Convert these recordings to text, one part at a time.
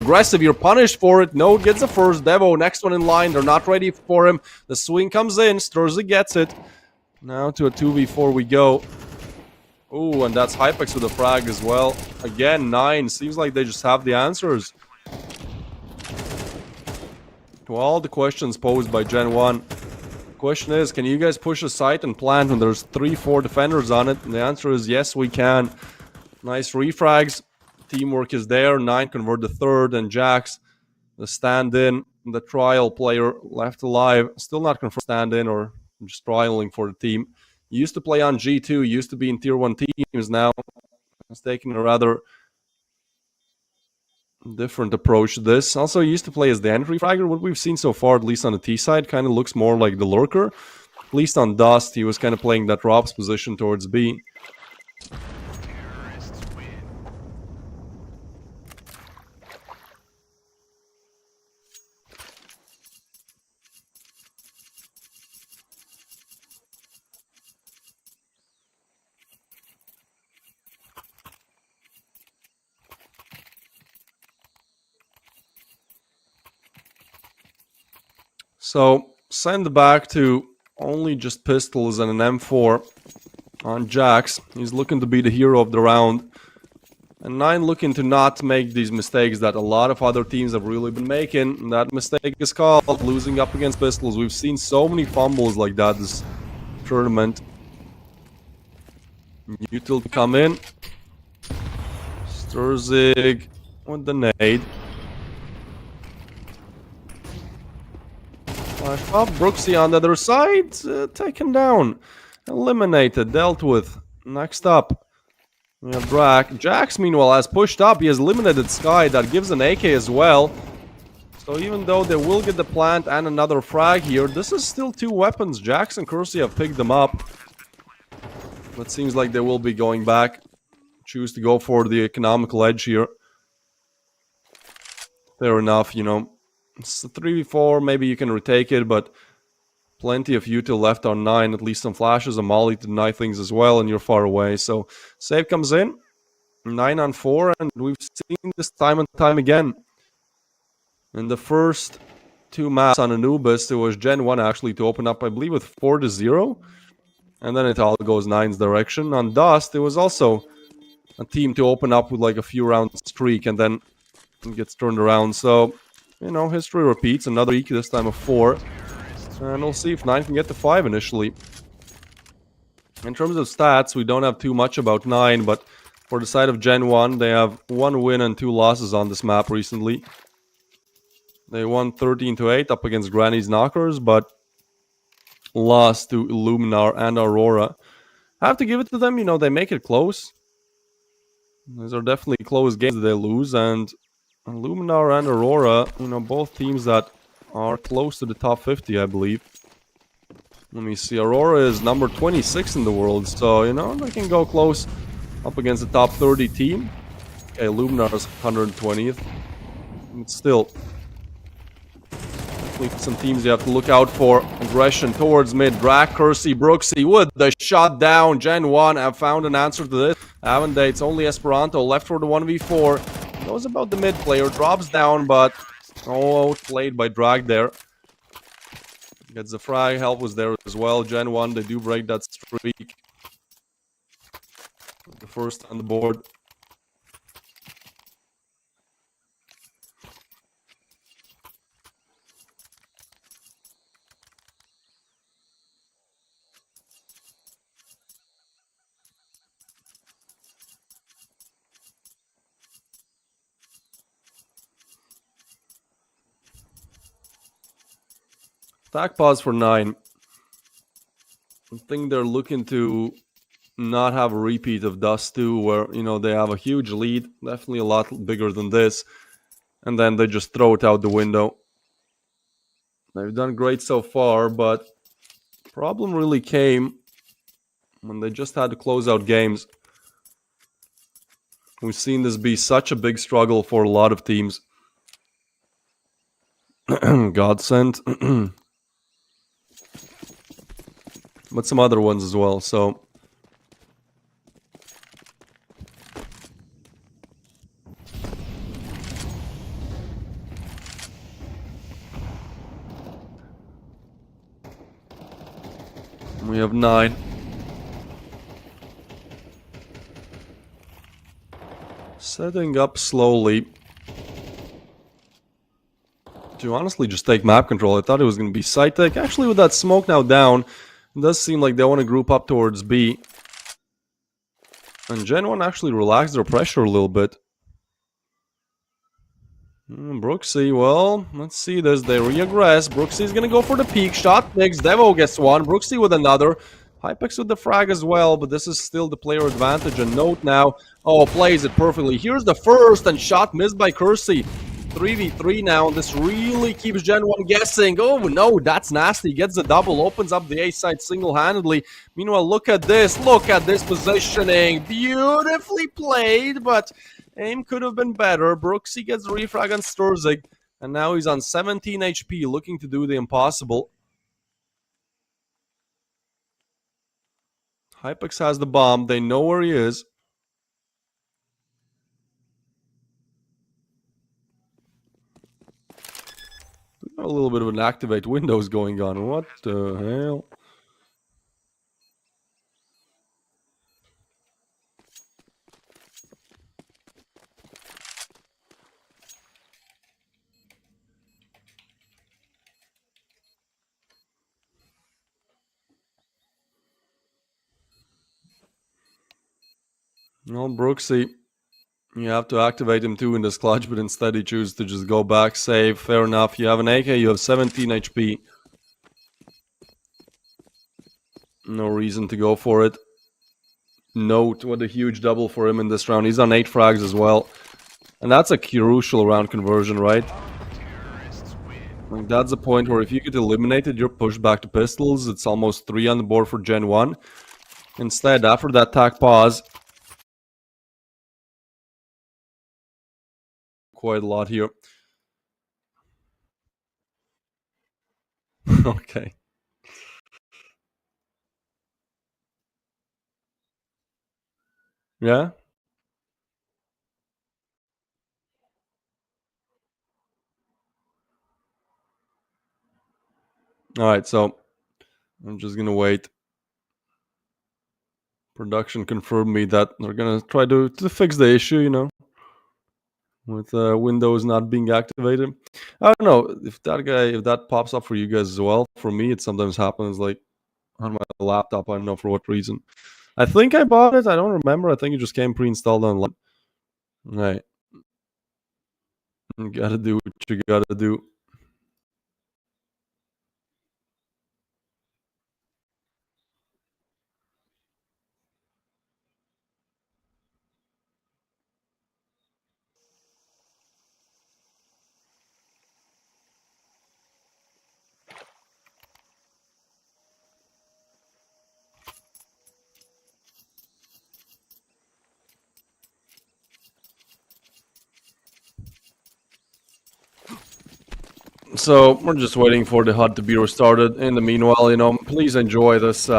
aggressive. You're punished for it. Node gets the first. Devo, next one in line. They're not ready for him. The swing comes in. Sturzy gets it. Now to a 2v4 we go. Ooh, and that's Hypex with a frag as well. Again, 9. Seems like they just have the answers to all the questions posed by GenOne. Question is, can you guys push a site and plant when there's 3-4 defenders on it? And the answer is yes, we can. Nice refrags. Teamwork is there. 9 convert the third, and Jax, the stand-in, the trial player left alive. Still not confirmed stand-in or just trialing for the team. He used to play on G2, used to be in tier 1 teams. Now he's taking a rather different approach to this. Also, he used to play as the entry fragger. What we've seen so far, at least on the T side, kind of looks more like the lurker. At least on Dust, he was kind of playing that Rob's position towards B. So, send back to only just pistols and an M4 on Jax. He's looking to be the hero of the round. And 9 looking to not make these mistakes that a lot of other teams have really been making. And that mistake is called losing up against pistols. We've seen so many fumbles like that this tournament. Util come in. Sturzig with the nade. Flash pop. Brooksy on the other side. Taken down. Eliminated. Dealt with. Next up, we have Drak. Jax, meanwhile, has pushed up. He has eliminated Sky. That gives an AK as well. So even though they will get the plant and another frag here, this is still 2 weapons. Jax and Kersey have picked them up. But seems like they will be going back. Choose to go for the economical edge here. Fair enough, you know. It's a 3v4, maybe you can retake it, but plenty of util left on 9, at least some flashes, a molly to deny things as well, and you're far away. So, save comes in, 9 on 4, and we've seen this time and time again. In the first 2 maps on Anubis, it was GenOne actually to open up, I believe, with 4-0, and then it all goes 9's direction. On Dust, it was also a team to open up with like a few round streak, and then it gets turned around. So, you know, history repeats. Another week, this time of 4. And we'll see if 9 can get to 5 initially. In terms of stats, we don't have too much about 9, but for the side of GenOne, they have 1 win and 2 losses on this map recently. They won 13-8 up against Granny's Knockers, but lost to Illuminar and Aurora. I have to give it to them, you know, they make it close. These are definitely close games that they lose, and Illuminar and Aurora, you know, both teams that are close to the top 50, I believe. Let me see. Aurora is number 26 in the world, so, you know, they can go close up against the top 30 team. Okay, Illuminar is 120th. But still, definitely some teams you have to look out for. Aggression towards mid. Drak, Kersey, Brooksy with the shot down. GenOne have found an answer to this. Haven't they? It's only Esperanto left for the 1v4. Knows about the mid player. Drops down, but played by Drag there. Gets the frag. Help was there as well. GenOne, they do break that streak. The first on the board. Attack pause for 9. I think they're looking to not have a repeat of Dust 2, where, you know, they have a huge lead, definitely a lot bigger than this, and then they just throw it out the window. They've done great so far, but problem really came when they just had to close out games. We've seen this be such a big struggle for a lot of teams. Godsend. But some other ones as well, so... We have 9. Setting up slowly. To honestly just take map control. I thought it was going to be side tech. Actually, with that smoke now down, it does seem like they want to group up towards B. And GenOne actually relaxed their pressure a little bit. Brooksy, well, let's see this. They re-aggress. Brooksy's gonna go for the peak. Shot picks. Devo gets one. Brooksy with another. Hypex with the frag as well, but this is still the player advantage. And note now, oh, plays it perfectly. Here's the first, and shot missed by Kersey. 3v3 now, and this really keeps GenOne guessing. Oh no, that's nasty. Gets the double, opens up the A side single-handedly. Meanwhile, look at this positioning. Beautifully played, but aim could have been better. Brooksy gets the refrag on Sturzig, and now he's on 17 HP, looking to do the impossible. Hypex has the bomb. They know where he is. A little bit of an activate windows going on. What the hell? No, Brooksy. You have to activate him too in this clutch, but instead he chooses to just go back, save. Fair enough. You have an AK, you have 17 HP. No reason to go for it. Note what a huge double for him in this round. He's on 8 frags as well. And that's a crucial round conversion, right? Like, that's the point where if you get eliminated, you're pushed back to pistols. It's almost 3 on the board for GenOne. Instead, after that tac pause, quite a lot here. Okay. Yeah? Alright, so I'm just gonna wait. Production confirmed me that they're gonna try to fix the issue, you know, with Windows not being activated. I don't know if that pops up for you guys as well. For me, it sometimes happens like on my laptop. I don't know for what reason. I think I bought it. I don't remember. I think it just came pre-installed online. Right. You gotta do what you gotta do. So we're just waiting for the HUD to be restarted. In the meanwhile, you know, please enjoy this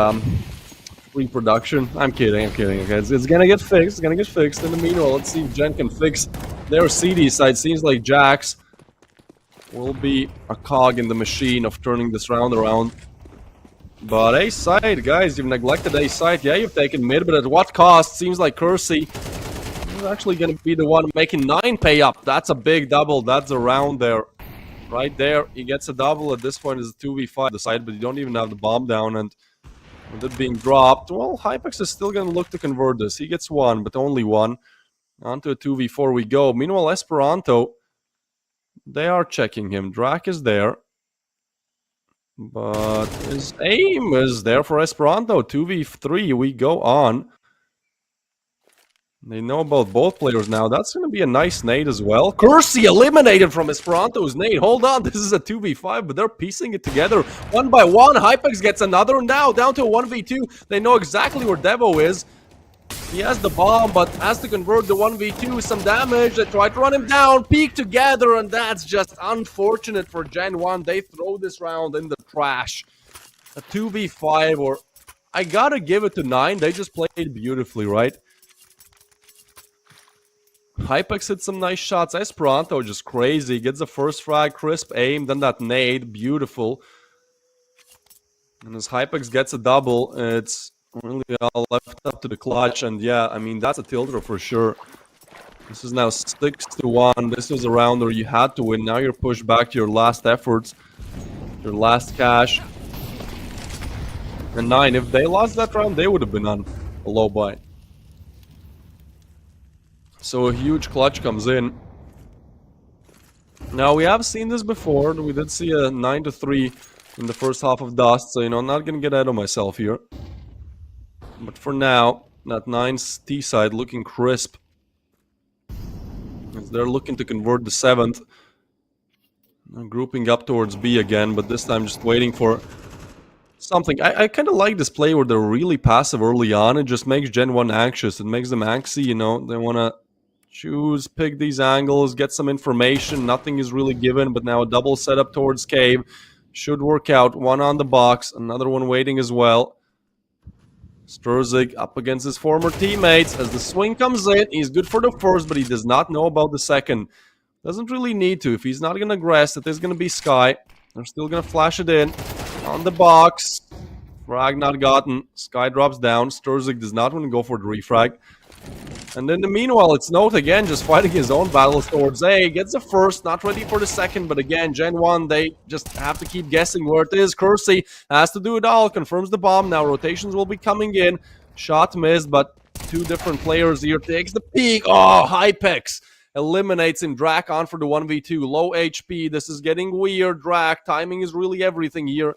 reproduction. I'm kidding. Okay, it's gonna get fixed. It's gonna get fixed. In the meanwhile, let's see if Gen can fix their CD side. Seems like Jax will be a cog in the machine of turning this round around. But A side, guys, you've neglected A side. Yeah, you've taken mid, but at what cost? Seems like Kersey is actually gonna be the one making 9 pay up. That's a big double. That's a round there. Right there, he gets a double. At this point, is a 2v5 the side, but you don't even have the bomb down. And with it being dropped, well, Hypex is still going to look to convert this. He gets 1, but only 1. Onto a 2v4 we go. Meanwhile, Esperanto, they are checking him. Drac is there. But his aim is there for Esperanto. 2v3, we go on. They know about both players now. That's going to be a nice nade as well. Kersey eliminated from Esperanto's nade. Hold on, this is a 2v5, but they're piecing it together one by one. Hypex gets another now, down to a 1v2. They know exactly where Devo is. He has the bomb, but has to convert the 1v2. Some damage. They try to run him down, peek together, and that's just unfortunate for GenOne. They throw this round in the trash. A 2v5, or I gotta give it to 9. They just played beautifully, right? Hypex hit some nice shots. Esperanto just crazy. Gets the first frag, crisp aim, then that nade. Beautiful. And as Hypex gets a double, it's really all left up to the clutch. And yeah, I mean, that's a tilter for sure. This is now 6-1. This was a round where you had to win. Now you're pushed back to your last efforts, your last cash. And 9, if they lost that round, they would have been on a low buy. So a huge clutch comes in. Now, we have seen this before. We did see a 9-3 in the first half of Dust, so, you know, I'm not going to get ahead of myself here. But for now, that 9's T side looking crisp. As they're looking to convert the 7th. They're grouping up towards B again, but this time just waiting for something. I kind of like this play where they're really passive early on. It just makes GenOne anxious. It makes them anxy, you know. They want to choose, pick these angles, get some information. Nothing is really given, but now a double setup towards Cave. Should work out. One on the box, another one waiting as well. Sturzig up against his former teammates. As the swing comes in, he's good for the first, but he does not know about the second. Doesn't really need to. If he's not going to aggress, it is going to be Sky. They're still going to flash it in. On the box. Frag not gotten. Sky drops down. Sturzig does not want to go for the refrag. And in the meanwhile, it's Note again, just fighting his own battles towards A. Gets the first, not ready for the second, but again, GenOne, they just have to keep guessing where it is. Kersey has to do it all, confirms the bomb. Now rotations will be coming in. Shot missed, but two different players here. Takes the peek. Oh, Hypex eliminates him. Drak on for the 1v2. Low HP. This is getting weird. Drak, timing is really everything here.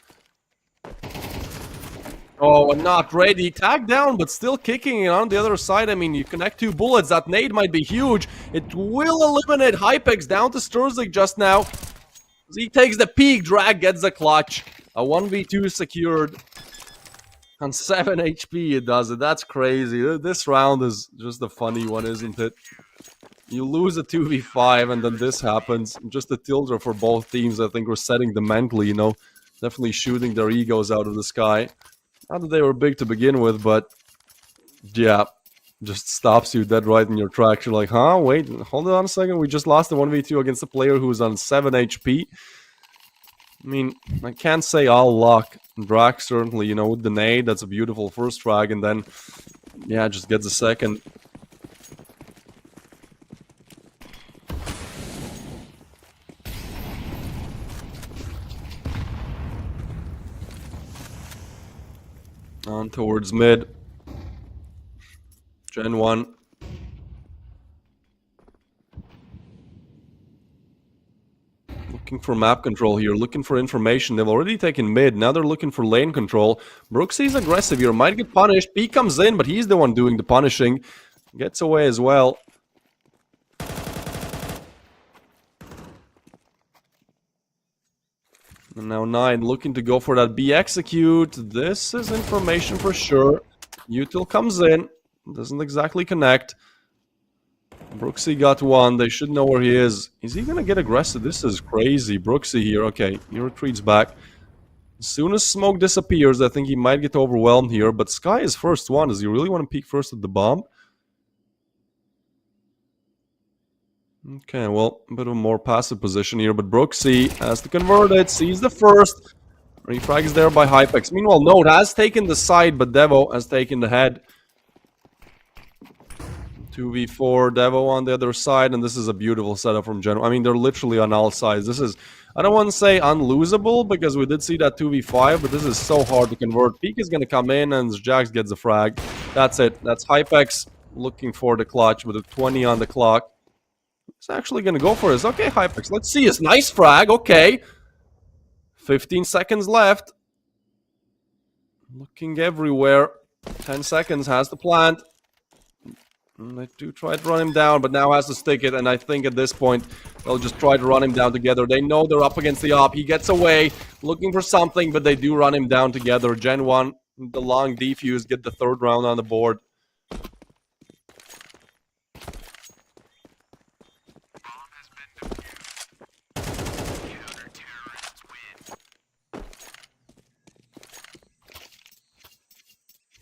Oh, and not ready. Tagged down, but still kicking it on the other side. I mean, you connect two bullets. That nade might be huge. It will eliminate Hypex down to Sturzig just now. As he takes the peek. Drag gets the clutch. A 1v2 secured. On 7 HP, it does it. That's crazy. This round is just a funny one, isn't it? You lose a 2v5, and then this happens. Just a tilter for both teams. I think we're setting them mentally, you know. Definitely shooting their egos out of the sky. Not that they were big to begin with, but yeah, just stops you dead right in your tracks. You're like, huh? Wait, hold on a second. We just lost a 1v2 against a player who was on 7 HP. I mean, I can't say all luck. Drak certainly, you know, with the nade, that's a beautiful first frag, and then, yeah, just gets a second. On towards mid. GenOne. Looking for map control here, looking for information. They've already taken mid, now they're looking for lane control. Brooksy's aggressive here, might get punished. P comes in, but he's the one doing the punishing. Gets away as well. And now 9 looking to go for that B execute. This is information for sure. Util comes in. Doesn't exactly connect. Brooksy got one. They should know where he is. Is he going to get aggressive? This is crazy. Brooksy here. Okay, he retreats back. As soon as smoke disappears, I think he might get overwhelmed here. But Sky is first one. Does he really want to peek first at the bomb? Okay, well, a bit of a more passive position here, but Brooksy has to convert it, sees the first. Refrag is there by Hypex. Meanwhile, Note has taken the side, but Devo has taken the head. 2v4, Devo on the other side, and this is a beautiful setup from GenOne. I mean, they're literally on all sides. This is, I don't want to say unlosable, because we did see that 2v5, but this is so hard to convert. Peek is going to come in, and Jax gets the frag. That's it. That's Hypex looking for the clutch with a 20 on the clock. He's actually going to go for this. Okay, Hypex, let's see. It's nice frag. Okay. 15 seconds left. Looking everywhere. 10 seconds. Has the plant. And they do try to run him down, but now has to stick it. And I think at this point, they'll just try to run him down together. They know they're up against the op. He gets away, looking for something, but they do run him down together. GenOne, the long defuse, get the third round on the board.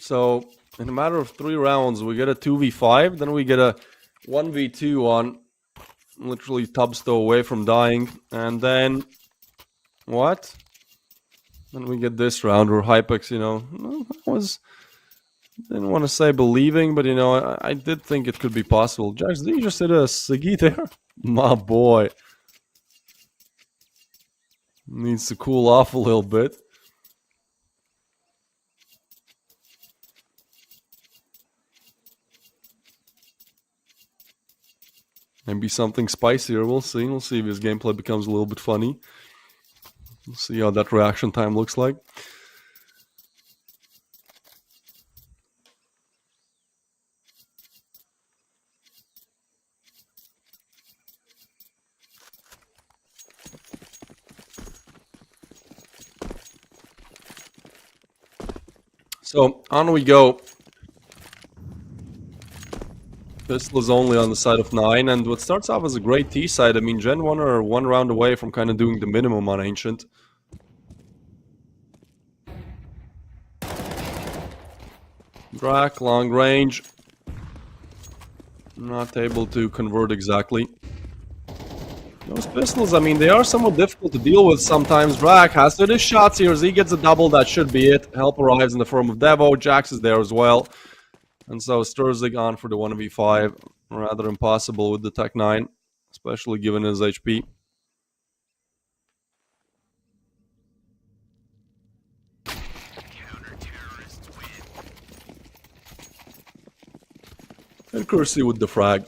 So, in a matter of 3 rounds, we get a 2v5, then we get a 1v2 on literally Tubsto away from dying, and then... What? Then we get this round where Hypex, didn't want to say believing, but I did think it could be possible. Jax, did you just hit a Siggy there? My boy. Needs to cool off a little bit. Maybe something spicier. We'll see. We'll see if his gameplay becomes a little bit funny. We'll see how that reaction time looks like. So on we go. Pistol is only on the side of 9, and what starts off as a great T side, I mean, GenOne are 1 round away from kind of doing the minimum on Ancient. Drak, long range. Not able to convert exactly. Those pistols, I mean, they are somewhat difficult to deal with sometimes. Drak has to hit his shots here as he gets a double. That should be it. Help arrives in the form of Devo. Jax is there as well. And so Sturzig on for the 1v5. Rather impossible with the Tech 9, especially given his HP. And Cursey with the frag.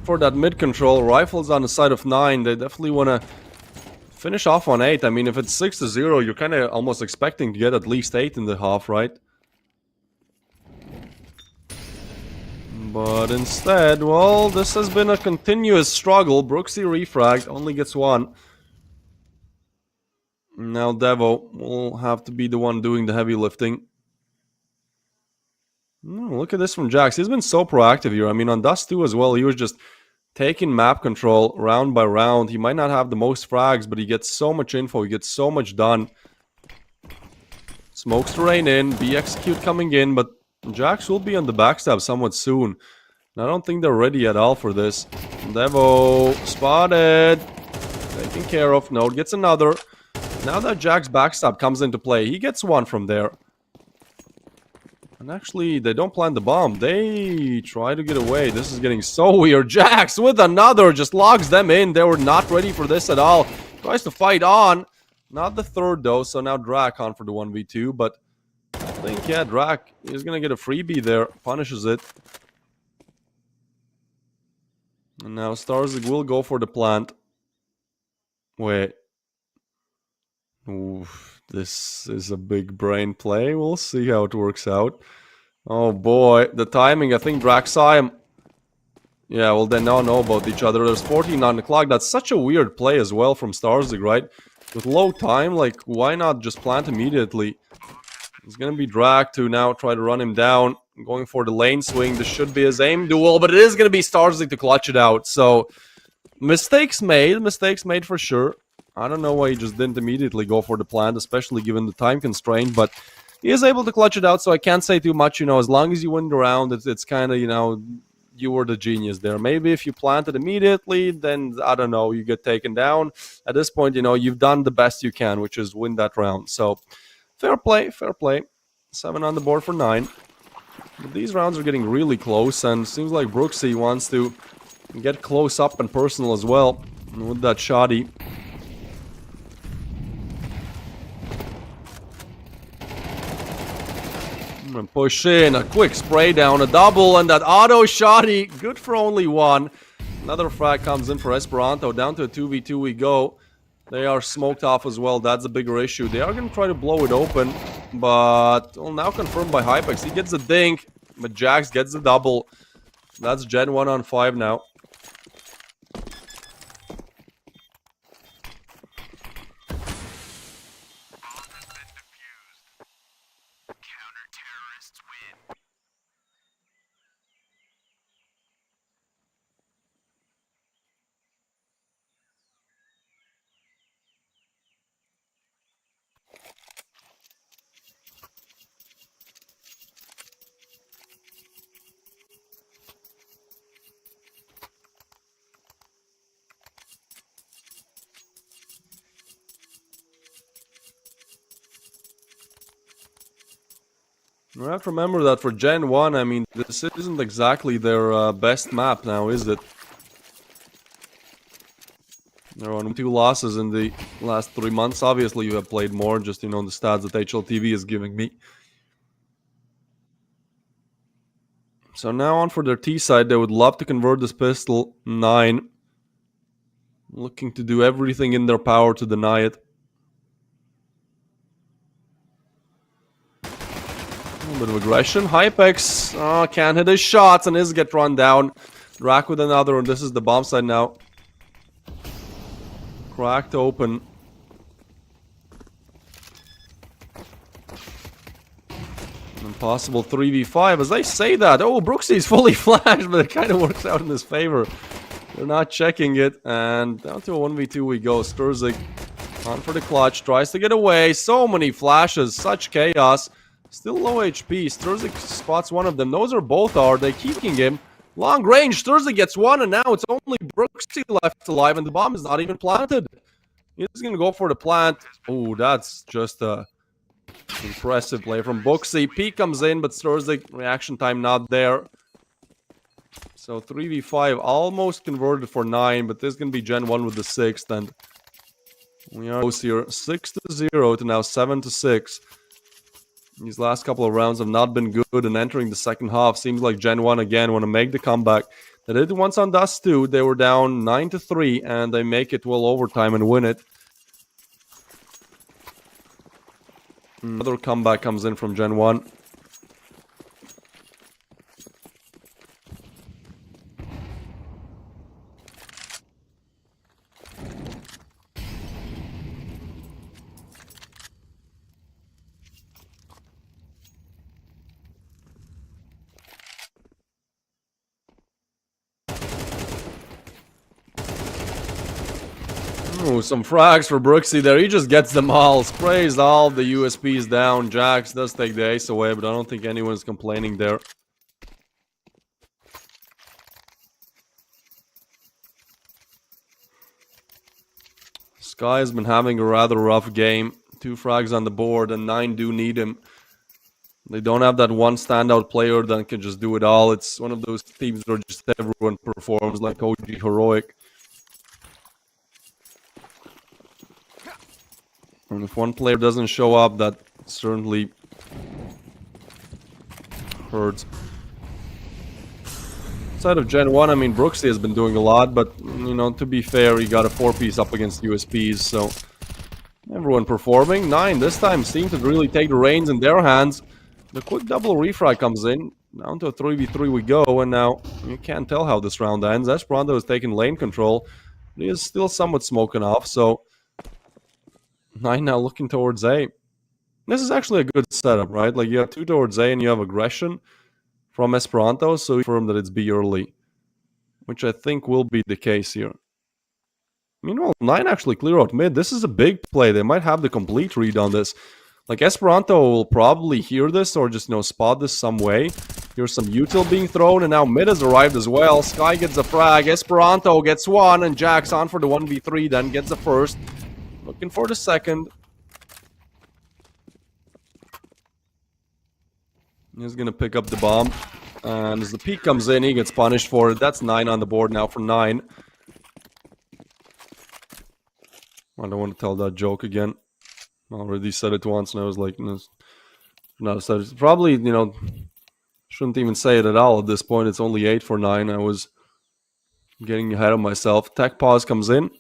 For that mid control, rifles on the side of 9, they definitely want to finish off on 8. I mean, if it's 6-0, you're kind of almost expecting to get at least 8 in the half, right? But instead, well, this has been a continuous struggle. Brooksy refragged, only gets 1. Now Devo will have to be the one doing the heavy lifting. Look at this from Jax. He's been so proactive here. I mean, on Dust 2 as well, he was just taking map control round by round. He might not have the most frags, but he gets so much info. He gets so much done. Smokes to rain in. Be execute coming in, but Jax will be on the backstab somewhat soon. And I don't think they're ready at all for this. Devo spotted. Taken care of. Node gets another. Now that Jack's backstab comes into play, he gets 1 from there. And actually, they don't plant the bomb. They try to get away. This is getting so weird. Jax with another just logs them in. They were not ready for this at all. Tries to fight on. Not the third, though. So now Drak on for the 1v2. But I think, yeah, Drak is going to get a freebie there. Punishes it. And now Starzig will go for the plant. Wait. Oof, this is a big brain play. We'll see how it works out. Oh boy, the timing. I think Drax saw him. Yeah, well, they now know about each other. There's 14 on the clock. That's such a weird play as well from Starzig, right? With low time, like, why not just plant immediately? It's gonna be Drax to now try to run him down. Going for the lane swing. This should be his aim duel, but it is gonna be Starzig to clutch it out. So, mistakes made for sure. I don't know why he just didn't immediately go for the plant, especially given the time constraint, but he is able to clutch it out, so I can't say too much, as long as you win the round, it's kind of, you were the genius there. Maybe if you planted immediately, then, I don't know, you get taken down. At this point, you've done the best you can, which is win that round. So, fair play. 7 on the board for 9. But these rounds are getting really close, and it seems like Brooksy wants to get close up and personal as well with that shoddy. And push in, a quick spray down, a double, and that auto shoddy, good for only 1. Another frag comes in for Esperanto, down to a 2v2 we go. They are smoked off as well, that's a bigger issue. They are going to try to blow it open, but well, now confirmed by Hypex. He gets a dink, but Jax gets the double. That's GenOne on 5 now. You have to remember that for GenOne, I mean, this isn't exactly their best map now, is it? They're on 2 losses in the last 3 months. Obviously, you have played more, just, you know, the stats that HLTV is giving me. So now on for their T side, they would love to convert this pistol. 9. Looking to do everything in their power to deny it. A little bit of aggression. Hypex can't hit his shots and his get run down. Drac with another, and this is the bomb side now. Cracked open. Impossible 3v5. As I say that, oh, Brooksy's fully flashed, but it kind of works out in his favor. They're not checking it, and down to a 1v2 we go. Sturzik on for the clutch, tries to get away. So many flashes, such chaos. Still low HP. Sturzik spots one of them. Those are both are. They keeping him. Long range. Sturzik gets one, and now it's only Brooksy left alive, and the bomb is not even planted. He's going to go for the plant. Oh, that's just a impressive play from Brooksy. P comes in, but Sturzik, reaction time not there. So 3v5, almost converted for 9, but this is going to be GenOne with the 6th, and we are close here. 6-0 to now 7-6. These last couple of rounds have not been good, and entering the second half seems like GenOne again want to make the comeback. They did it once on Dust 2. They were down 9-3, and they make it well overtime and win it. Another comeback comes in from GenOne. Ooh, some frags for Brooksy there. He just gets them all. Sprays all the USPs down. Jax does take the ace away, but I don't think anyone's complaining there. Sky has been having a rather rough game. 2 frags on the board, and 9 do need him. They don't have that one standout player that can just do it all. It's one of those teams where just everyone performs, like OG Heroic. And if one player doesn't show up, that certainly hurts. Outside of GenOne, I mean, Brooksy has been doing a lot, but, you know, to be fair, he got a 4-piece up against USPs, so everyone performing. 9 this time seemed to really take the reins in their hands. The quick double refrag comes in. Down to a 3v3 we go, and now you can't tell how this round ends. Esperanto is taking lane control. He is still somewhat smoking off, so 9 now looking towards A. This is actually a good setup, right? Like, you have 2 towards A and you have aggression from Esperanto, so you confirm that it's B early, which I think will be the case here. Meanwhile, 9 actually clear out mid. This is a big play. They might have the complete read on this. Like, Esperanto will probably hear this or just, you know, spot this some way. Here's some util being thrown, and now mid has arrived as well. Sky gets a frag. Esperanto gets one, and Jax on for the 1v3, then gets the first. Looking for the second. He's going to pick up the bomb. And as the peak comes in, he gets punished for it. That's 9 on the board now for 9. I don't want to tell that joke again. I already said it once, and I was like, no, not said it. Probably, you know, shouldn't even say it at all at this point. It's only 8 for 9. I was getting ahead of myself. Tech pause comes in.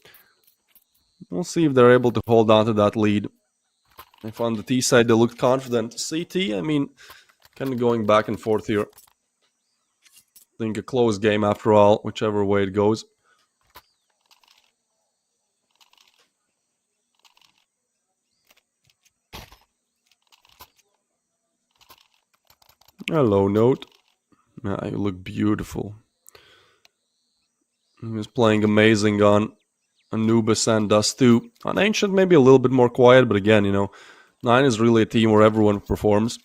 We'll see if they're able to hold on to that lead. If on the T side they looked confident. CT, I mean, kind of going back and forth here. I think a close game after all, whichever way it goes. Hello, Note. Yeah, you look beautiful. He was playing amazing on Anubis and Dust 2. On Ancient, maybe a little bit more quiet, but again, you know, 9 is really a team where everyone performs.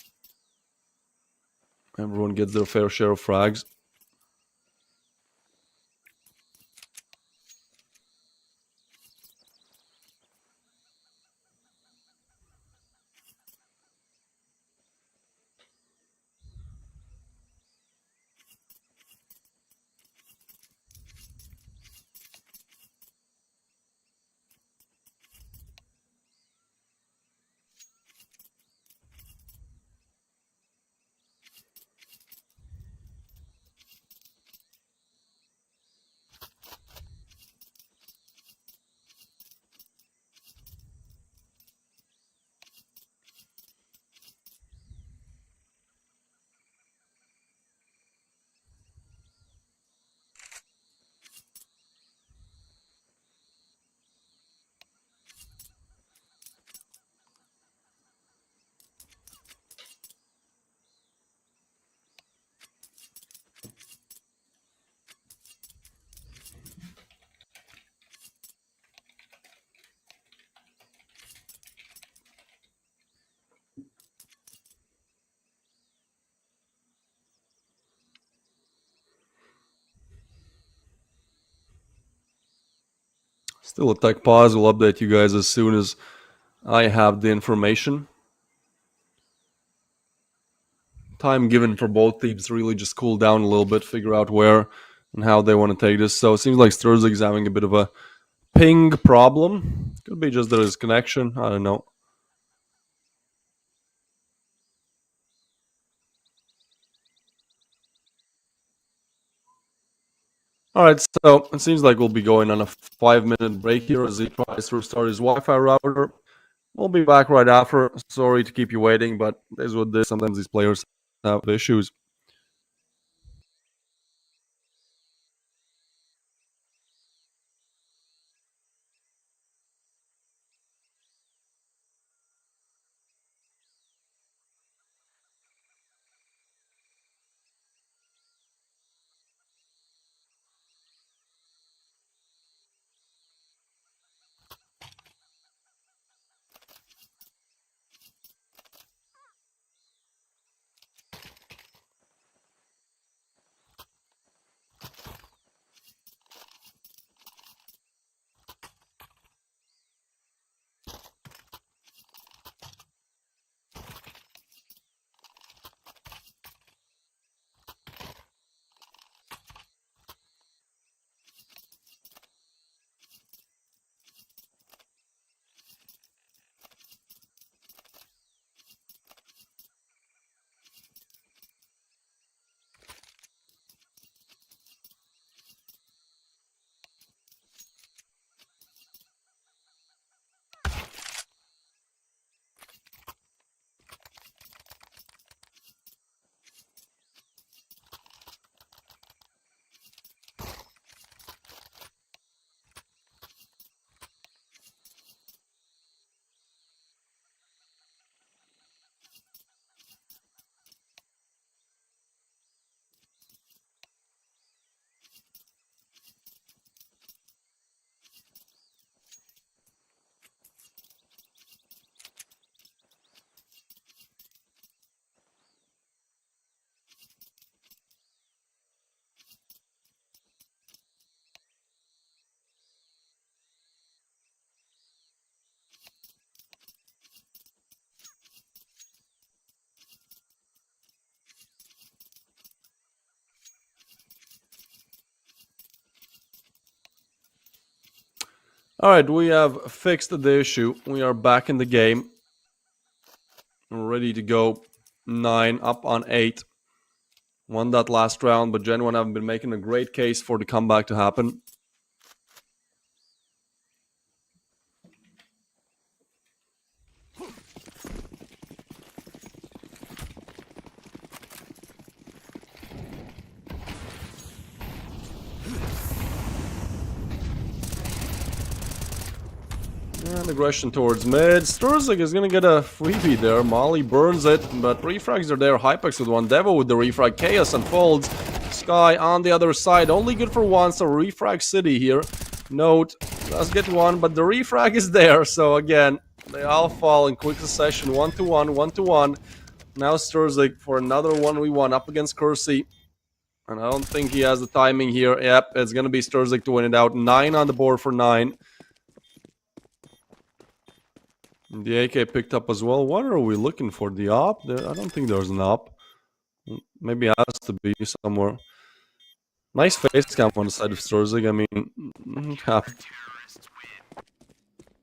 Everyone gets their fair share of frags. Still a tech pause. We'll update you guys as soon as I have the information. Time given for both teams to really just cool down a little bit, figure out where and how they want to take this. So it seems like Sturzig's having a bit of a ping problem. Could be just that his connection. I don't know. All right, so it seems like we'll be going on a 5-minute break here as he tries to restart his Wi-Fi router. We'll be back right after. Sorry to keep you waiting, but this is what this. Sometimes these players have issues. All right, we have fixed the issue. We are back in the game. We're ready to go. 9 up on 8. Won that last round, but GenOne haven't been making a great case for the comeback to happen. And aggression towards mid. Sturzig is going to get a freebie there. Molly burns it, but refrags are there. Hypex with one. Devo with the refrag. Chaos unfolds. Sky on the other side. Only good for one, so refrag city here. Note does get one, but the refrag is there. So again, they all fall in quick succession. 1-1, 1-1. Now Sturzig for another 1v1 up against Kersey. And I don't think he has the timing here. Yep, it's going to be Sturzig to win it out. 9 on the board for 9. The AK picked up as well. What are we looking for? The op? I don't think there's an op. Maybe it has to be somewhere. Nice face cam on the side of Sturzig. I mean, I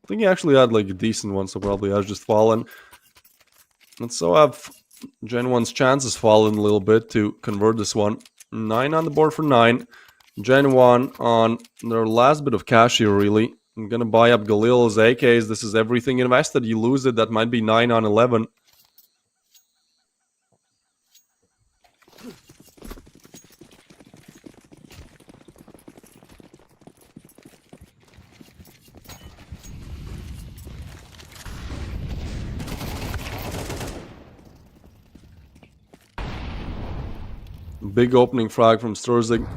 think he actually had like a decent one, so probably has just fallen. And so have GenOne's chances fallen a little bit to convert this one. 9 on the board for 9. GenOne on their last bit of cash here, really. I'm gonna buy up Galil's AKs. This is everything invested. You lose it, that might be 9 on 11. Big opening frag from Sturzig.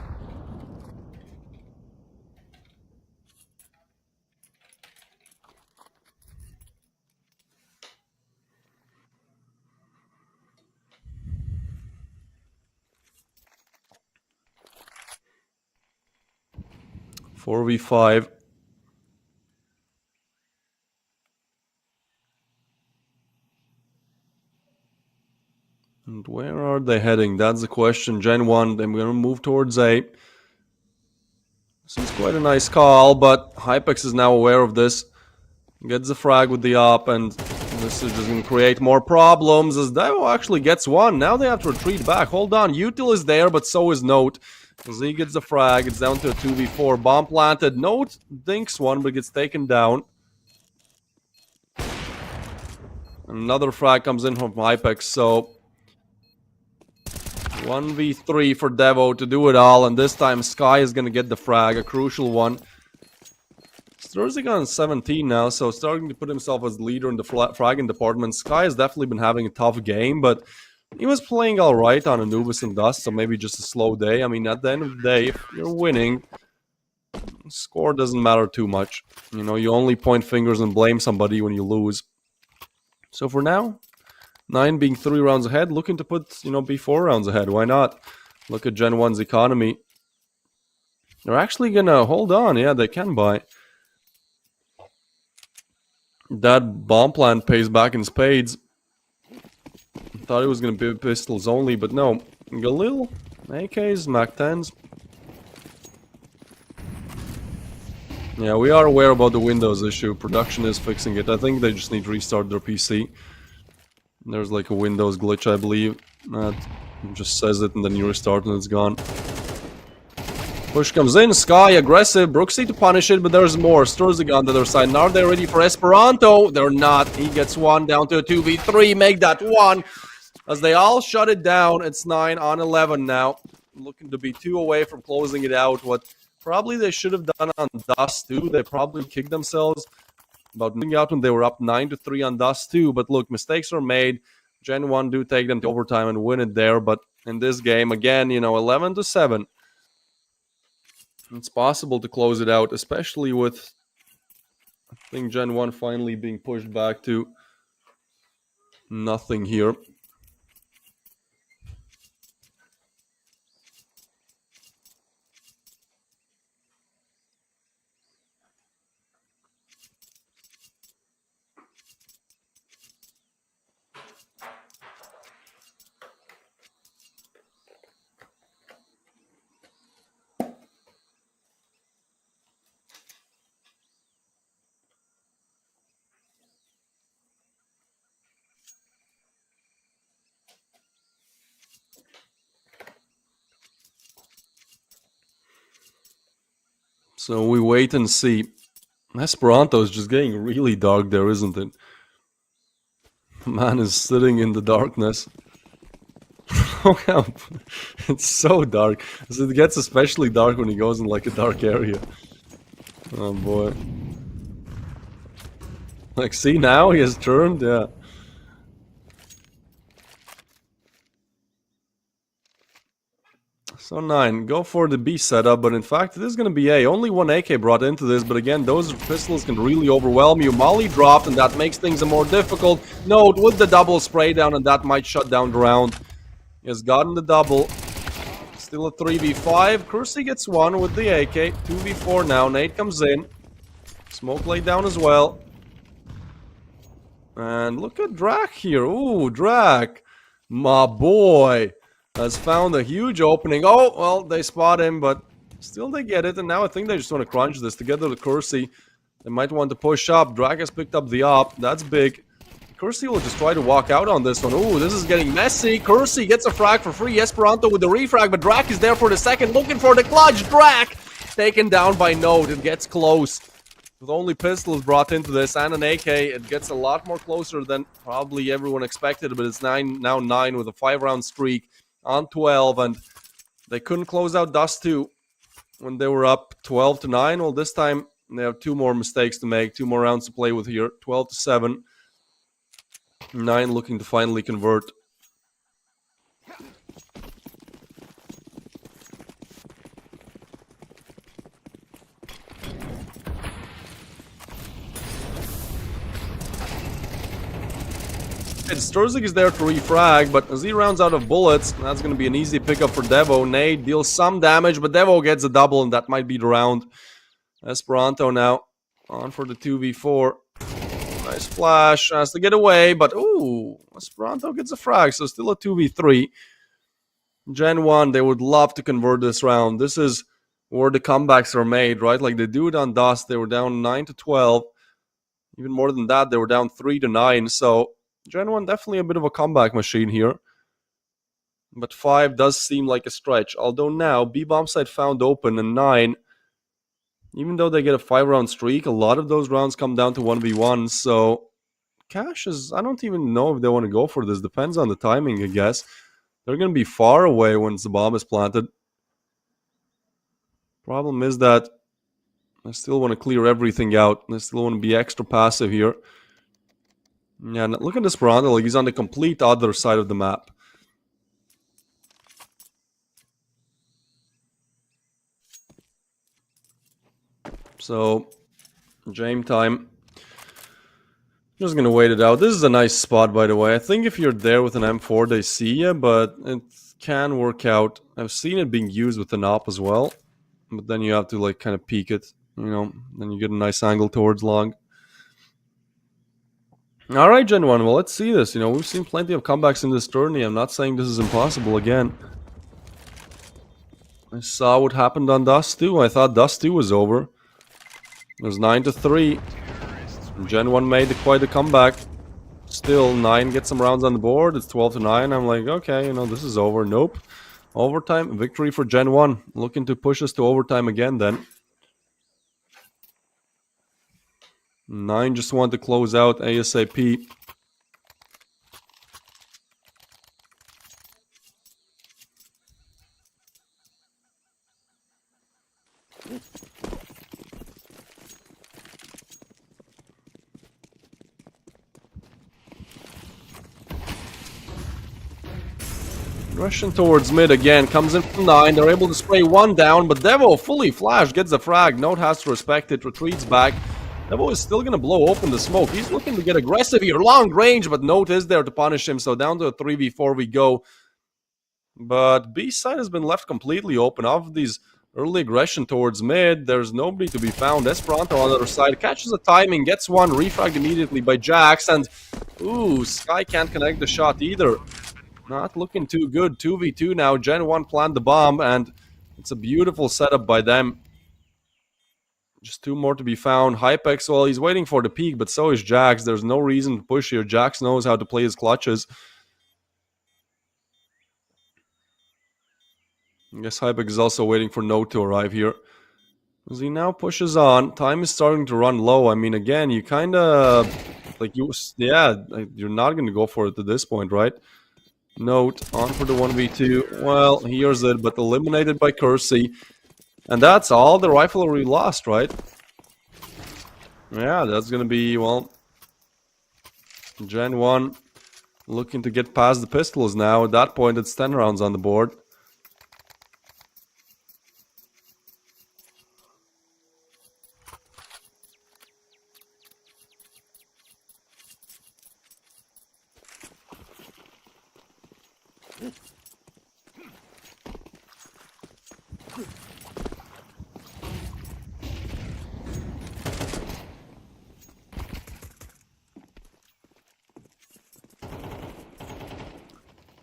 Four v 5. And where are they heading? That's the question. GenOne, they're going to move towards A. This is quite a nice call, but Hypex is now aware of this. Gets the frag with the op, and this is just going to create more problems as Devo actually gets one. Now they have to retreat back. Hold on, Util is there, but so is Note. As he gets the frag, it's down to a 2v4. Bomb planted. Note dinks one, but gets taken down. Another frag comes in from Hypex, so 1v3 for Devo to do it all, and this time Sky is going to get the frag, a crucial one. Sturzik on 17 now, so starting to put himself as leader in the fragging department. Sky has definitely been having a tough game, but he was playing alright on Anubis and Dust, so maybe just a slow day. I mean, at the end of the day, if you're winning, score doesn't matter too much. You know, you only point fingers and blame somebody when you lose. So for now, 9 being 3 rounds ahead, looking to put, be 4 rounds ahead. Why not? Look at GenOne's economy. They're actually gonna hold on. Yeah, they can buy. That bomb plant pays back in spades. Thought it was gonna be pistols only, but no. Galil, AKs, Mac 10s. Yeah, we are aware about the Windows issue. Production is fixing it. I think they just need to restart their PC. There's like a Windows glitch, I believe. That just says it and then you restart and it's gone. Push comes in, Sky aggressive, Brooksy to punish it, but there's more. Sturzik on the other side. Now are they ready for Esperanto? They're not. He gets one down to a 2v3. Make that one. As they all shut it down, it's 9 on 11 now. Looking to be 2 away from closing it out. What probably they should have done on Dust 2. They probably kicked themselves about moving out when they were up 9-3 on Dust 2. But look, mistakes are made. GenOne do take them to overtime and win it there. But in this game, again, 11-7. It's possible to close it out, especially with, I think, GenOne finally being pushed back to nothing here. So we wait and see. Esperanto is just getting really dark there, isn't it? Man is sitting in the darkness. It's so dark. It gets especially dark when he goes in like a dark area. Oh boy. Like, see now he has turned, yeah. So 9, go for the B setup, but in fact it is going to be A. Only one AK brought into this, but again, those pistols can really overwhelm you. Molly dropped, and that makes things more difficult. Note with the double spray down, and that might shut down the round. He has gotten the double. Still a 3v5. Kersey gets one with the AK. 2v4 now. Nate comes in. Smoke laid down as well. And look at Drak here. Ooh, Drak. My boy has found a huge opening. Oh, well, they spot him, but still they get it. And now I think they just want to crunch this together with Kersey. They might want to push up. Drak has picked up the op. That's big. Kersey will just try to walk out on this one. Ooh, this is getting messy. Kersey gets a frag for free. Esperanto with the refrag, but Drak is there for the second, looking for the clutch. Drak taken down by Note. It gets close. With only pistols brought into this and an AK, it gets a lot more closer than probably everyone expected, but it's now 9 with a 5-round streak on 12, and they couldn't close out Dust 2 when they were up 12-9. Well, this time they have 2 more mistakes to make, 2 more rounds to play with here. 12-7. 9 looking to finally convert. Sturzik is there to refrag, but as he rounds out of bullets, that's going to be an easy pickup for Devo. Nade deals some damage, but Devo gets a double, and that might be the round. Esperanto now on for the 2v4. Nice flash. Has to get away, but ooh, Esperanto gets a frag, so still a 2v3. GenOne, they would love to convert this round. This is where the comebacks are made, right? Like they do it on Dust. They were down 9-12. Even more than that, they were down 3-9. So GenOne definitely a bit of a comeback machine here. But 5 does seem like a stretch. Although now, B-bomb side found open, and 9, even though they get a 5-round streak, a lot of those rounds come down to 1v1. So Cash is, I don't even know if they want to go for this. Depends on the timing, I guess. They're going to be far away once the bomb is planted. Problem is that I still want to clear everything out. I still want to be extra passive here. Yeah, look at this Esperanto. Like he's on the complete other side of the map. So, Jame time. Just gonna wait it out. This is a nice spot, by the way. I think if you're there with an M4, they see you, but it can work out. I've seen it being used with an op as well, but then you have to like kind of peek it, you know. Then you get a nice angle towards long. All right, GenOne. Well, let's see this. You know, we've seen plenty of comebacks in this tourney. I'm not saying this is impossible again. I saw what happened on Dust 2. I thought Dust 2 was over. It was 9-3. GenOne made quite a comeback. Still, 9 gets some rounds on the board. It's 12-9. I'm like, okay, you know, this is over. Nope. Overtime. Victory for GenOne. Looking to push us to overtime again then. 9 just want to close out ASAP. Rushing towards mid again, comes in from 9, they're able to spray 1 down, but Devo fully flashed, gets the frag, Note has to respect it, retreats back. Devo is still gonna blow open the smoke, he's looking to get aggressive here, long range, but Note is there to punish him, so down to a 3v4 we go. But B side has been left completely open. Off of these early aggression towards mid, there's nobody to be found. Esperanto on the other side catches the timing, gets one, refragged immediately by Jax, and ooh, Sky can't connect the shot either. Not looking too good. 2v2 now. GenOne planned the bomb, and it's a beautiful setup by them. Just 2 more to be found. Hypex, well, he's waiting for the peak, but so is Jax. There's no reason to push here. Jax knows how to play his clutches. I guess Hypex is also waiting for Note to arrive here. As he now pushes on, time is starting to run low. I mean, again, you kind of... like, you're not going to go for it at this point, right? Note, on for the 1v2. Well, here's it, but eliminated by Kersey. And that's all the riflery lost, right? Yeah, that's gonna be, well... GenOne looking to get past the pistols now. At that point, it's 10 rounds on the board.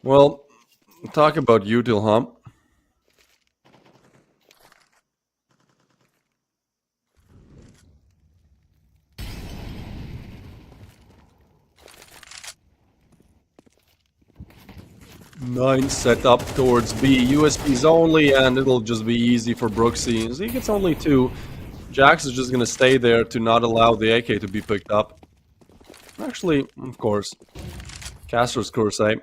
Well, talk about util, huh? Nine set up towards B. USPs only, and it'll just be easy for Brooksy. As he gets only 2, Jax is just gonna stay there to not allow the AK to be picked up. Actually, of course, Caster's curse, eh?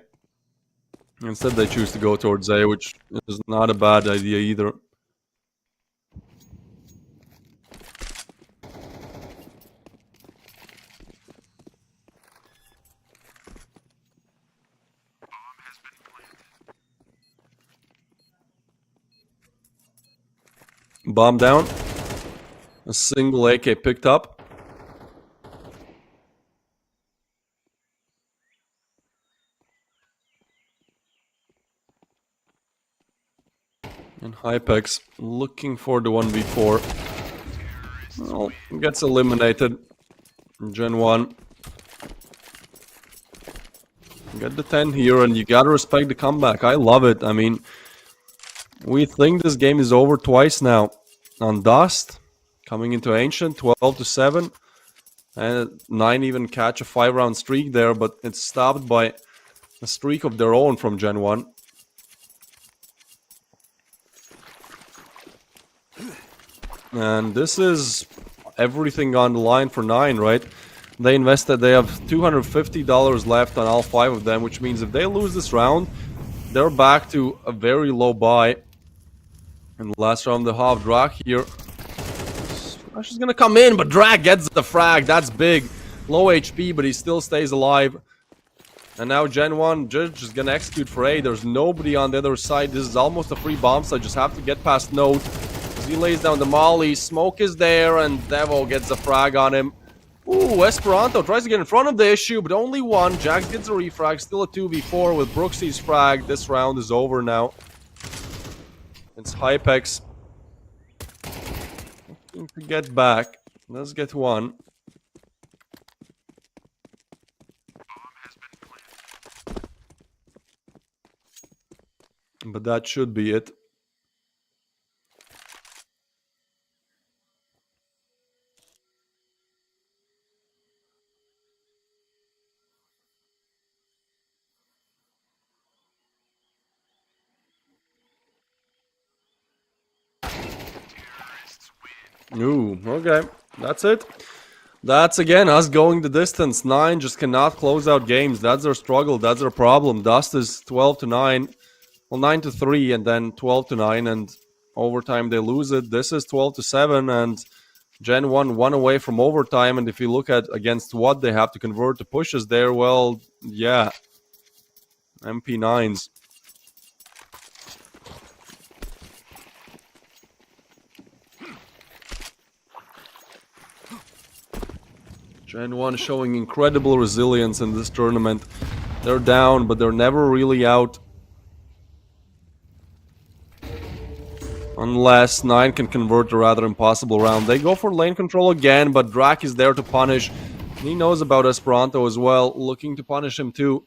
Instead they choose to go towards A, which is not a bad idea either. Bomb down. A single AK picked up. And Hypex looking for the 1v4. Well, gets eliminated. GenOne Get the 10 here, and you gotta respect the comeback. I love it. I mean, we think this game is over twice now. On Dust, coming into Ancient, 12-7. And 9 even catch a 5-round streak there, but it's stopped by a streak of their own from GenOne. And this is everything on the line for 9, right? They invested, they have $250 left on all 5 of them, which means if they lose this round, they're back to a very low buy. And the last round, the half Drak here. Flash is gonna come in, but Drak gets the frag. That's big. Low HP, but he still stays alive. And now GenOne just gonna execute for A. There's nobody on the other side. This is almost a free bomb, so I just have to get past Note. As he lays down the molly, smoke is there, and Devo gets a frag on him. Ooh, Esperanto tries to get in front of the issue, but only one. Jax gets a refrag, still a 2v4 with Brooksy's frag. This round is over now. It's Hypex. Looking to get back. Let's get one. But that should be it. Ooh, okay. That's it. That's again us going the distance. 9 just cannot close out games. That's their struggle. That's their problem. Dust is 12-9. Well, 9-3 and then 12-9, and overtime they lose it. This is 12-7, and GenOne 1 away from overtime. And if you look at against what they have to convert to pushes there, well, yeah, MP9s. GenOne showing incredible resilience in this tournament. They're down, but they're never really out. Unless 9 can convert a rather impossible round. They go for lane control again, but Drak is there to punish. He knows about Esperanto as well, looking to punish him too.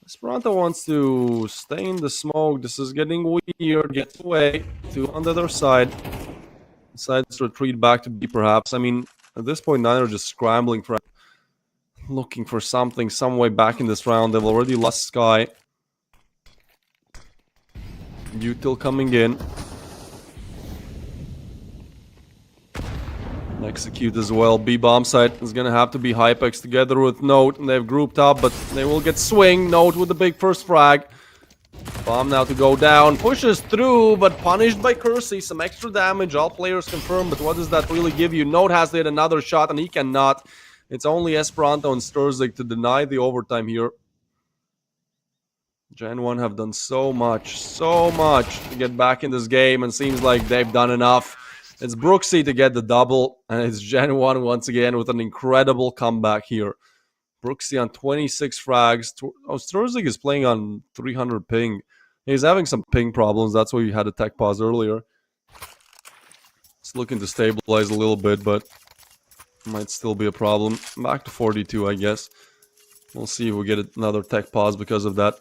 Esperanto wants to stay in the smoke. This is getting weird. Gets away to on the other side. Decides to retreat back to B perhaps. I mean, at this point, 9 are just scrambling for... looking for something, some way back in this round. They've already lost Sky. Util coming in. Execute as well. B bomb site is gonna have to be Hypex together with Note, and they've grouped up, but they will get swing. Note with the big first frag. Bomb now to go down. Pushes through, but punished by Kersey. Some extra damage. All players confirmed, but what does that really give you? Note has to hit another shot, and he cannot. It's only Esperanto and Sturzig to deny the overtime here. GenOne have done so much to get back in this game, and seems like they've done enough. It's Brooksy to get the double, and it's GenOne once again with an incredible comeback here. Brooksy on 26 frags. Oh, Sturzig is playing on 300 ping. He's having some ping problems. That's why we had a tech pause earlier. It's looking to stabilize a little bit, but might still be a problem. Back to 42, I guess. We'll see if we get another tech pause because of that.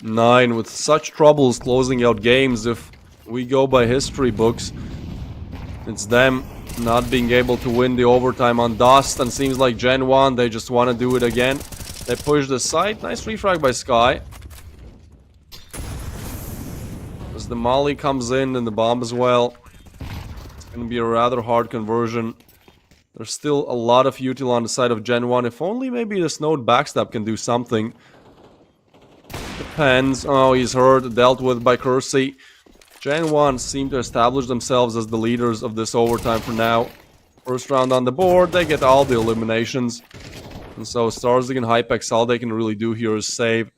Nine with such troubles closing out games. If we go by history books, it's them not being able to win the overtime on Dust, and seems like GenOne, they just want to do it again. They push the site. Nice refrag by Sky. As the molly comes in and the bomb as well, it's going to be a rather hard conversion. There's still a lot of util on the side of GenOne. If only maybe this node backstab can do something. Depends. Oh, he's hurt. Dealt with by Kersey. GenOne seem to establish themselves as the leaders of this overtime for now. First round on the board. They get all the eliminations. And so Starzig and Hypex, all they can really do here is save.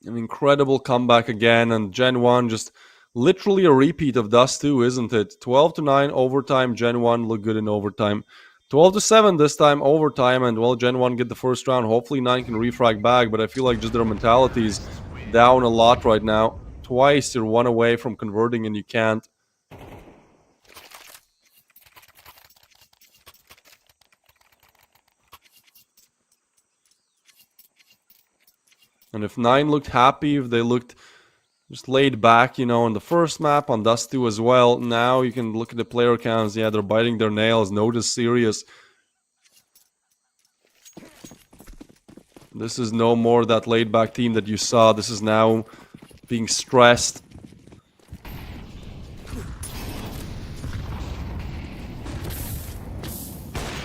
An incredible comeback again. And GenOne just literally a repeat of Dust 2, isn't it? 12-9 overtime. GenOne look good in overtime. 12-7 this time, overtime, and well, GenOne get the first round. Hopefully 9 can refrag back, but I feel like just their mentality is down a lot right now. Twice you're 1 away from converting and you can't. And if 9 looked happy, if they looked just laid back, you know, on the first map, on Dust 2 as well, now you can look at the player counts. Yeah, they're biting their nails. Notice serious. This is no more that laid back team that you saw. This is now being stressed.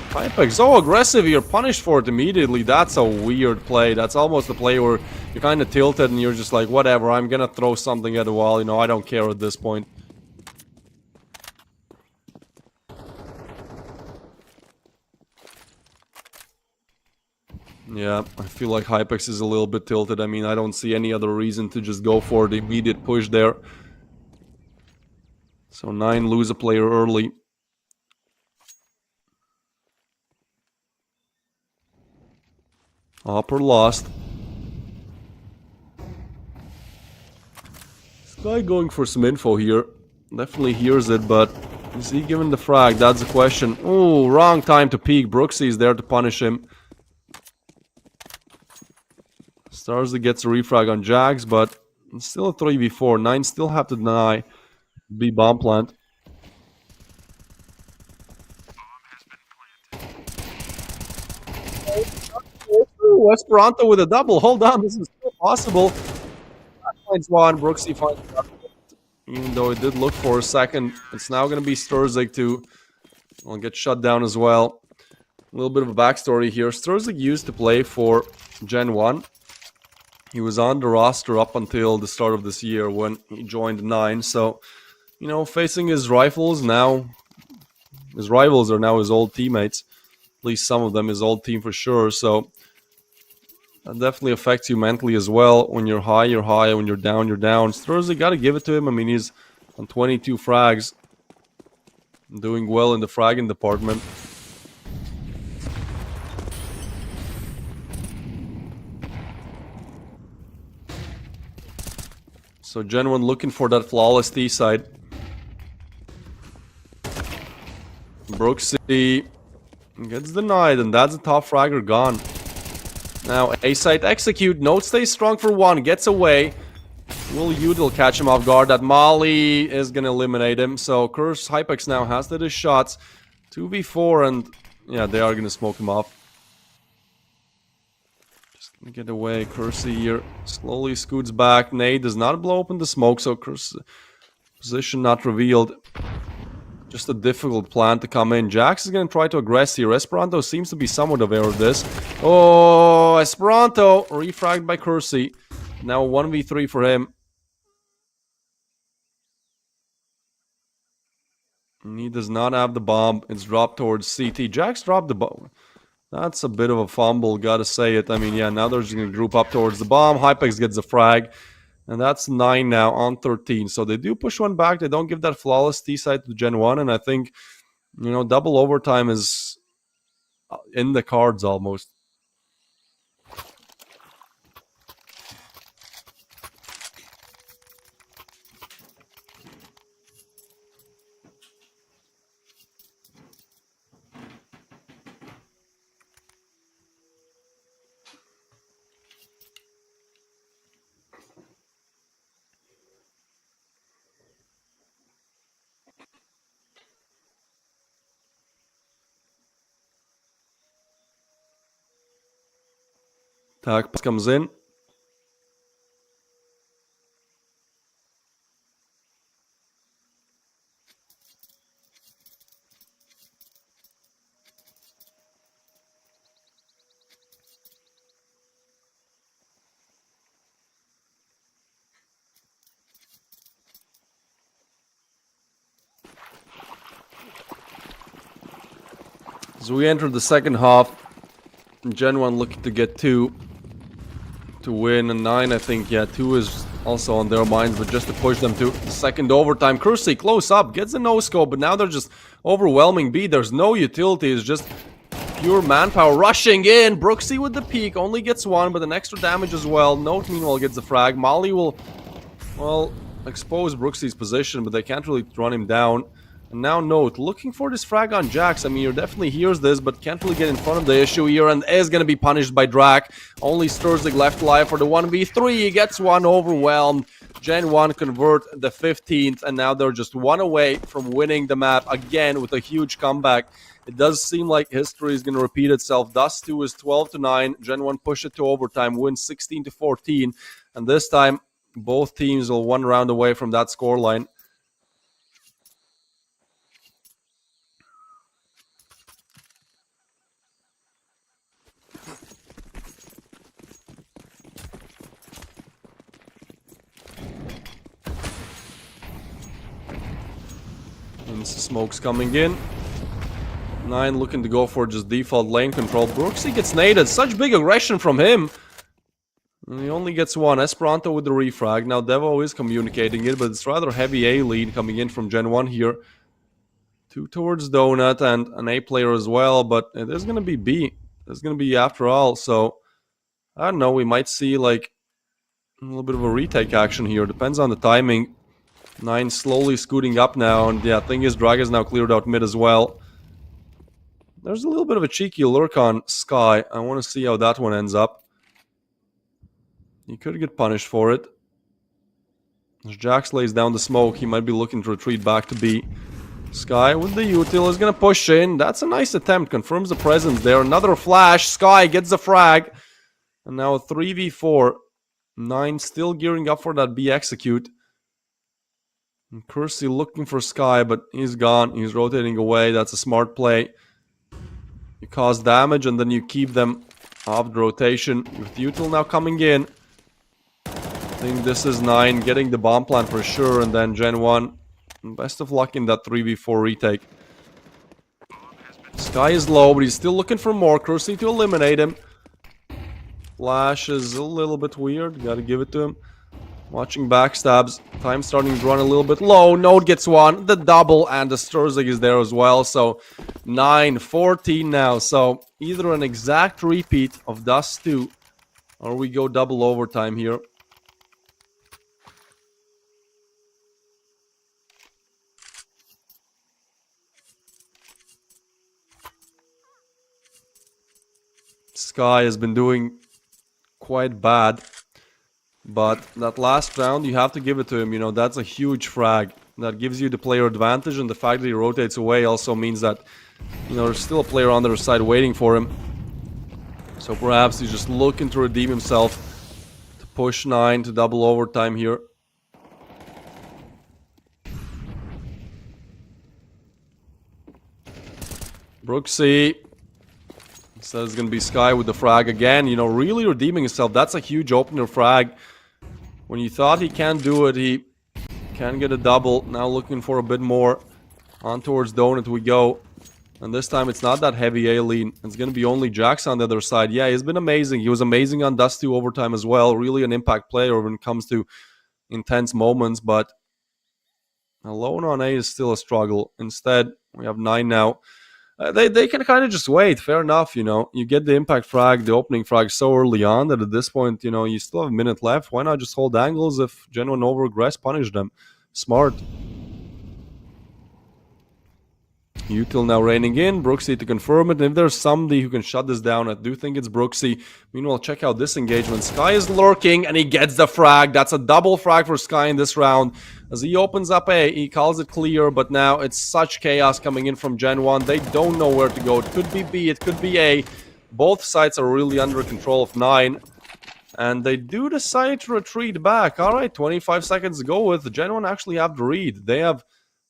Hypex so aggressive, you're punished for it immediately. That's a weird play. That's almost a play where you're kind of tilted and you're just like, whatever, I'm gonna throw something at the wall. You know, I don't care at this point. Yeah, I feel like Hypex is a little bit tilted. I mean, I don't see any other reason to just go for the immediate push there. So 9 lose a player early. Hopper lost. This guy going for some info here. Definitely hears it, but is he given the frag? That's the question. Oh, wrong time to peek. Brooksy is there to punish him. Starzy gets a refrag on Jags, but it's still a 3v4. 9 still have to deny B bomb plant. Ooh, Esperanto with a double. Hold on, this is still possible. Finds one. Brooksy finds one. Even though it did look for a second, it's now going to be Sturzik to get shut down as well. A little bit of a backstory here. Sturzik used to play for GenOne. He was on the roster up until the start of this year when he joined 9. So, you know, facing his rivals now, his rivals are now his old teammates. At least some of them, his old team for sure. So that definitely affects you mentally as well. When you're high, you're high. When you're down, you're down. Sturzik, got to give it to him. I mean, he's on 22 frags. Doing well in the fragging department. So GenOne looking for that flawless T side. Brooksy gets denied, and that's a top fragger gone. Now A side execute. Note stays strong for 1. Gets away. Will Udil catch him off guard? That Molly is gonna eliminate him. So Curse Hypex now has to do shots. 2v4, and yeah, they are gonna smoke him off. Get away. Cursey here slowly scoots back. Nade does not blow open the smoke, so Curse position not revealed. Just a difficult plan to come in. Jax is going to try to aggress here. Esperanto seems to be somewhat aware of this. Oh, Esperanto refragged by Cursey. Now 1v3 for him. And he does not have the bomb. It's dropped towards CT. Jax dropped the bomb. That's a bit of a fumble, gotta say it. I mean, yeah, now they're just gonna group up towards the bomb. Hypex gets the frag. And that's 9 now on 13. So they do push one back. They don't give that flawless T side to GenOne. And I think, you know, double overtime is in the cards almost. Tag pass comes in. As we enter the second half, GenOne looking to get 2 to win, and 9, I think, yeah, 2 is also on their minds, but just to push them to the second overtime. Kersey close up, gets a no-scope, but now they're just overwhelming B. There's no utility, it's just pure manpower rushing in. Brooksy with the peek, only gets one, but an extra damage as well. Note meanwhile gets the frag. Molly will, well, expose Brooksy's position, but they can't really run him down. And now Note looking for this frag on Jax. I mean, he definitely hears this, but can't really get in front of the issue here, and is going to be punished by Drak. Only Sturzig left alive for the 1v3. He gets one, overwhelmed. GenOne convert the 15th, and now they're just one away from winning the map again with a huge comeback. It does seem like history is going to repeat itself. Dust 2 is 12-9. GenOne push it to overtime, win 16-14, and this time both teams will one round away from that scoreline. And smoke's coming in. 9 looking to go for just default lane control. Brooksy gets naded. Such big aggression from him. And he only gets one. Esperanto with the refrag. Now Devo is communicating it, but it's rather heavy A lead coming in from GenOne here. 2 towards Donut and an A player as well, but it is going to be B. It's going to be after all, so I don't know. We might see like a little bit of a retake action here. Depends on the timing. 9 slowly scooting up now, and yeah, thing is, Drag is now cleared out mid as well. There's a little bit of a cheeky lurk on Sky. I want to see how that one ends up. He could get punished for it. As Jax lays down the smoke, he might be looking to retreat back to B. Sky with the util is going to push in. That's a nice attempt. Confirms the presence there. Another flash. Sky gets the frag. And now a 3v4. 9 still gearing up for that B execute. And Kersey looking for Sky, but he's gone. He's rotating away. That's a smart play. You cause damage and then you keep them off the rotation. With util now coming in. I think this is 9 getting the bomb plant for sure, and then GenOne. Best of luck in that 3v4 retake. Sky is low, but he's still looking for more. Kersey to eliminate him. Flash is a little bit weird. Gotta give it to him. Watching backstabs. Time starting to run a little bit low. Node gets one. The double, and the Sturzig is there as well. So 9-14 now. So either an exact repeat of Dust 2, or we go double overtime here. Sky has been doing quite bad, but that last round, you have to give it to him. You know, that's a huge frag. That gives you the player advantage, and the fact that he rotates away also means that, you know, there's still a player on the other side waiting for him. So perhaps he's just looking to redeem himself to push 9 to double overtime here. Brooksy says it's going to be Sky with the frag again. You know, really redeeming himself. That's a huge opener frag. When you thought he can't do it, he can get a double. Now looking for a bit more. On towards Donut we go. And this time it's not that heavy A lead. It's going to be only Jax on the other side. Yeah, he's been amazing. He was amazing on Dust 2 overtime as well. Really an impact player when it comes to intense moments. But alone on A is still a struggle. Instead, we have 9 now. They can kind of just wait. Fair enough, you know. You get the impact frag, the opening frag so early on that at this point, you know, you still have a minute left. Why not just hold angles if GenOne overaggress, punish them? Smart. Util now raining in. Brooksy to confirm it. And if there's somebody who can shut this down, I do think it's Brooksy. Meanwhile, check out this engagement. Sky is lurking and he gets the frag. That's a double frag for Sky in this round. As he opens up A, he calls it clear, but now it's such chaos coming in from GenOne. They don't know where to go. It could be B, it could be A. Both sides are really under control of 9. And they do decide to retreat back. Alright, 25 seconds to go with. GenOne actually have the read. They have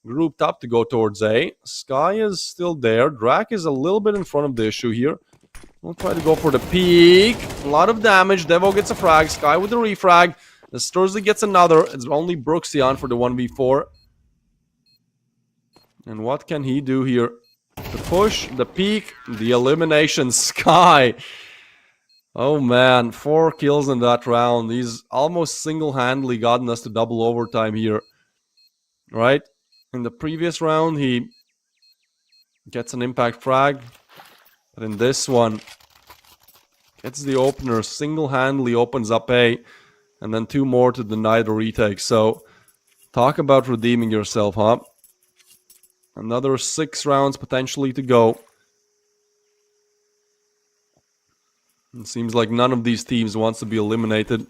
grouped up to go towards A. Sky is still there. Drak is a little bit in front of the issue here. We'll try to go for the peek. A lot of damage. Devo gets a frag. Sky with the refrag. The Sturzig gets another. It's only Brooksy on for the 1v4. And what can he do here? The push, the peek, the elimination. Sky. Oh man, 4 kills in that round. He's almost single-handedly gotten us to double overtime here. Right? In the previous round, he gets an impact frag. But in this one, gets the opener, single-handedly opens up A, and then 2 more to deny the retake. So, talk about redeeming yourself, huh? Another 6 rounds potentially to go. It seems like none of these teams wants to be eliminated.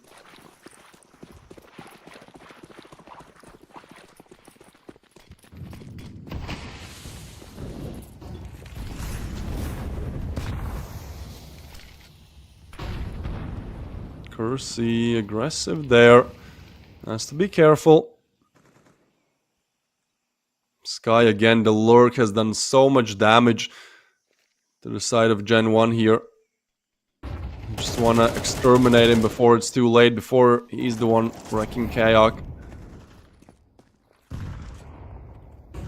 Kersey aggressive there. Has to be careful. Sky again, the lurk has done so much damage to the side of GenOne here. Just want to exterminate him before it's too late, before he's the one wrecking Kayak.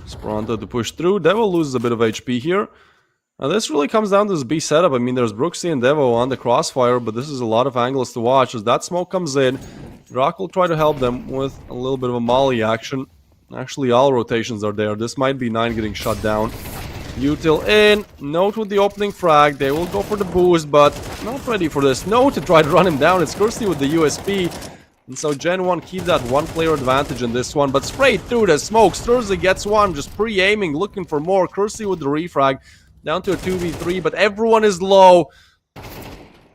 Esperanto to push through. Devo loses a bit of HP here. Now this really comes down to this B setup. I mean, there's Brooksy and Devo on the crossfire, but this is a lot of angles to watch. As that smoke comes in, Drak will try to help them with a little bit of a molly action. Actually, all rotations are there. This might be 9 getting shut down. Util in. Note with the opening frag. They will go for the boost, but not ready for this. Note to try to run him down. It's Kersey with the USP. And so GenOne keep that 1-player advantage in this one. But straight through the smoke. Sturzy gets one. Just pre-aiming, looking for more. Kersey with the refrag. Down to a 2v3, but everyone is low.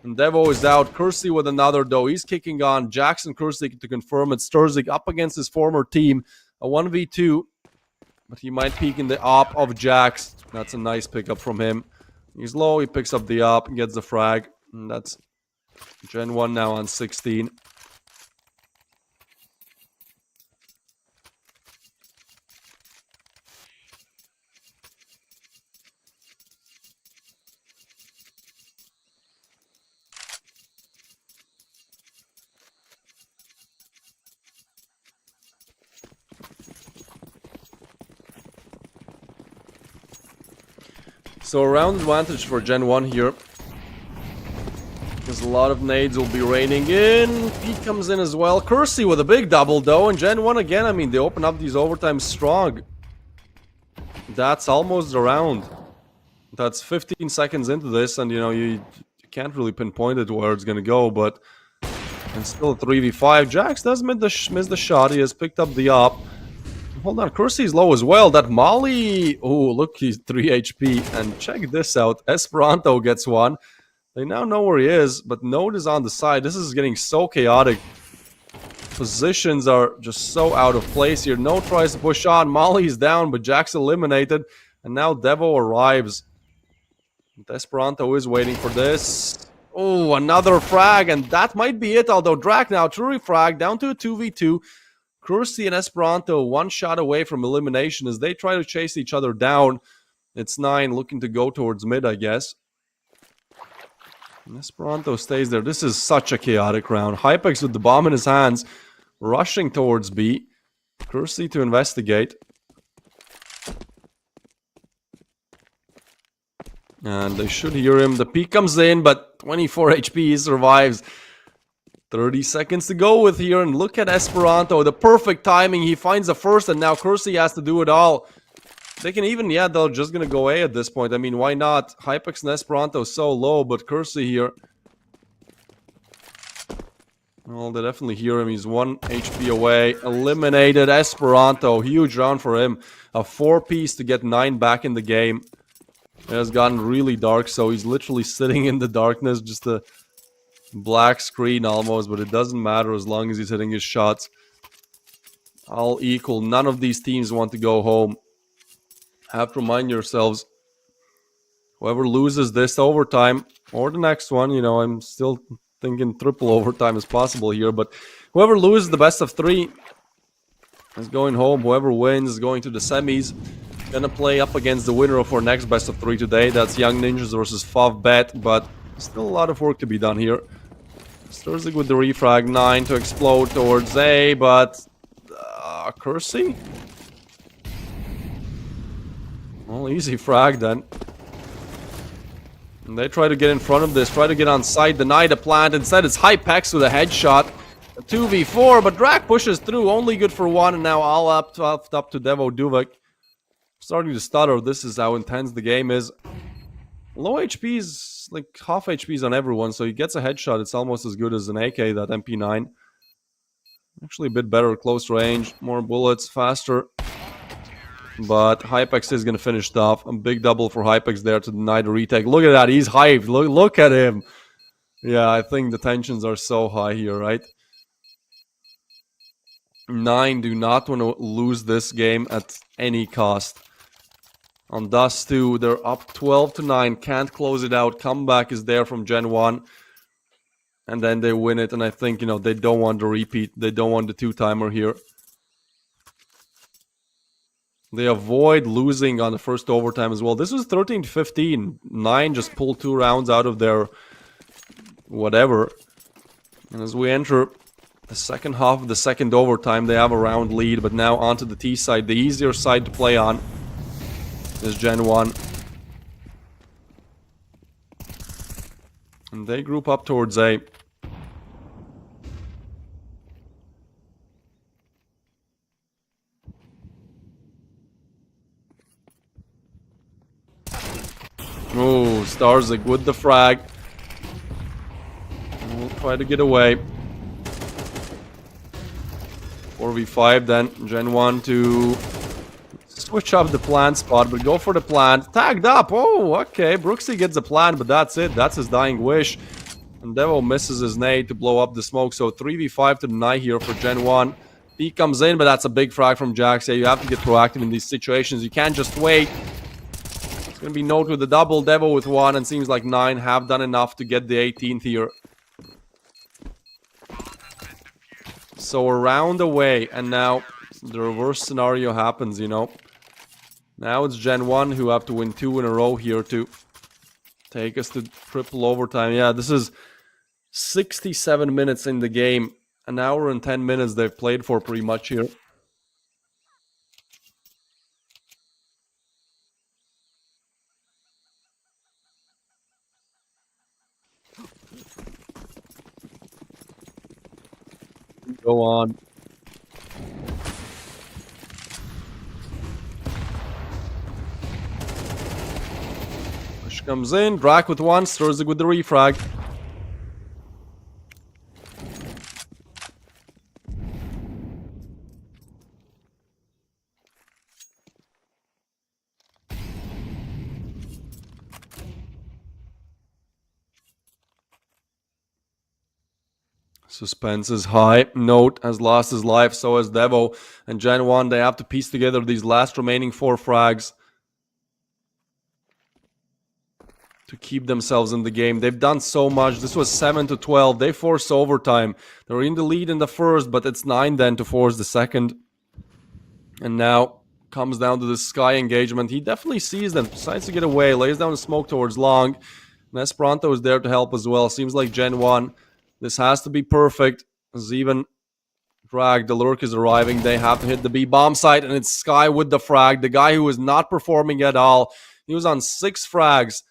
And Devo is out. Kersey with another, though. He's kicking on. Jackson Kersey to confirm it. Sturzy up against his former team. A 1v2. But he might peek in the op of Jax. That's a nice pickup from him. He's low. He picks up the op and gets the frag. And that's GenOne now on 16. So a round advantage for GenOne here. Because a lot of nades will be raining in. Pete comes in as well. Kersey with a big double though. And GenOne again, I mean, they open up these overtimes strong. That's almost the round. That's 15 seconds into this. And you know, you can't really pinpoint it where it's going to go. But it's still a 3v5. Jax does miss the shot. He has picked up the op. Hold on, Kersey's low as well. That molly... Oh, look, he's 3 HP. And check this out. Esperanto gets one. They now know where he is, but Node is on the side. This is getting so chaotic. Positions are just so out of place here. Node tries to push on. Molly's down, but Jack's eliminated. And now Devo arrives. Esperanto is waiting for this. Oh, another frag. And that might be it, although Drak now, true frag, down to a 2v2. Kersey and Esperanto 1 shot away from elimination as they try to chase each other down. It's 9 looking to go towards mid, I guess. And Esperanto stays there. This is such a chaotic round. Hypex with the bomb in his hands, rushing towards B. Kersey to investigate. And they should hear him. The peek comes in, but 24 HP, he survives. 30 seconds to go with here, and look at Esperanto. The perfect timing. He finds the first, and now Kersey has to do it all. They can even, yeah, they're just going to go A at this point. I mean, why not? Hypex and Esperanto so low, but Kersey here. Well, they definitely hear him. He's 1 HP away. Eliminated Esperanto. Huge round for him. A 4-piece to get 9 back in the game. It has gotten really dark, so he's literally sitting in the darkness, just a black screen almost, but it doesn't matter as long as he's hitting his shots. All equal. None of these teams want to go home. Have to remind yourselves, whoever loses this overtime or the next one, you know, I'm still thinking triple overtime is possible here, but whoever loses the best of 3 is going home. Whoever wins is going to the semis. Gonna play up against the winner of our next best of 3 today. That's Young Ninjas versus Favbet, but still a lot of work to be done here. Sturzy with the refrag, 9 to explode towards A, but Kersey? Well, easy frag then. And they try to get in front of this, try to get on site, deny the plant. Instead, it's Hypex with a headshot. A 2v4, but Drak pushes through, only good for one, and now all up to Devo Duvak. Starting to stutter, this is how intense the game is. Low HP's, like half HP's on everyone, so he gets a headshot. It's almost as good as an AK, that MP9. Actually a bit better, close range, more bullets, faster. But Hypex is going to finish it off. A big double for Hypex there to deny the retake. Look at that, he's hyped. Look at him. Yeah, I think the tensions are so high here, right? 9 do not want to lose this game at any cost. On Dust 2, they're up 12-9. Can't close it out. Comeback is there from GenOne. And then they win it. And I think, you know, they don't want the repeat. They don't want the two-timer here. They avoid losing on the first overtime as well. This was 13-15. 9 just pulled 2 rounds out of their whatever. And as we enter the second half of the second overtime, they have a round lead. But now onto the T side. The easier side to play on is GenOne. And they group up towards A. Oh, Starzik with the frag. We'll try to get away. 4v5 then. GenOne to switch up the plant spot, but go for the plant. Tagged up. Oh, okay. Brooksy gets the plant, but that's it. That's his dying wish. And Devo misses his nade to blow up the smoke. So 3v5 to deny here for GenOne. P comes in, but that's a big frag from Jax. Yeah, you have to get proactive in these situations. You can't just wait. It's going to be Note with the double, Devo with 1, and seems like 9 have done enough to get the 18th here. So a round away, and now the reverse scenario happens, you know. Now it's GenOne who have to win 2 in a row here to take us to triple overtime. Yeah, this is 67 minutes in the game. An hour and 10 minutes they've played for pretty much here. Go on. Push comes in. Drak with 1. Starzik with the refrag. Suspense is high. Note has lost his life, so has Devo. And GenOne, they have to piece together these last remaining 4 frags to keep themselves in the game. They've done so much. This was 7-12. They forced overtime. They were in the lead in the first, but it's 9 then to force the second. And now comes down to the Sky engagement. He definitely sees them, decides to get away, lays down the smoke towards long. And Esperanto is there to help as well. Seems like GenOne, this has to be perfect. As even Frag, the lurk is arriving. They have to hit the B bomb site, and it's Sky with the frag. The guy who is not performing at all. He was on 6 frags,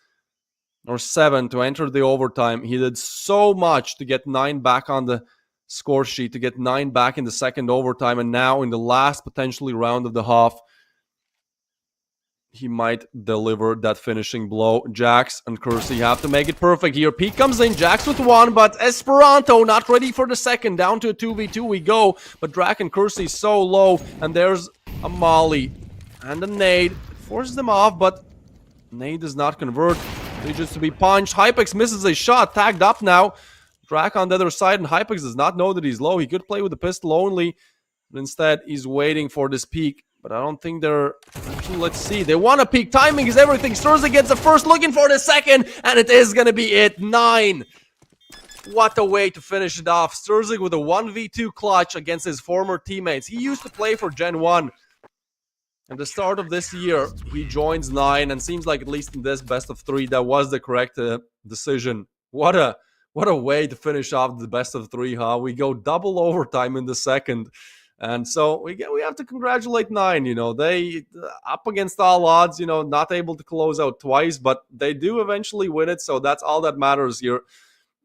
or 7, to enter the overtime. He did so much to get 9 back on the score sheet, to get 9 back in the second overtime, and now in the last potentially round of the half, he might deliver that finishing blow. Jax and Kersey have to make it perfect here. P comes in, Jax with 1, but Esperanto not ready for the second. Down to a 2v2 we go, but Drak and Kersey so low, and there's a molly and a nade. Forces them off, but nade does not convert. Reaches to be punched. Hypex misses a shot, tagged up now. Drak on the other side, and Hypex does not know that he's low. He could play with the pistol only, but instead he's waiting for this peek. But I don't think they're... Actually, let's see. They want a peek. Timing is everything. Starzik gets the first, looking for the second, and it is going to be it. 9. What a way to finish it off. Starzik with a 1v2 clutch against his former teammates. He used to play for GenOne. At the start of this year, he joins 9, and seems like, at least in this best of 3, that was the correct decision. What a way to finish off the best of 3, huh? We go double overtime in the second. And so we have to congratulate Nine. They up against all odds. Not able to close out twice, but they do eventually win it. So that's all that matters here,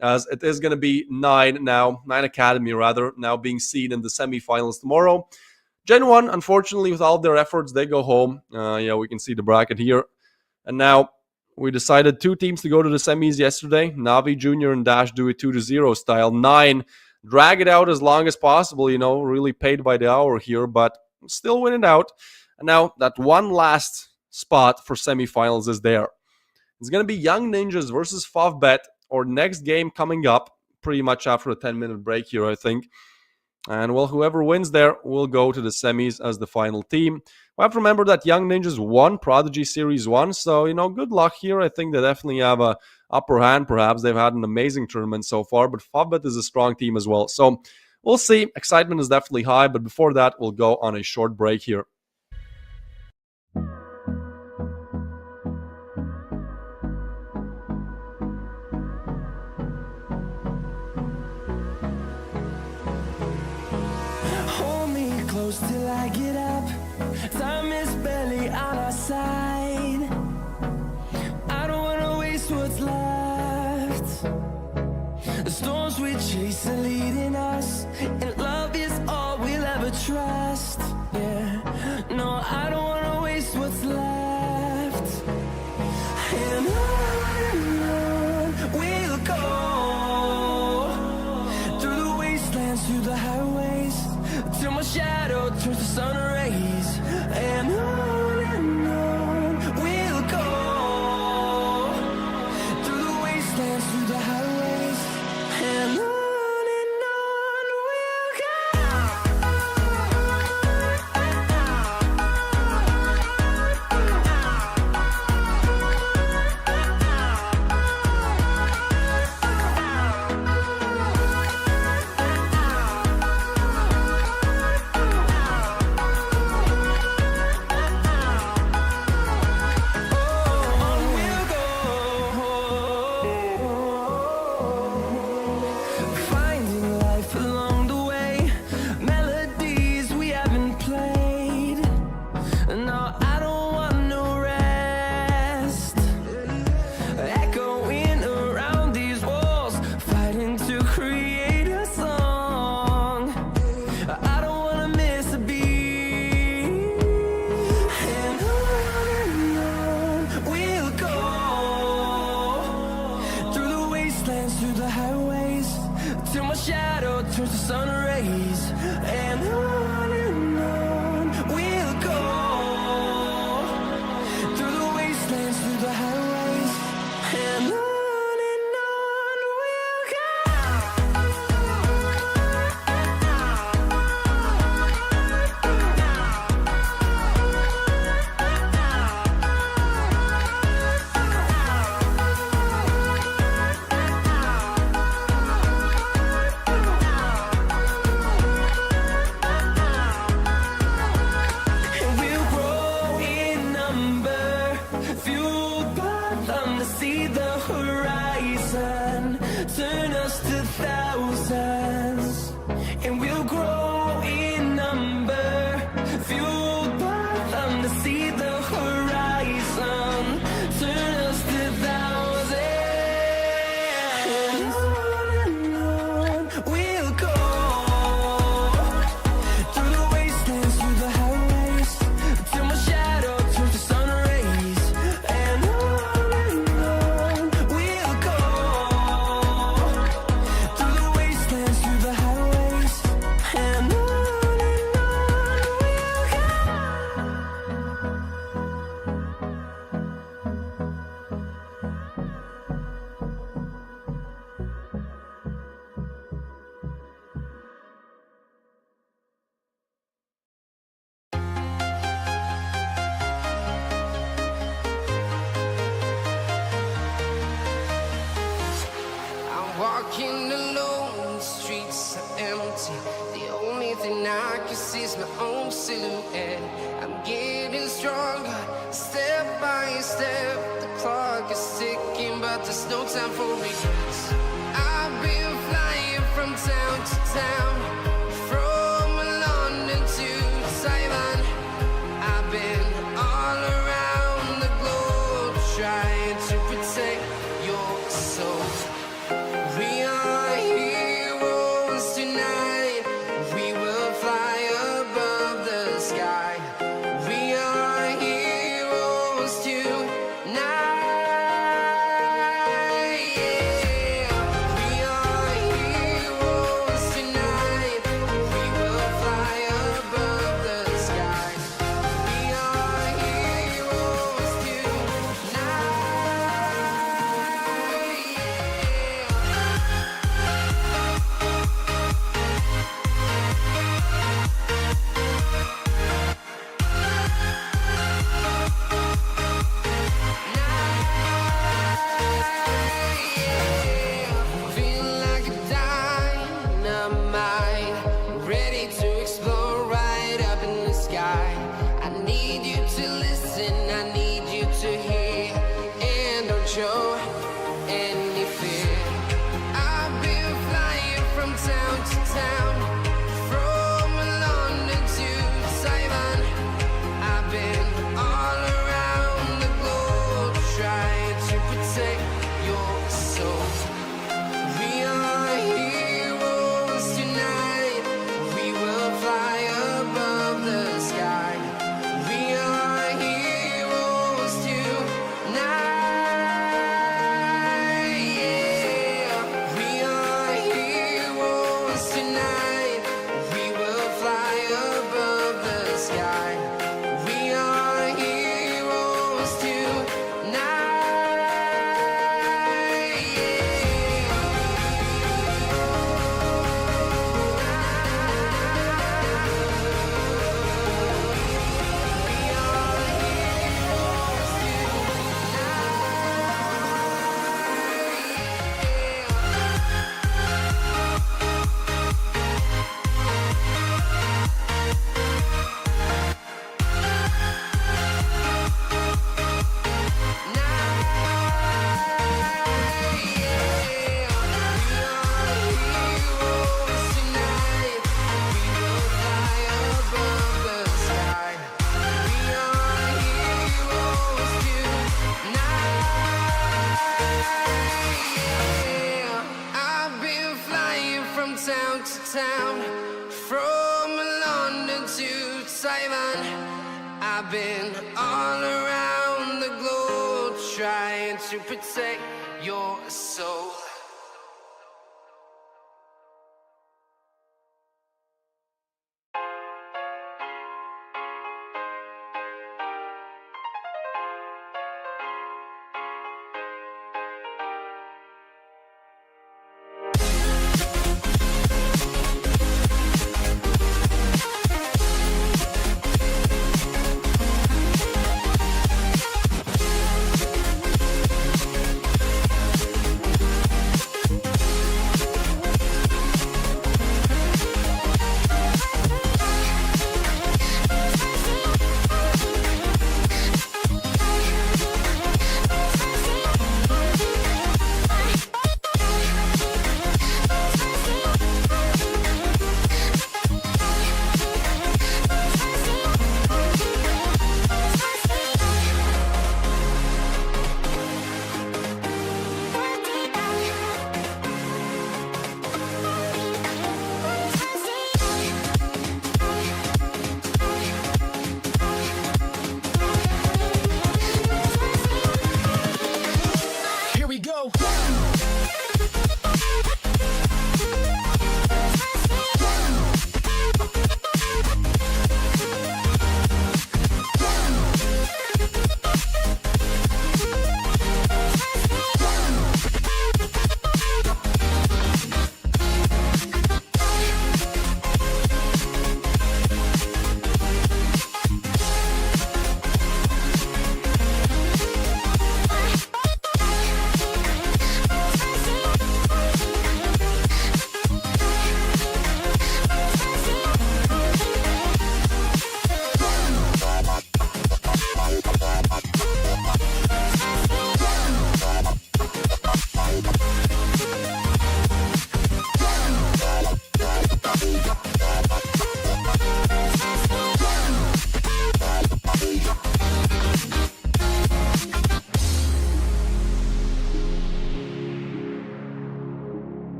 as it is going to be Nine Academy rather, now being seen in the semifinals tomorrow. GenOne, unfortunately, with all of their efforts, they go home. We can see the bracket here. And now we decided two teams to go to the semis yesterday. Navi Jr. and Dash do it 2-0 style. Nine drag it out as long as possible, really paid by the hour here, but still win it out. And now that one last spot for semifinals is there. It's going to be Young Ninjas versus Favbet, or next game coming up pretty much after a 10-minute break here, I think. And well, whoever wins there will go to the semis as the final team. We have to remember that Young Ninjas won Prodigy Series 1, so, good luck here. I think they definitely have a upper hand, perhaps. They've had an amazing tournament so far, but Favbet is a strong team as well. So we'll see. Excitement is definitely high, but before that, we'll go on a short break here. Till I get up, time is barely on our side. I don't wanna waste what's left. The storms we chase are leading us, and love is all we'll ever trust. Yeah, no, I don't wanna waste what's left. And on we'll go, through the wastelands, through the highways, till my shadow turns to sun rays. And on we'll go, through the wastelands, through the highways. And on we'll go. Through the highways, till my shadow turns to sun rays. And on we'll go, through the wastelands, through the highways. And on we'll go. See the horizon, turn us to thousands, and we'll grow in number, fueled by them to see the horizon, turn us to thousands. And on we'll go, through the wastelands, through the highways, till my shadow turns to sun rays. And walking alone, the streets are empty. The only thing I can see is my own silhouette. I'm getting stronger, step by step. The clock is ticking, but there's no time for regrets. I've been flying from town to town, from London to protect your soul. We are heroes tonight. We will fly above the sky. We are heroes tonight. Show any fear. I've been flying from town to town, from London to Taiwan. I've been all around the globe trying to protect your soul. We are heroes tonight. We will fly above the sky. We are heroes tonight. Town to town, from London to Taiwan. I've been all around the globe trying to protect your soul.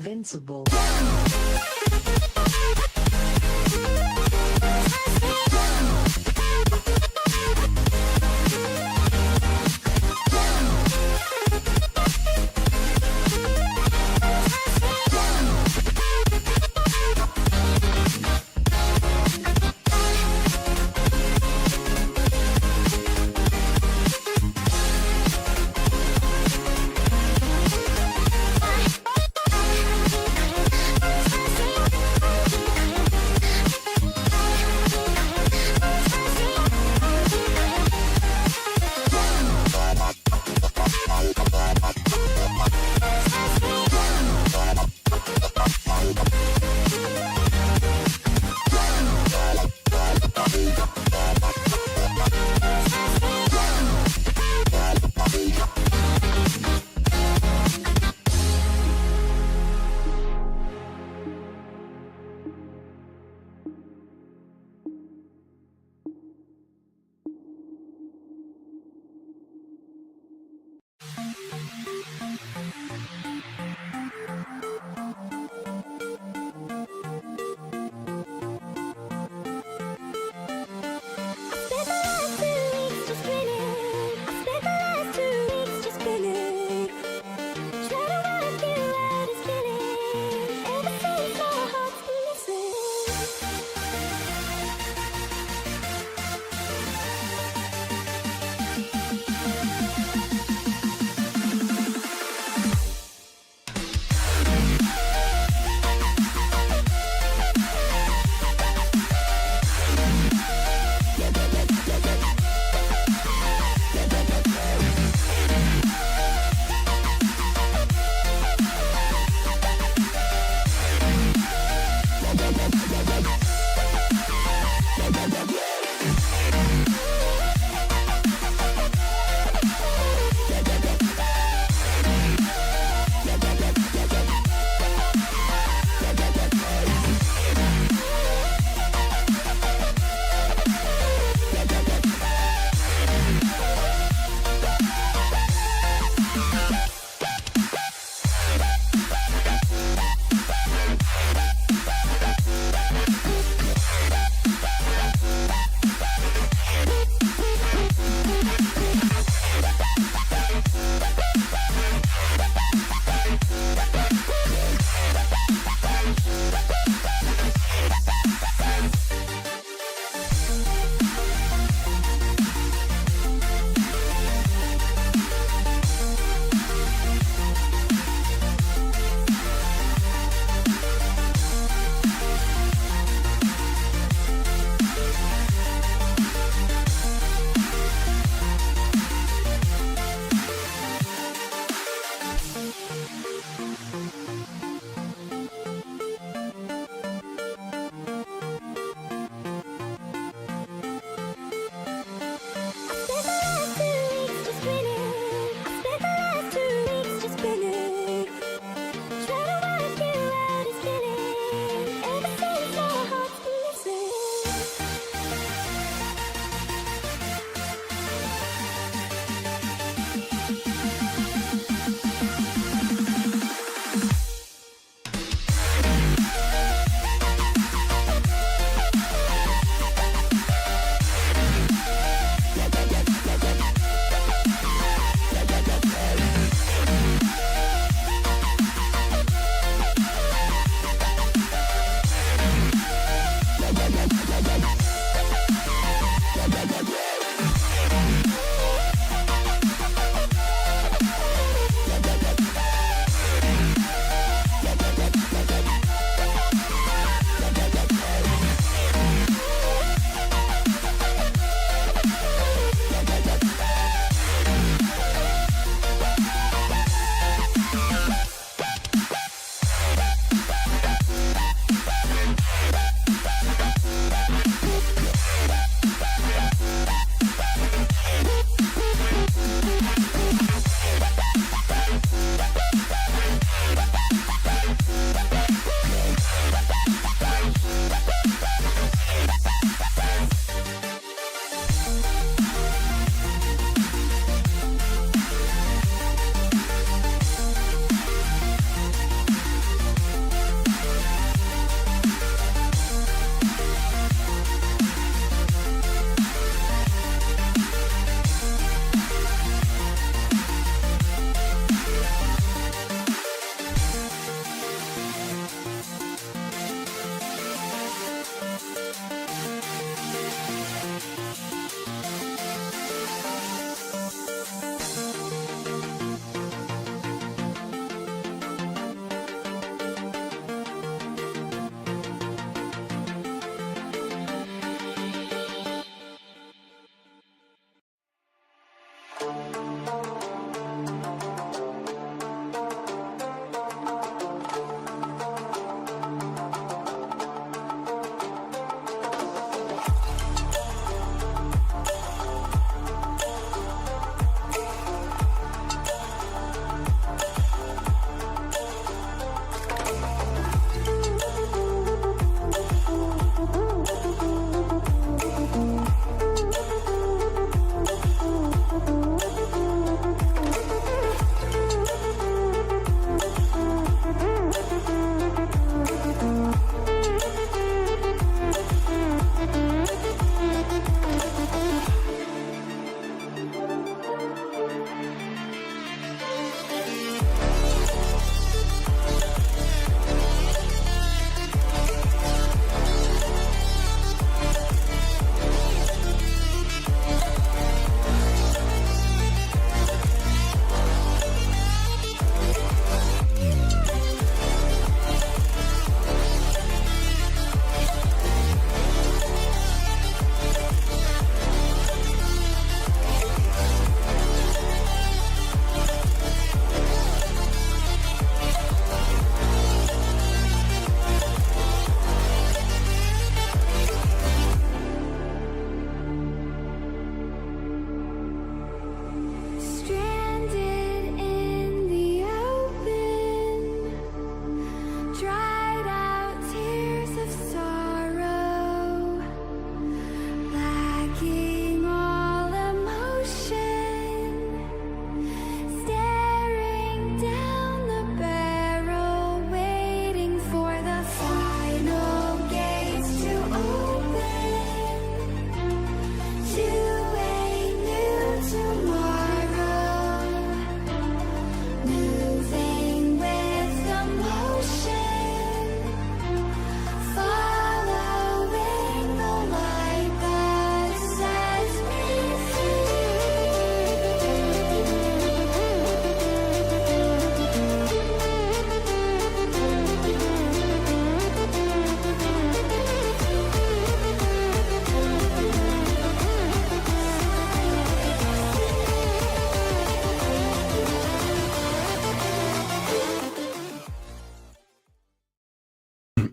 Invincible.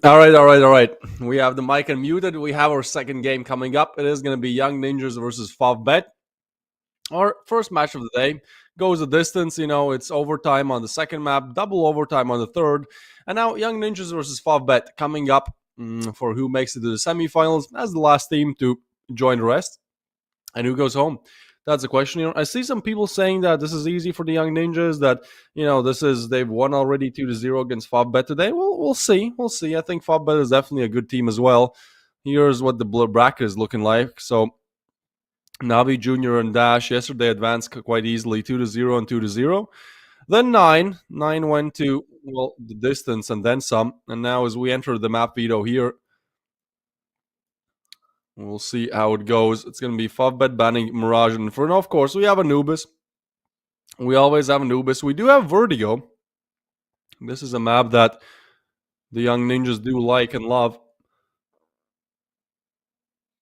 All right. We have the mic unmuted. We have our second game coming up. It is going to be Young Ninjas versus Favbet. Our first match of the day goes the distance. You know, it's overtime on the second map, double overtime on the third. And now Young Ninjas versus Favbet coming up for who makes it to the semifinals as the last team to join the rest. And who goes home? That's the question. You know, I see some people saying that this is easy for the Young Ninjas. That they've won already 2-0 against Favbet today. Well, we'll see. We'll see. I think Favbet is definitely a good team as well. Here's what the bracket is looking like. So Navi Junior and Dash yesterday advanced quite easily, 2-0 and 2-0. Then nine went to the distance and then some. And now as we enter the map veto here, we'll see how it goes. It's going to be Favbet banning Mirage and Inferno. Of course, we have Anubis. We always have Anubis. We do have Vertigo. This is a map that the Young Ninjas do like and love.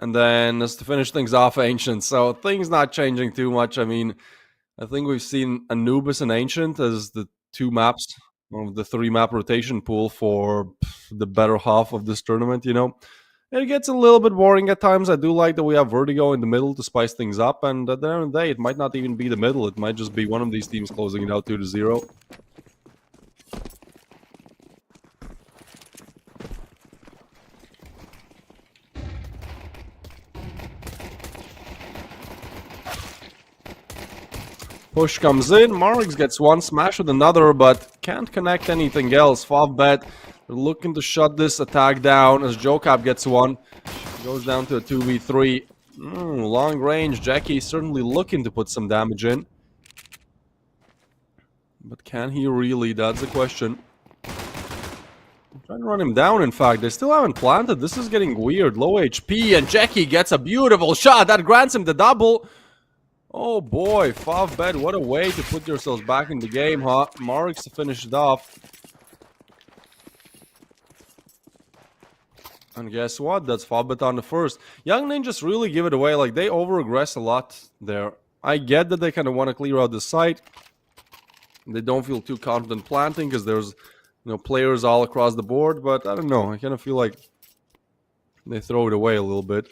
And then, as to finish things off, Ancient. So things not changing too much. I mean, I think we've seen Anubis and Ancient as the two maps of the 3-map rotation pool for the better half of this tournament, you know. It gets a little bit boring at times. I do like that we have Vertigo in the middle to spice things up. And at the end of the day, it might not even be the middle. It might just be one of these teams closing it out 2-0. Push comes in. Marix gets one, smash with another, but can't connect anything else. Favbet looking to shut this attack down as Jocap gets one. Goes down to a 2v3. Long range. Jackie certainly looking to put some damage in. But can he really? That's the question. I'm trying to run him down, in fact. They still haven't planted. This is getting weird. Low HP, and Jackie gets a beautiful shot. That grants him the double. Oh boy, Favbet, what a way to put yourselves back in the game, huh? Marix to finish it off. And guess what? That's Favbet on the first. Young Ninjas really give it away. Like, they over-aggress a lot there. I get that they kind of want to clear out the site. They don't feel too confident planting because there's, players all across the board. But I don't know. I kind of feel like they throw it away a little bit.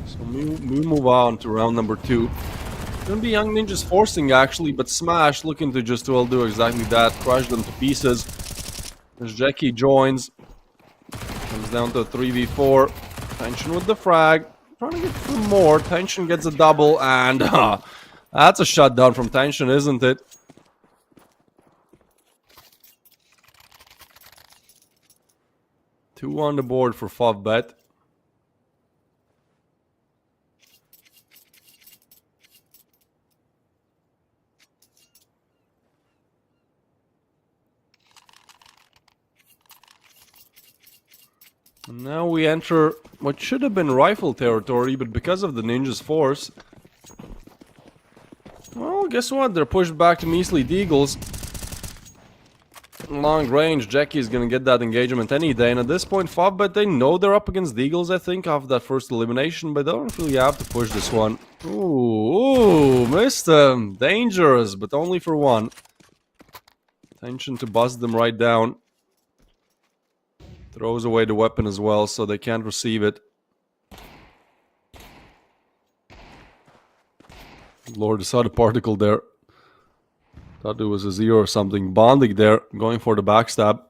So we move on to round number 2. Gonna be Young Ninjas forcing actually, but Smash looking to just do exactly that, crush them to pieces. As Jackie joins, comes down to a 3v4. Tension with the frag, trying to get through more. Tension gets a double, and that's a shutdown from Tension, isn't it? Two on the board for Favbet. And now we enter what should have been rifle territory, but because of the ninjas' force, well, guess what? They're pushed back to measly deagles. Long range, Jackie's gonna get that engagement any day, and at this point, Favbet, they know they're up against deagles, I think, after that first elimination, but they don't really have to push this one. Ooh, missed them. Dangerous, but only for one. Tension to bust them right down. Throws away the weapon as well, so they can't receive it. Lord, I saw the particle there. Thought it was a 0 or something. Bonding there, going for the backstab.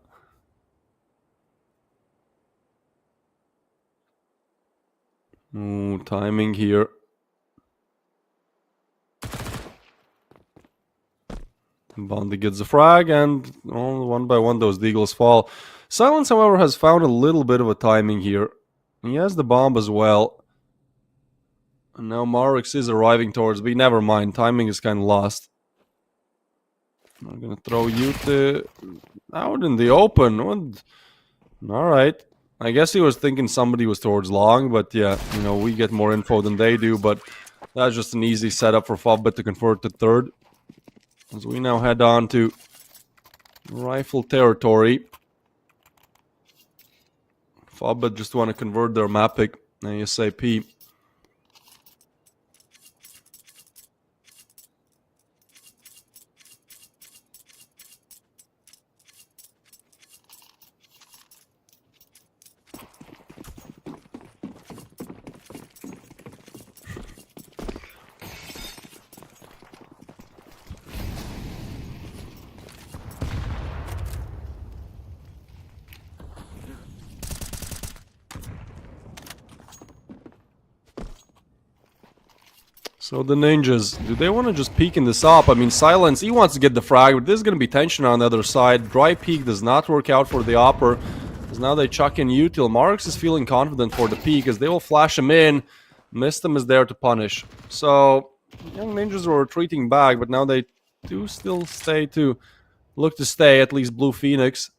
Ooh, timing here. Bondi gets the frag, and one by one those deagles fall. Silence, however, has found a little bit of a timing here. He has the bomb as well. And now Marix is arriving towards me. Never mind, timing is kind of lost. I'm gonna throw you out in the open. Alright. I guess he was thinking somebody was towards long, but yeah, we get more info than they do, but that's just an easy setup for Favbet to convert to third. As we now head on to Rifle territory. Fobbit just want to convert their map pick ASAP. So the ninjas, do they want to just peek in this up? I mean, Silence, he wants to get the frag, but there's going to be tension on the other side. Dry peek does not work out for the Opper, because now they chuck in Util. Marks is feeling confident for the peek, as they will flash him in. Mistem is there to punish. So, young ninjas are retreating back, but now they do still look to stay, at least Blue Phoenix.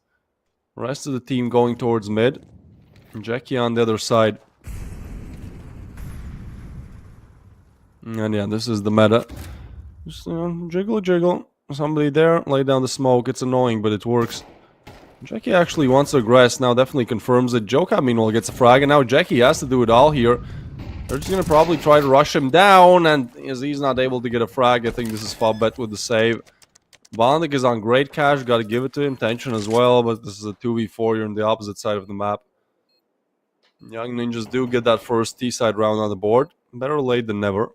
Rest of the team going towards mid. And Jackie on the other side. And yeah, this is the meta. Just jiggle, jiggle. Somebody there, lay down the smoke. It's annoying, but it works. Jackie actually wants to aggress. Now definitely confirms it. Joka, meanwhile, gets a frag. And now Jackie has to do it all here. They're just going to probably try to rush him down. And as he's not able to get a frag, I think this is Fobbet with the save. Bondik is on great cash. Got to give it to him. Tension as well. But this is a 2v4. You're on the opposite side of the map. Young ninjas do get that first T-side round on the board. Better late than never.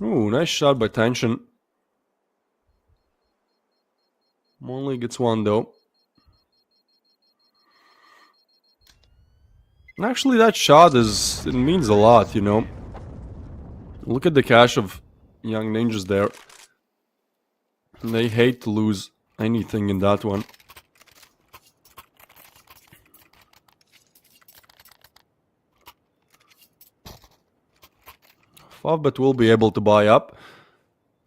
Ooh, nice shot by Tension. Only gets one though. Actually, that shot it means a lot, you know. Look at the cash of young ninjas there. They hate to lose anything in that one. Fobbet will be able to buy up.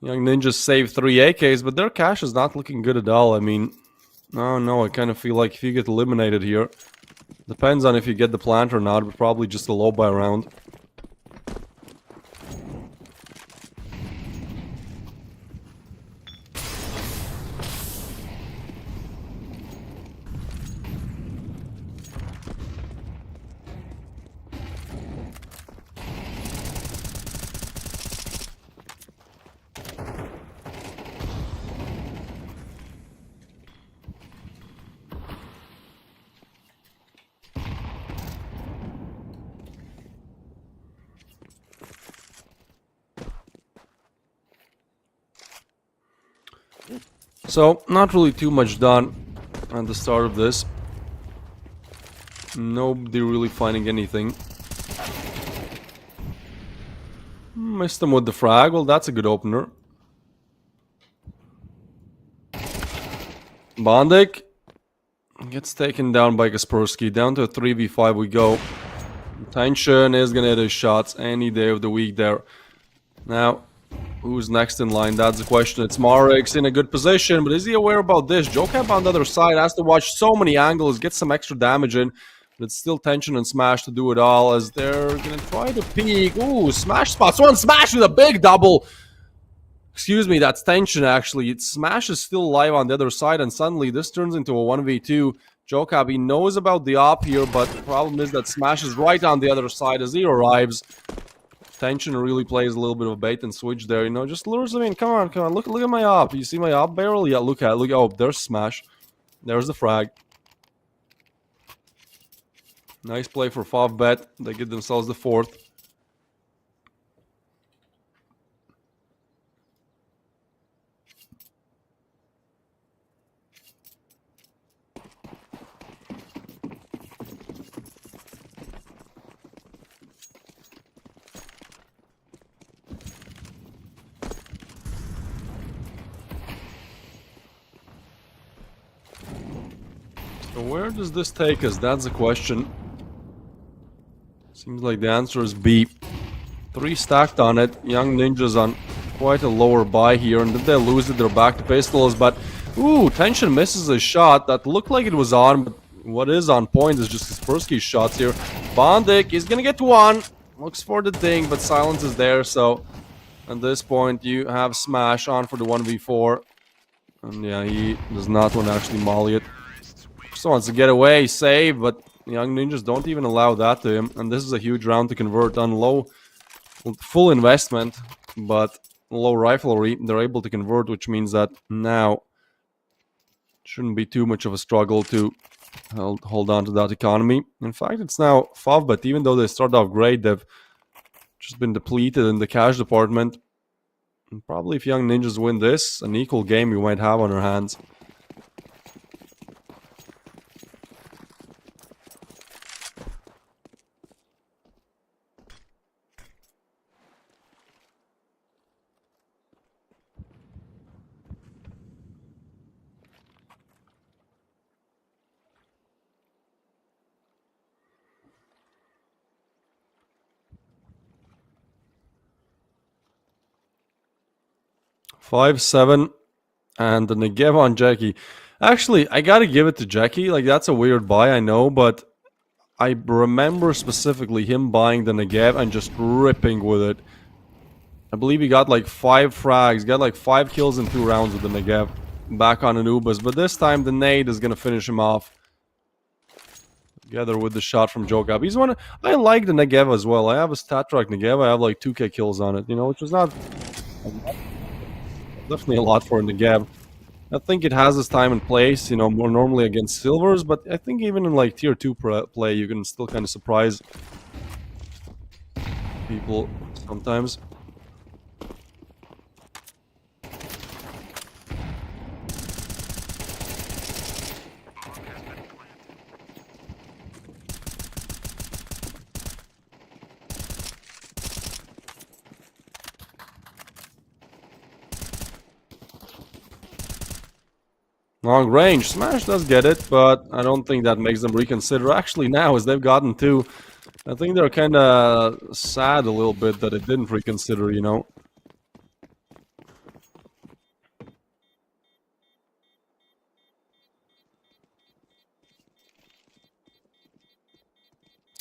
Young ninjas save 3 AKs, but their cash is not looking good at all. I mean, no, I kind of feel like if you get eliminated here, depends on if you get the plant or not, but probably just a low buy round. So, not really too much done at the start of this. Nobody really finding anything. Missed them with the frag. Well, that's a good opener. Bondik gets taken down by Kaspersky. Down to a 3v5 we go. Tension is gonna hit his shots any day of the week there. Now, who's next in line? That's the question. It's Marix in a good position, but is he aware about this? Jokab on the other side has to watch so many angles, get some extra damage in, but it's still Tension and Smash to do it all as they're gonna try to peek. Ooh, Smash spots one. Smash with a big double. Excuse me, that's Tension actually. Smash is still alive on the other side, and suddenly this turns into a 1v2. Jokab, he knows about the op here, but the problem is that Smash is right on the other side as he arrives. Tension really plays a little bit of a bait and switch there, you know, just lures him in. Come on, look at my op. You see my op barrel? Yeah, look. Oh, there's Smash. There's the frag. Nice play for Fobbet. They get themselves the fourth. So where does this take us? That's the question. Seems like the answer is B. 3 stacked on it. Young ninjas on quite a lower buy here, and if they lose it, they're back to pistols. But ooh, Tension misses a shot that looked like it was on, but what is on point is just Kaspersky's shots here. Bondik is gonna get one. Looks for the ding, but silence is there, so at this point you have Smash on for the 1v4. And yeah, he does not want to actually molly it. Just wants to get away, save, but Young Ninjas don't even allow that to him. And this is a huge round to convert on low, full investment, but low riflery. They're able to convert, which means that now shouldn't be too much of a struggle to hold on to that economy. In fact, it's now FOV, but even though they start off great, they've just been depleted in the cash department. And probably if Young Ninjas win this, an equal game we might have on our hands. Five, 7, and the Negev on Jackie. Actually, I gotta give it to Jackie. Like, that's a weird buy, I know, but I remember specifically him buying the Negev and just ripping with it. I believe he got like 5 frags, got like 5 kills in 2 rounds with the Negev back on Anubis, but this time the nade is gonna finish him off. Together with the shot from Jogab. He's one. I like the Negev as well. I have a stat track Negev. I have like 2k kills on it, you know, which is not definitely a lot for a Negev. I think it has its time and place, you know, more normally against silvers, but I think even in like tier 2 play, you can still kind of surprise people sometimes. Long range. Smash does get it, but I don't think that makes them reconsider. Actually, now, as they've gotten 2, I think they're kind of sad a little bit that it didn't reconsider, you know.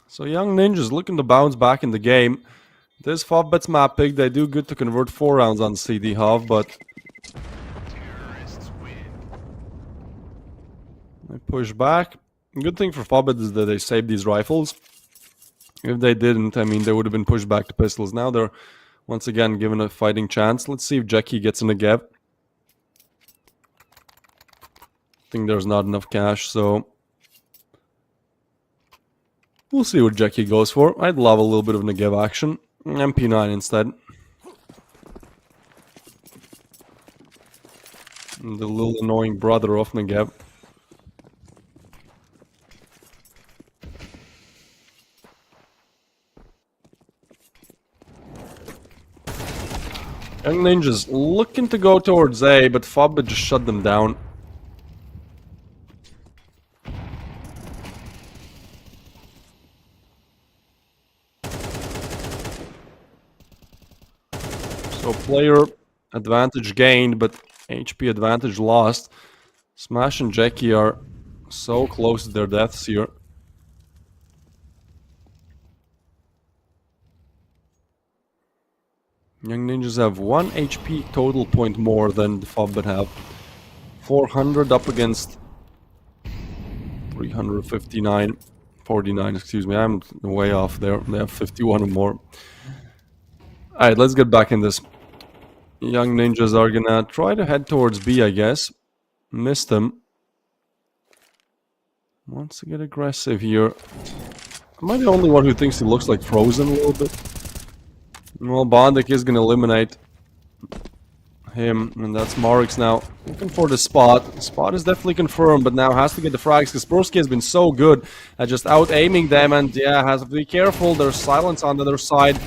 So Young Ninjas looking to bounce back in the game. This FOV bets map pick. They do good to convert 4 rounds on CD Hov, but they push back. Good thing for Fobbit is that they saved these rifles. If they didn't, I mean, they would have been pushed back to pistols. Now they're once again given a fighting chance. Let's see if Jackie gets in a gap. I think there's not enough cash, so we'll see what Jackie goes for. I'd love a little bit of Negev action. MP9 instead. The little annoying brother of Negev. Young Ninjas looking to go towards A, but Fobba just shut them down. So player advantage gained, but HP advantage lost. Smash and Jackie are so close to their deaths here. Young Ninjas have 1 HP total point more than the Fobbit have. 400 up against 359. 49, excuse me. I'm way off there. They have 51 or more. Alright, let's get back in this. Young Ninjas are gonna try to head towards B, I guess. Missed them. Wants to get aggressive here. Am I the only one who thinks he looks like Frozen a little bit? Well, Bondik is gonna eliminate him, and that's Marix now. Looking for the spot. Spot is definitely confirmed, but now has to get the frags. Kaspersky has been so good at just out-aiming them, and yeah, has to be careful. There's silence on the other side.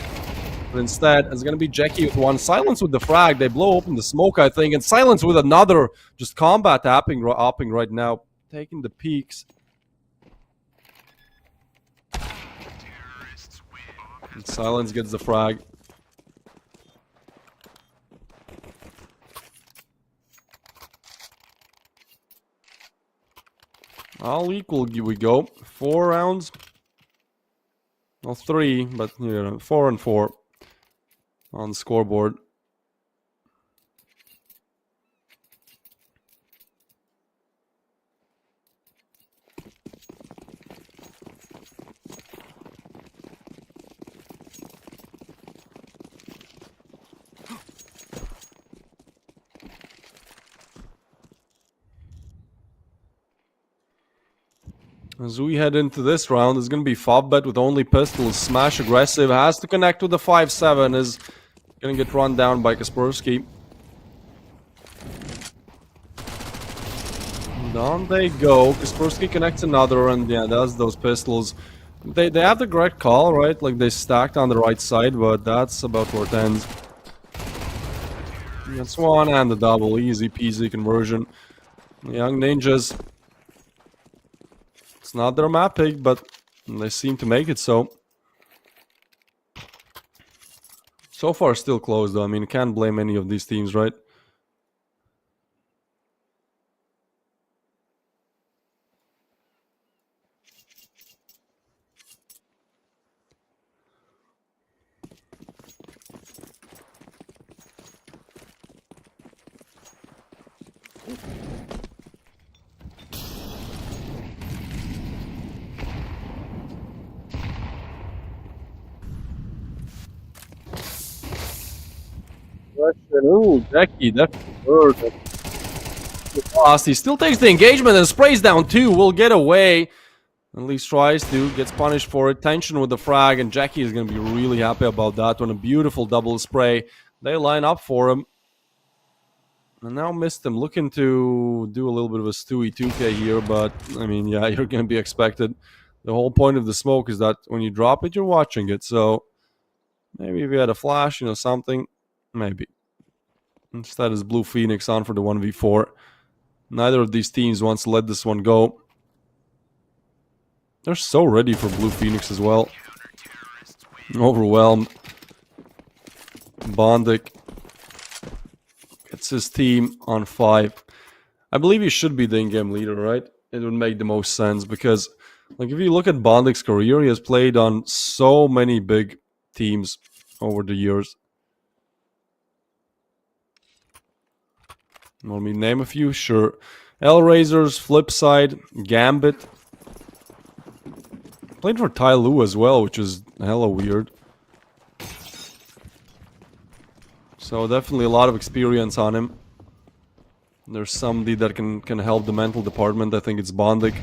But instead, it's gonna be Jackie with one. Silence with the frag. They blow open the smoke, I think, and Silence with another. Just combat opping right now. Taking the peaks. And Silence gets the frag. All equal we go. 4 rounds. Well, 3, but 4 and 4 on the scoreboard. As we head into this round, it's going to be Fovbet with only pistols. Smash aggressive, has to connect with the 5-7, is going to get run down by Kaspersky. Down they go. Kaspersky connects another, and yeah, that's those pistols. They have the correct call, right? Like, they stacked on the right side, but that's about where it ends. That's one and the double. Easy peasy conversion. The Young Ninjas. It's not their map pick, but they seem to make it so. So far, still close, though. I mean, can't blame any of these teams, right? Ooh, Jackie, definitely hurt. Lost. He still takes the engagement and sprays down 2. Will get away. At least tries to. Gets punished for it. Tension with the frag, and Jackie is going to be really happy about that one. A beautiful double spray. They line up for him. And now missed him. Looking to do a little bit of a Stewie 2K here, but, I mean, yeah, you're going to be expected. The whole point of the smoke is that when you drop it, you're watching it. So, maybe if you had a flash, something, maybe. Instead, it's Blue Phoenix on for the 1v4. Neither of these teams wants to let this one go. They're so ready for Blue Phoenix as well. Overwhelmed. Bondic gets his team on 5. I believe he should be the in-game leader, right? It would make the most sense because, like, if you look at Bondic's career, he has played on so many big teams over the years. Want me to name a few? Sure. Hellraisers, Flipside, Gambit. Played for Tai Lu as well, which is hella weird. So definitely a lot of experience on him. There's somebody that can help the mental department. I think it's Bondic.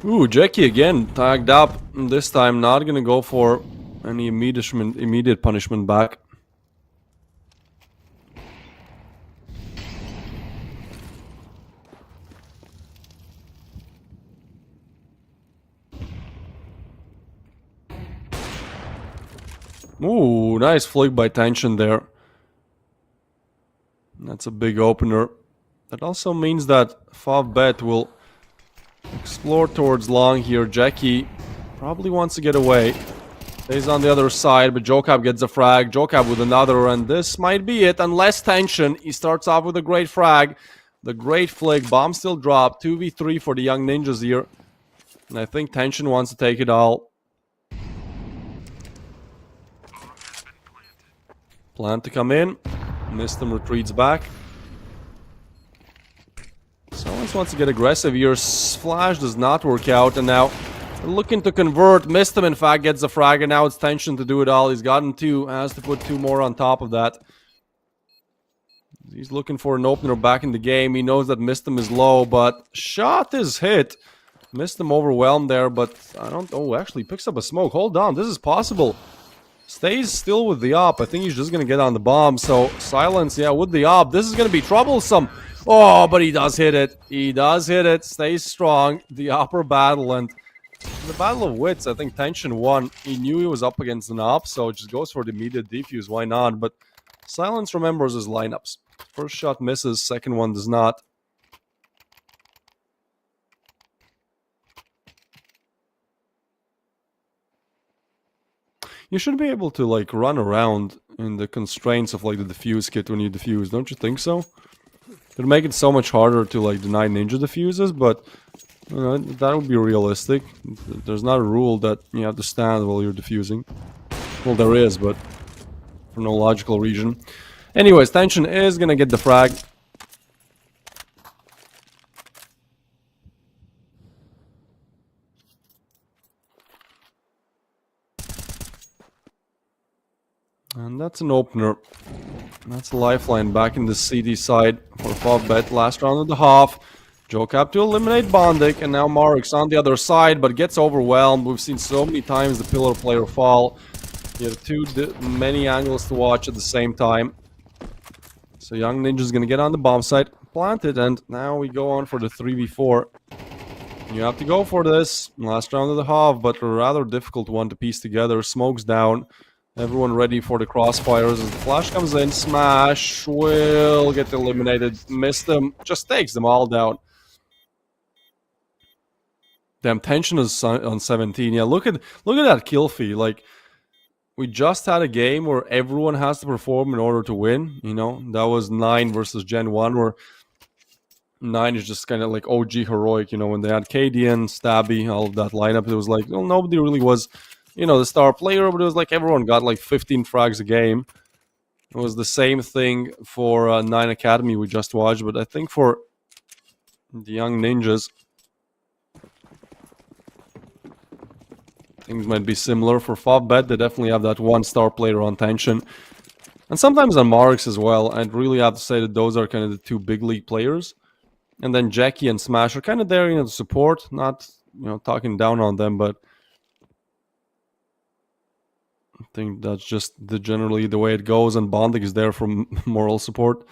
Ooh, Jackie again tagged up. This time not gonna go for any immediate punishment back. Ooh, nice flick by Tension there. That's a big opener. That also means that Fovbet will explore towards long here. Jackie probably wants to get away. Stays on the other side, but Jokab gets a frag. Jokab with another, and this might be it. Unless Tension, he starts off with a great frag. The great flick. Bomb still dropped. 2v3 for the Young Ninjas here. And I think Tension wants to take it all. Plan to come in. Missed him, retreats back. Someone wants to get aggressive here. Flash does not work out, and now looking to convert. Missed him, in fact, gets the frag, and now it's Tension to do it all. He's gotten 2, has to put 2 more on top of that. He's looking for an opener back in the game. He knows that Missed him is low, but shot is hit. Missed him overwhelmed there, but I don't... Oh, actually picks up a smoke. Hold on, this is possible. Stays still with the op. I think he's just going to get on the bomb. So, silence, yeah, with the op. This is going to be troublesome. Oh, but he does hit it. He does hit it. Stays strong. The upper battle, and the battle of wits, I think Tension won. He knew he was up against an op, so just goes for the immediate defuse. Why not? But Silence remembers his lineups. First shot misses. Second one does not. You should be able to like run around in the constraints of like the defuse kit when you defuse, don't you think so? It'd make it so much harder to like deny ninja defuses, but you know, that would be realistic. There's not a rule that you have to stand while you're defusing. Well, there is, but for no logical reason. Anyways, Tension is gonna get the frag. And that's an opener. That's a lifeline back in the CD side for Favbet. Last round of the half. Jocap to eliminate Bondik, and now Marix on the other side, but gets overwhelmed. We've seen so many times the pillar player fall. You have many angles to watch at the same time. So Young Ninja's gonna get on the bomb site, plant it, and now we go on for the 3v4. You have to go for this. Last round of the half, but a rather difficult one to piece together. Smoke's down. Everyone ready for the crossfires as the flash comes in. Smash will get eliminated. Missed them. Just takes them all down. Damn, Tension is on 17. Yeah, look at that kill feed. Like, we just had a game where everyone has to perform in order to win. You know, that was 9 versus GenOne, where 9 is just kind of like OG heroic. You know, when they had KD and Stabby, all of that lineup, it was like, well, nobody really was, you know, the star player, but it was like everyone got like 15 frags a game. It was the same thing for 9 Academy we just watched, but I think for the Young Ninjas, things might be similar. For Favbet, they definitely have that 1-star player on Tension. And sometimes on Marix as well. I'd really have to say that those are kind of the 2 big league players. And then Jackie and Smash are kind of there, you know, to support. Not, you know, talking down on them, but I think that's just generally the way it goes. And Bondik is there for moral support.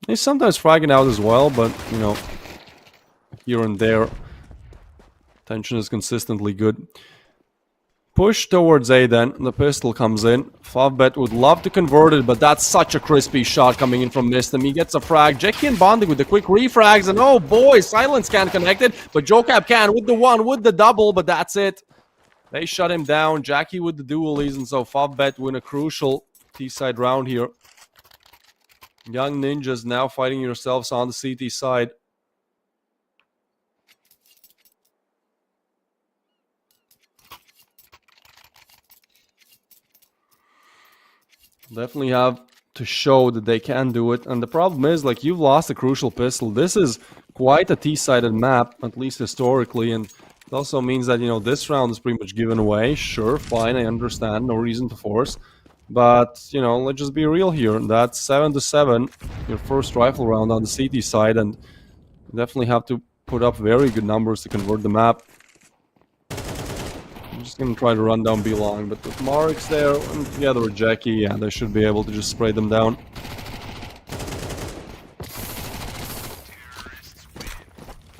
He's sometimes fragging out as well, but, you know, here and there, Tension is consistently good. Push towards A then. The pistol comes in. Favbet would love to convert it, but that's such a crispy shot coming in from Mistim. He gets a frag. Jackie and Bondik with the quick refrags, and oh boy, Silence can't connect it, but Jocap can with the 1, with the double, but that's it. They shut him down. Jackie with the dualies, and so Favbet win a crucial T-side round here. Young Ninjas now fighting yourselves on the CT side. Definitely have to show that they can do it. And the problem is, like, you've lost a crucial pistol. This is quite a T-sided map, at least historically. And it also means that, you know, this round is pretty much given away. Sure, fine, I understand. No reason to force. But, you know, let's just be real here. That's 7-7, your first rifle round on the CT side. And you definitely have to put up very good numbers to convert the map. I'm just gonna try to run down B-Long, but with Marix there, and together with Jackie, yeah, they should be able to just spray them down.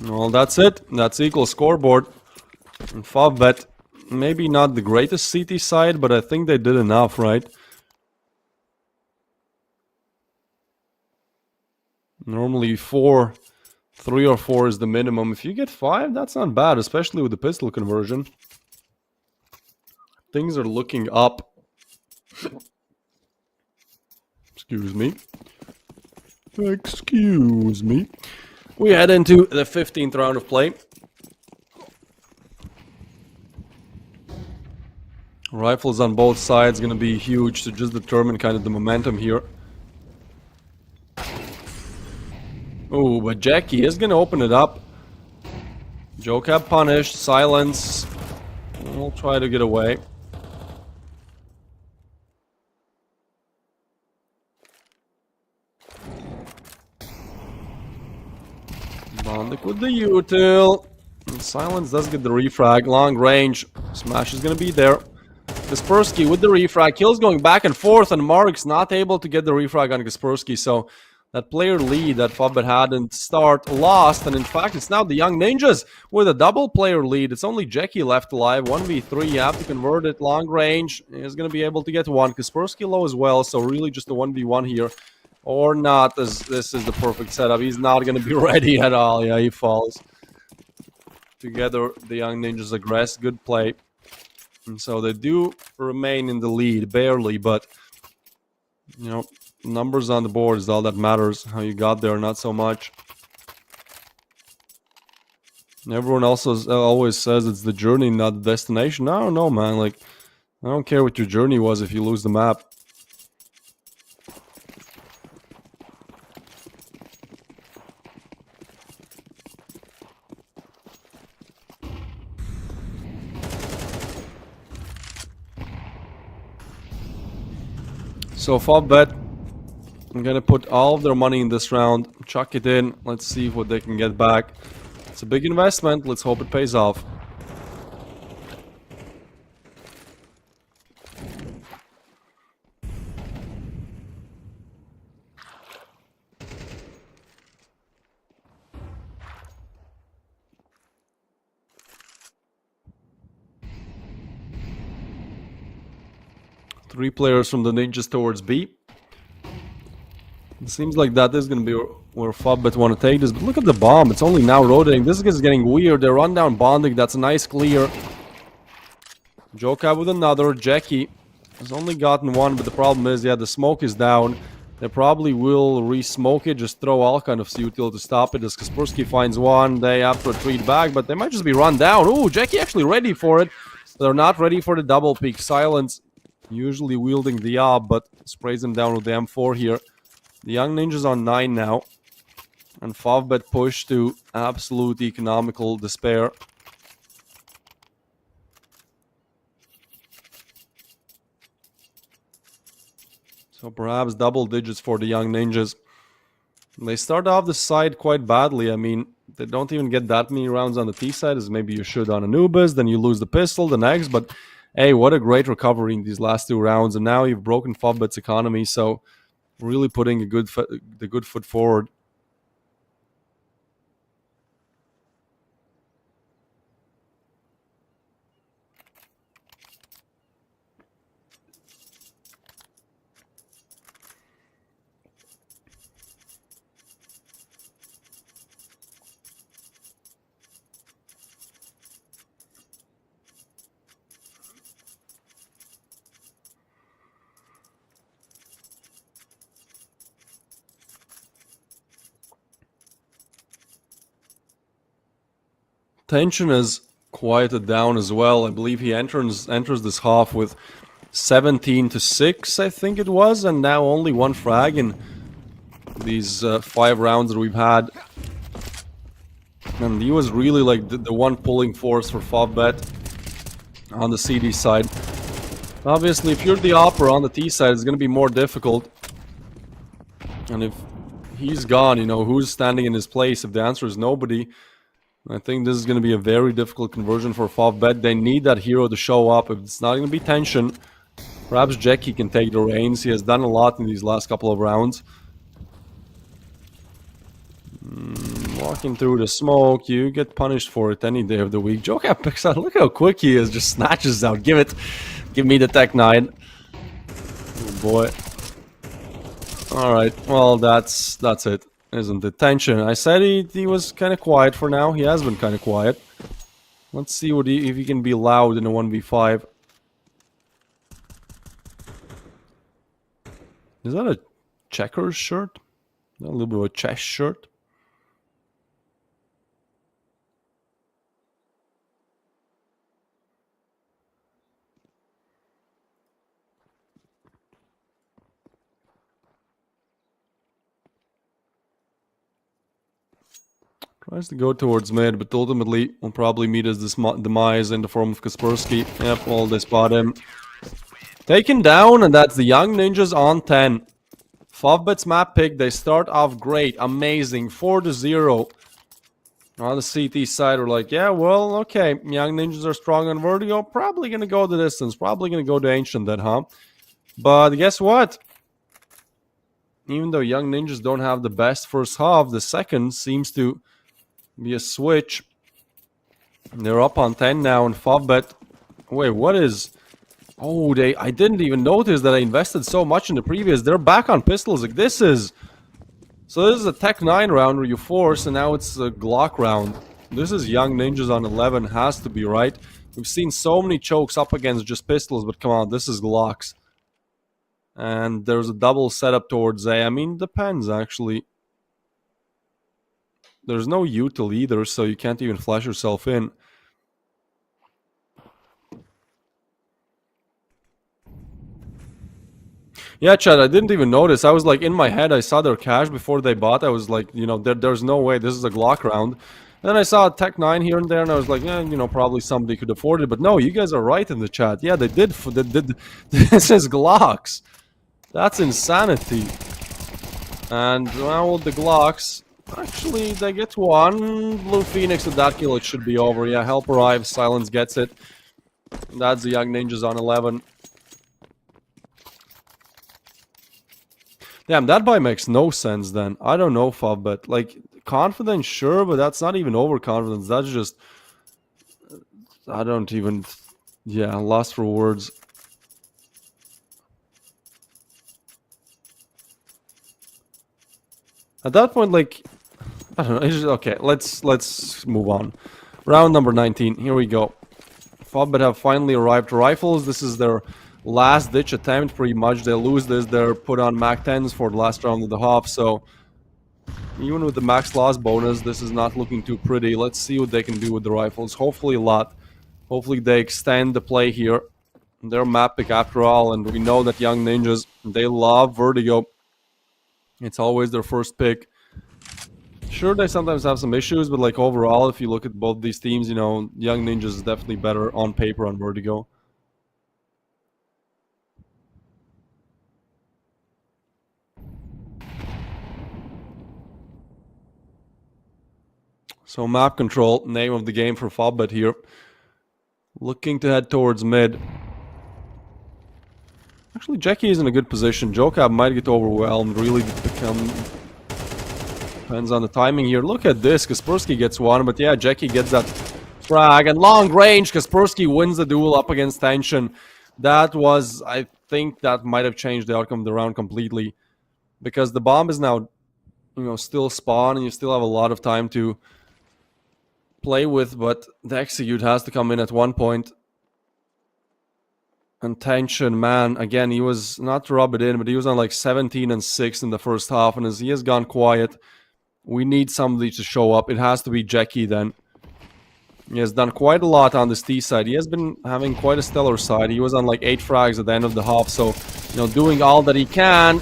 Well, that's it. That's equal scoreboard. And Favbet, maybe not the greatest CT side, but I think they did enough, right? Normally 3 or 4 is the minimum. If you get 5, that's not bad, especially with the pistol conversion. Things are looking up. Excuse me. Excuse me. We head into the 15th round of play. Rifles on both sides going to be huge to just determine kind of the momentum here. Oh, but Jackie is going to open it up. Jocap punished. Silence. We'll try to get away. Bondik with the util. And Silence does get the refrag. Long range. Smash is going to be there. Kaspersky with the refrag. Kills going back and forth, and Mark's not able to get the refrag on Kaspersky. So that player lead that Favbet had in start lost. And in fact, it's now the Young Ninjas with a double player lead. It's only Jackie left alive. 1v3. You have to convert it. Long range. Is going to be able to get one. Kaspersky low as well. So really just a 1v1 here. Or not, as this is the perfect setup. He's not going to be ready at all. Yeah, he falls. Together, the Young Ninjas aggress. Good play. And so they do remain in the lead, barely, but, you know, numbers on the board is all that matters. How you got there, not so much. Everyone else always says it's the journey, not the destination. I don't know, man. Like, I don't care what your journey was if you lose the map. So FobBet, I'm gonna put all of their money in this round, chuck it in, let's see what they can get back. It's a big investment, let's hope it pays off. Three players from the Ninjas towards B. It seems like that is going to be where FobBet want to take this, but look at the bomb. It's only now rotating. This is getting weird. They run down bonding. That's a nice clear. Joka with another. Jackie has only gotten one, but the problem is, yeah, the smoke is down. They probably will re-smoke it, just throw all kind of util to stop it. As Kaspersky finds one, they have to retreat back, but they might just be run down. Ooh, Jackie actually ready for it. They're not ready for the double peak. Silence, usually wielding the ob, but sprays them down with the M4 here. The Young Ninjas on 9 now. And FovBet push to absolute economical despair. So perhaps double digits for the Young Ninjas. They start off the side quite badly. I mean, they don't even get that many rounds on the T side as maybe you should on Anubis. Then you lose the pistol the next. But hey, what a great recovery in these last two rounds. And now you've broken FovBet's economy. So really putting the good foot forward. Tension has quieted down as well. I believe he enters this half with 17-6, I think it was, and now only one frag in these 5 rounds that we've had. And he was really like the one pulling force for FovBet on the CD side. Obviously, if you're the Opera on the T side, it's going to be more difficult. And if he's gone, you know, who's standing in his place? If the answer is nobody, I think this is going to be a very difficult conversion for FovBet. They need that hero to show up. If it's not going to be Tension, perhaps Jackie can take the reins. He has done a lot in these last couple of rounds. Walking through the smoke, you get punished for it any day of the week. Joka picks out. Look how quick he is. Just snatches out. Give me the Tech 9. Oh boy. Alright, well that's it. Isn't it? Tension. I said he was kind of quiet for now. He has been kind of quiet. Let's see if he can be loud in a 1v5. Is that a checkers shirt? A little bit of a chess shirt? Tries to go towards mid, but ultimately will probably meet his demise in the form of Kaspersky. Yep, well, they spot him. Taken down, and that's the Young Ninjas on 10. FovBet's map pick, they start off great, amazing, 4-0. On the CT side, we're like, yeah, well, okay, Young Ninjas are strong on Vertigo, probably gonna go the distance, probably gonna go to Ancient then, huh? But guess what? Even though Young Ninjas don't have the best first half, the second seems to be a switch. They're up on 10 now, and FovBet. Wait, what is? Oh, I didn't even notice that I invested so much in the previous. They're back on pistols. Like this is. So this is a Tech 9 round where you force, and now it's a Glock round. This is Young Ninjas on 11, has to be, right? We've seen so many chokes up against just pistols, but come on, this is Glocks. And there's a double setup towards A. I mean, depends, actually. There's no util either, so you can't even flash yourself in. Yeah, Chad, I didn't even notice. I was like, in my head, I saw their cash before they bought. I was like, you know, there's no way. This is a Glock round. And then I saw a Tech 9 here and there, and I was like, you know, probably somebody could afford it. But no, you guys are right in the chat. Yeah, they did. This is Glocks. That's insanity. And well, with the Glocks, actually, they get one. Blue Phoenix with that kill, it should be over. Yeah, help arrives. Silence gets it. That's the Young Ninjas on 11. Damn, that buy makes no sense then. I don't know, Fab, but like, confidence, sure, but that's not even overconfidence. That's just... I don't even... Yeah, lost for words. At that point, like... I don't know, it's just, okay, let's move on. Round number 19, here we go. Fobbit have finally arrived to rifles. This is their last ditch attempt, pretty much. They lose this, they're put on Mac 10s for the last round of the half, so even with the max loss bonus, this is not looking too pretty. Let's see what they can do with the rifles. Hopefully a lot. Hopefully they extend the play here. They're map pick after all, and we know that Young Ninjas, they love Vertigo. It's always their first pick. Sure, they sometimes have some issues, but like overall, if you look at both these teams, you know, Young Ninjas is definitely better on paper on Vertigo. So map control, name of the game for Fobbit here. Looking to head towards mid. Actually, Jackie is in a good position. Jokab might get overwhelmed, really become... Depends on the timing here. Look at this, Kaspersky gets one, but yeah, Jackie gets that frag. And long range, Kaspersky wins the duel up against Tension. That was, I think that might have changed the outcome of the round completely. Because the bomb is now, you know, still spawn, and you still have a lot of time to play with, but the execute has to come in at one point. And Tension, man, again, he was, not to rub it in, but he was on like 17 and 6 in the first half, and as he has gone quiet, we need somebody to show up. It has to be Jackie then. He has done quite a lot on this T side. He has been having quite a stellar side. He was on like 8 frags at the end of the half, so, you know, doing all that he can.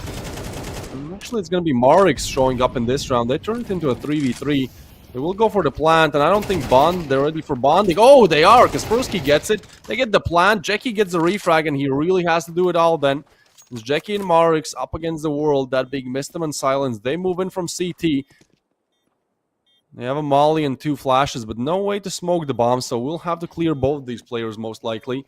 And actually, it's going to be Marix showing up in this round. They turn it into a 3v3. They will go for the plant, and I don't think they're ready for bonding. Oh, they are! Kaspersky gets it. They get the plant. Jackie gets the refrag, and he really has to do it all then. It's Jackie and Marix up against the world. That big missed him and silence. They move in from CT. They have a molly and 2 flashes, but no way to smoke the bomb, so we'll have to clear both these players most likely.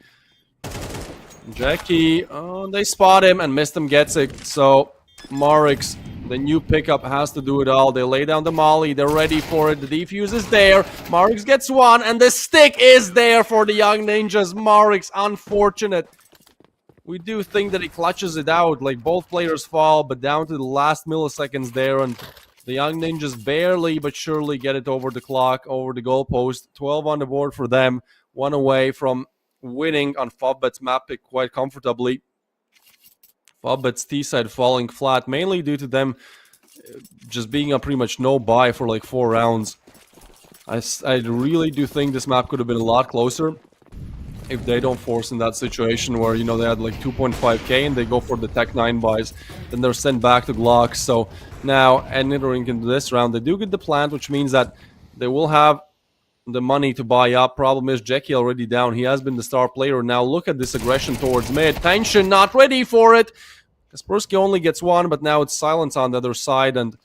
Jackie, oh, they spot him, and missed him gets it. So Marix, the new pickup, has to do it all. They lay down the molly, they're ready for it. The defuse is there. Marix gets one, and the stick is there for the Young Ninjas. Marix, unfortunate. We do think that he clutches it out, like both players fall, but down to the last milliseconds there, and the Young Ninjas barely but surely get it over the clock, over the goalpost. 12 on the board for them, 1 away from winning on Fobbet's map pick quite comfortably. Fobbet's T-side falling flat, mainly due to them just being a pretty much no buy for like 4 rounds. I really do think this map could have been a lot closer if they don't force in that situation where, you know, they had like 2.5k and they go for the Tech 9 buys, then they're sent back to Glocks. So now, entering into this round, they do get the plant, which means that they will have the money to buy up. Problem is, Jackie already down. He has been the star player. Now look at this aggression towards mid. Tension not ready for it. Kaspersky only gets 1, but now it's Silence on the other side, and,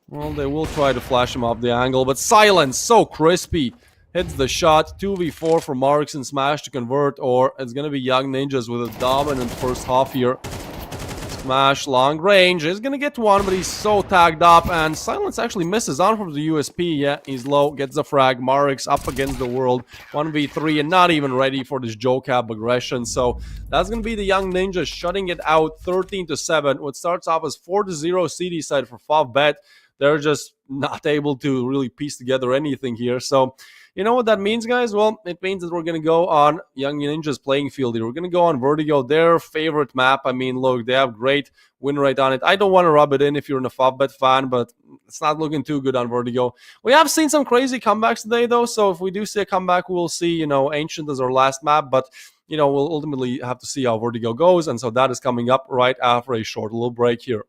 well, they will try to flash him off the angle, but Silence, so crispy. Hits the shot, 2v4 for Marix and Smash to convert, or it's going to be Young Ninjas with a dominant first half here. Smash, long range, is going to get 1, but he's so tagged up, and Silence actually misses on from the USP. Yeah, he's low, gets the frag. Marix up against the world, 1v3, and not even ready for this Jokab aggression. So that's going to be the Young Ninjas shutting it out 13-7. What starts off as 4-0 CD side for Favbet. They're just not able to really piece together anything here. So, you know what that means, guys? Well, it means that we're going to go on Young Ninja's playing field here. We're going to go on Vertigo, their favorite map. I mean, look, they have great win rate on it. I don't want to rub it in if you're an FOBBet fan, but it's not looking too good on Vertigo. We have seen some crazy comebacks today, though, so if we do see a comeback, we'll see, Ancient as our last map, but we'll ultimately have to see how Vertigo goes, and so that is coming up right after a short little break here.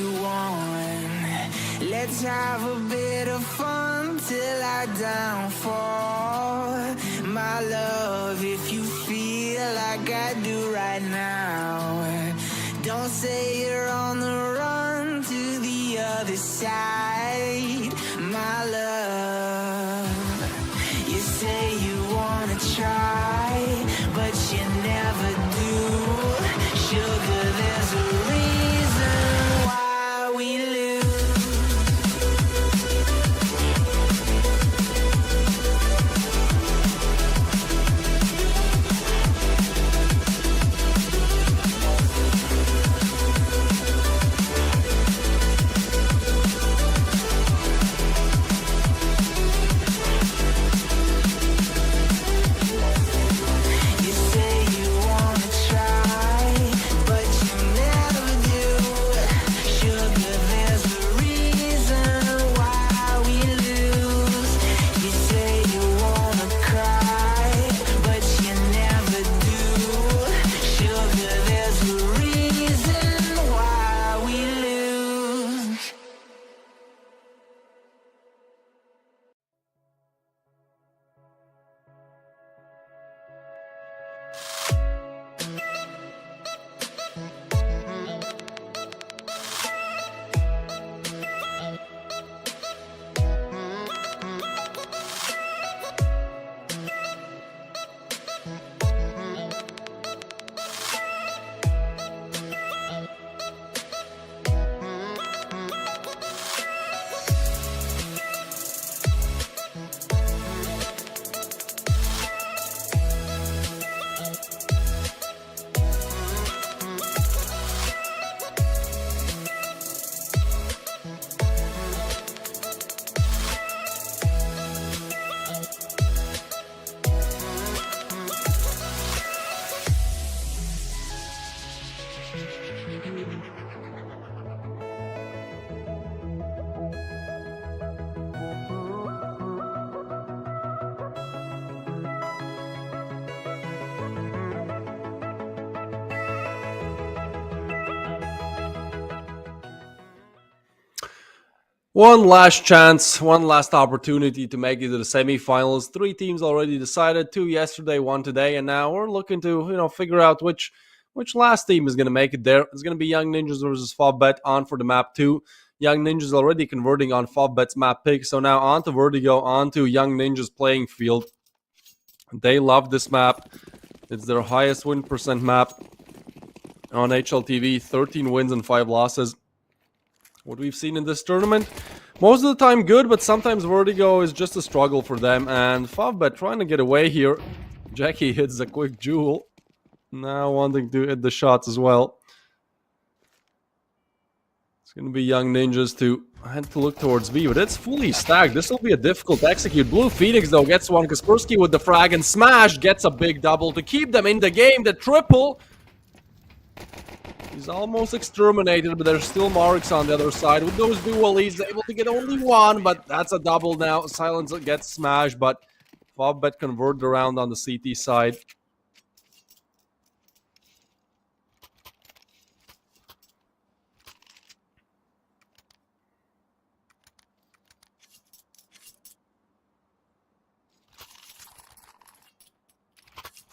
you want. Let's have a bit of fun till I downfall. My love, if you feel like I do right now, don't say you're on the run to the other side. My love, you say you wanna try, but you never do. Sugar, there's a reason why we lose. You say you wanna try, but you never do. Sugar, there's a reason why we lose. You say you wanna cry, but you never do. Sugar, there's a reason why we lose. One last chance, one last opportunity to make it to the semifinals. 3 teams already decided, 2 yesterday, 1 today, and now we're looking to figure out which last team is going to make it there. It's going to be Young Ninjas versus Fovbet on for the map 2. Young Ninjas already converting on Fovbet's map pick, so now on to Vertigo, on to Young Ninjas playing field. They love this map. It's their highest win percent map on HLTV, 13 wins and 5 losses. What we've seen in this tournament, most of the time good, but sometimes Vertigo is just a struggle for them. And Favbet trying to get away here. Jackie hits a quick jewel. Now wanting to hit the shots as well. It's going to be Young Ninjas to head to look towards B, but it's fully stacked. This will be a difficult execute. Blue Phoenix, though, gets one. Kaspersky with the frag, and Smash gets a big double to keep them in the game. The triple. He's almost exterminated, but there's still Marks on the other side. With those duel, he's able to get only one, but that's a double now. Silence gets smashed, but Fobbet converted around on the CT side.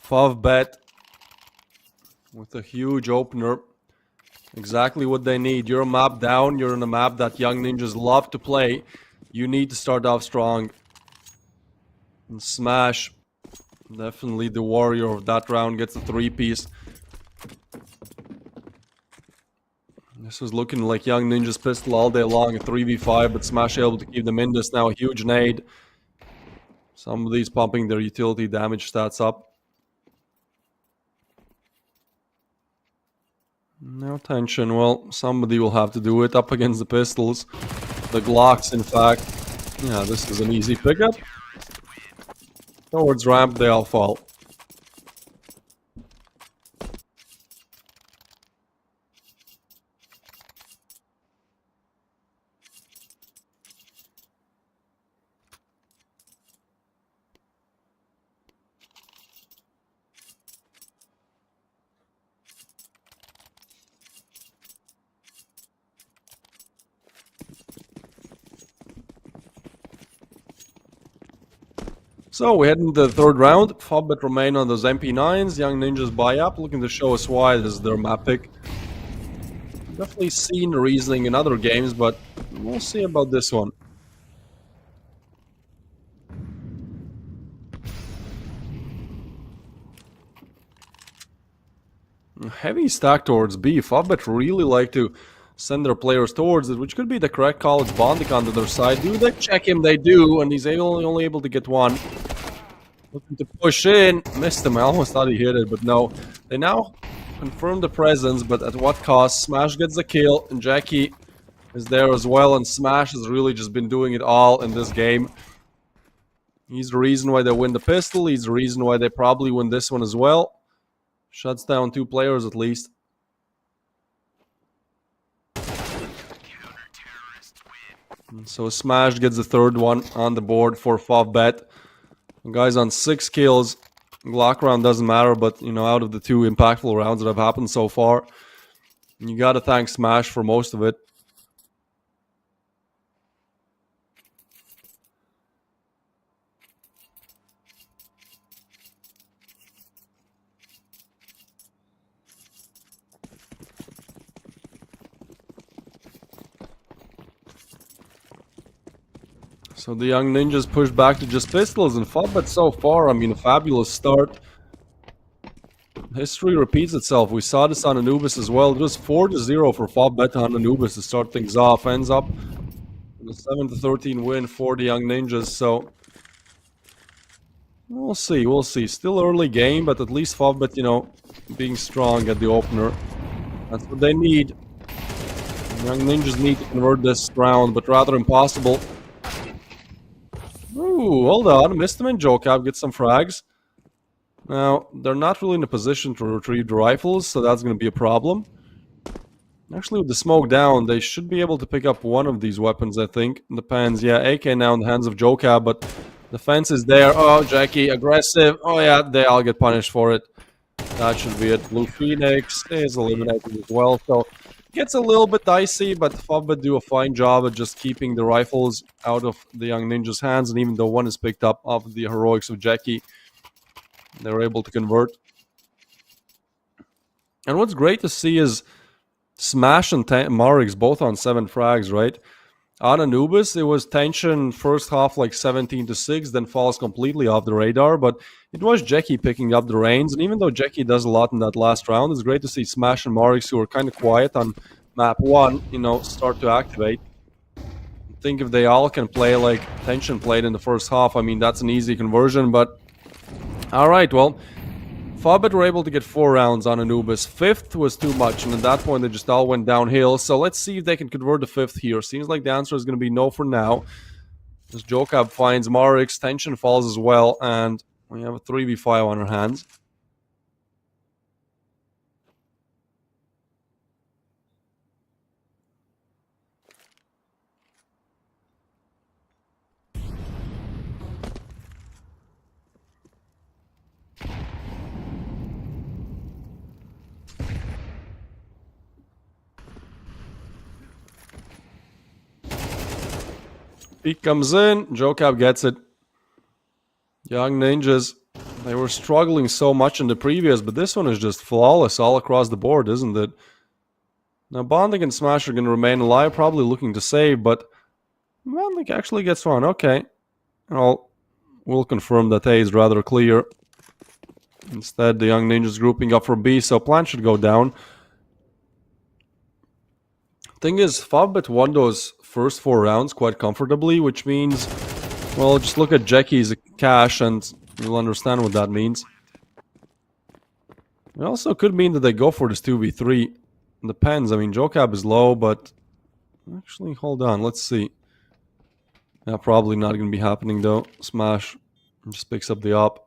Fobbet with a huge opener. Exactly what they need. You're a map down. You're in a map that Young Ninjas love to play. You need to start off strong. And Smash, definitely the warrior of that round, gets a 3-piece. This was looking like Young Ninjas pistol all day long, a 3v5, but Smash able to keep them in this now. A huge nade. Somebody's pumping their utility damage stats up. No tension. Well, somebody will have to do it up against the pistols. The Glocks, in fact. Yeah, this is an easy pickup. Towards ramp, they all fall. So we head into the third round. Fobbit remain on those MP9s. Young Ninjas buy up, looking to show us why this is their map pick. Definitely seen the reasoning in other games, but we'll see about this one. Heavy stack towards B. Fobbit really like to send their players towards it, which could be the correct call. It's Bondic on their side. Do they check him? They do, and he's only able to get one. Looking to push in. Missed him. I almost thought he hit it, but no. They now confirm the presence, but at what cost? Smash gets the kill, and Jackie is there as well, and Smash has really just been doing it all in this game. He's the reason why they win the pistol. He's the reason why they probably win this one as well. Shuts down 2 players at least. And so Smash gets the third one on the board for Fobbit. Guys on 6 kills. Glock round doesn't matter, but you know, out of the 2 impactful rounds that have happened so far, you gotta thank Smash for most of it. So the Young Ninjas push back to just pistols, and Fobbit so far, I mean, a fabulous start. History repeats itself. We saw this on Anubis as well. It was 4-0 for Fobbit on Anubis to start things off. Ends up in a 7-13 win for the Young Ninjas, so we'll see. Still early game, but at least Fobbit, you know, being strong at the opener. That's what they need. The Young Ninjas need to convert this round, but rather impossible. Ooh, hold on. Missed him in Jokab. Get some frags. Now, they're not really in a position to retrieve the rifles, so that's going to be a problem. Actually, with the smoke down, they should be able to pick up one of these weapons, I think. Depends. Yeah, AK now in the hands of Jokab, but the fence is there. Oh, Jackie, aggressive. Oh, yeah, they all get punished for it. That should be it. Blue Phoenix is eliminated as well, so gets a little bit dicey, but Fobbit do a fine job at just keeping the rifles out of the Young Ninjas' hands, and even though one is picked up off of the heroics of Jackie, they're able to convert. And what's great to see is Smash and Marix both on 7 frags, right? On Anubis, it was tension first half like 17-6, then falls completely off the radar, but it was Jackie picking up the reins, and even though Jackie does a lot in that last round, it's great to see Smash and Marix, who are kind of quiet on map 1, you know, start to activate. I think if they all can play like tension played in the first half, I mean, that's an easy conversion, but alright, well, Fobbit were able to get 4 rounds on Anubis. 5th was too much, and at that point they just all went downhill. So let's see if they can convert the 5th here. Seems like the answer is going to be no for now. As Jokab finds Marix, tension falls as well, and we have a 3v5 on our hands. Peek comes in, Jokab gets it. Young Ninjas, they were struggling so much in the previous, but this one is just flawless all across the board, isn't it? Now Bondic and Smash are going to remain alive, probably looking to save, but Bondic actually gets one. Okay. Well, we'll confirm that A is rather clear. Instead, the Young Ninjas grouping up for B, so plan should go down. Thing is, Fobbit won those first 4 rounds quite comfortably, which means, well, just look at Jackie's cash and you'll understand what that means. It also could mean that they go for this 2v3. Depends. I mean, Jokab is low, but actually, hold on. Let's see. Yeah, probably not going to be happening, though. Smash just picks up the op.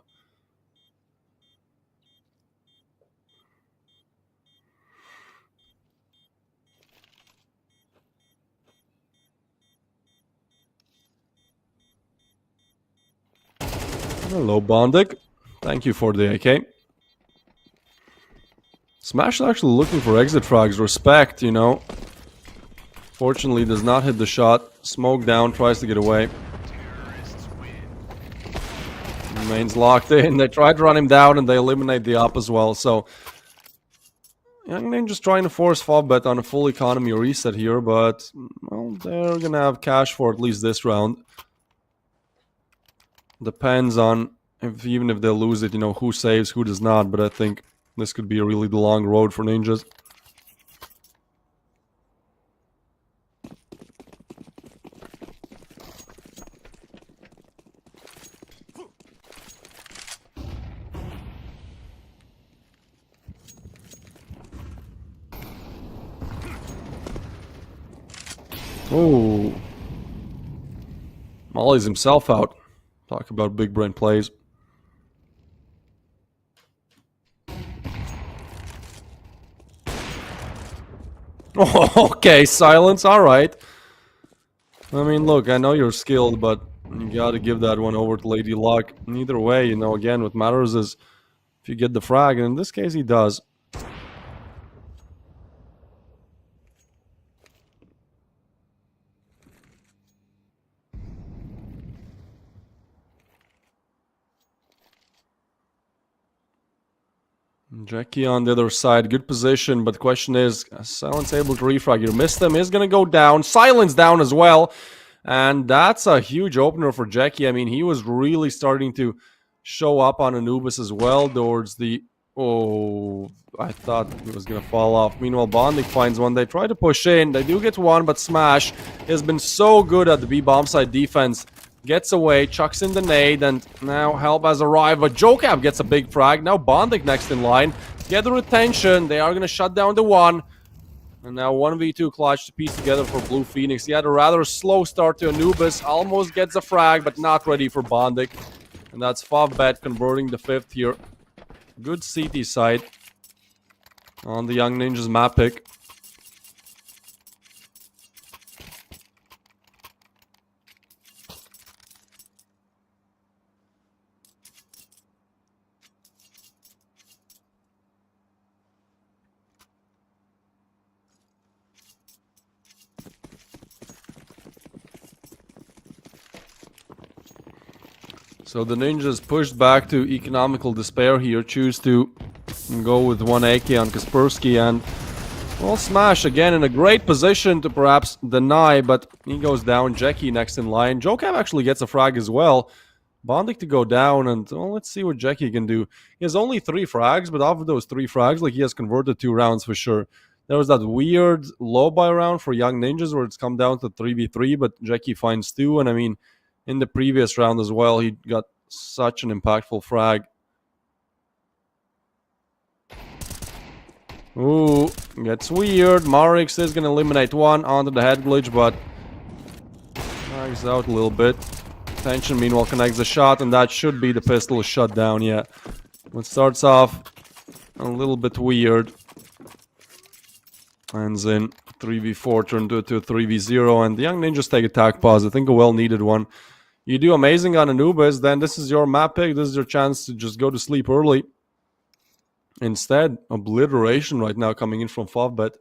Hello, Bondic. Thank you for the AK. Smash is actually looking for exit frags. Respect, you know. Fortunately, does not hit the shot. Smoke down, tries to get away. Remains locked in. They try to run him down and they eliminate the up as well. So Young Ninja's trying to force Fobbet on a full economy reset here, but well, they're gonna have cash for at least this round. Depends on even if they lose it, you know, who saves, who does not. But I think this could be really the long road for Ninjas. Oh, Molly's himself out. Talk about big brain plays. Oh, okay, silence. All right. I mean, look, I know you're skilled, but you gotta give that one over to Lady Luck. Either way, you know, again, what matters is if you get the frag, and in this case, he does. Jackie on the other side, good position, but the question is, Silence able to refrag here? Missed him, is gonna go down. Silence down as well, and that's a huge opener for Jackie. I mean, he was really starting to show up on Anubis as well towards the... Oh, I thought he was gonna fall off. Meanwhile, Bondic finds one. They try to push in. They do get one, but Smash has been so good at the B-bomb side defense. Gets away, chucks in the nade, and now help has arrived. But Jocab gets a big frag. Now Bondic next in line. Get the retention. They are going to shut down the one. And now 1v2 clutch to piece together for Blue Phoenix. He had a rather slow start to Anubis. Almost gets a frag, but not ready for Bondic. And that's Favbet converting the 5th here. Good CT side on the Young Ninjas map pick. So the Ninjas pushed back to economical despair here, choose to go with 1 AK on Kaspersky, and well, Smash again in a great position to perhaps deny, but he goes down. Jackie next in line. Jocab actually gets a frag as well. Bondic to go down, and well, let's see what Jackie can do. He has only 3 frags, but off of those 3 frags, like, he has converted 2 rounds for sure. There was that weird low buy round for Young Ninjas where it's come down to 3v3, but Jackie finds 2, and I mean, in the previous round as well, he got such an impactful frag. Ooh, gets weird. Marix is going to eliminate 1 onto the head glitch, but frags out a little bit. Tension, meanwhile, connects the shot, and that should be the pistol shut down, yeah. It starts off a little bit weird. Ends in 3v4, turned to a 3v0, and the Young Ninjas take attack pause. I think a well-needed one. You do amazing on Anubis, then this is your map pick. This is your chance to just go to sleep early. Instead, obliteration right now coming in from Favbet.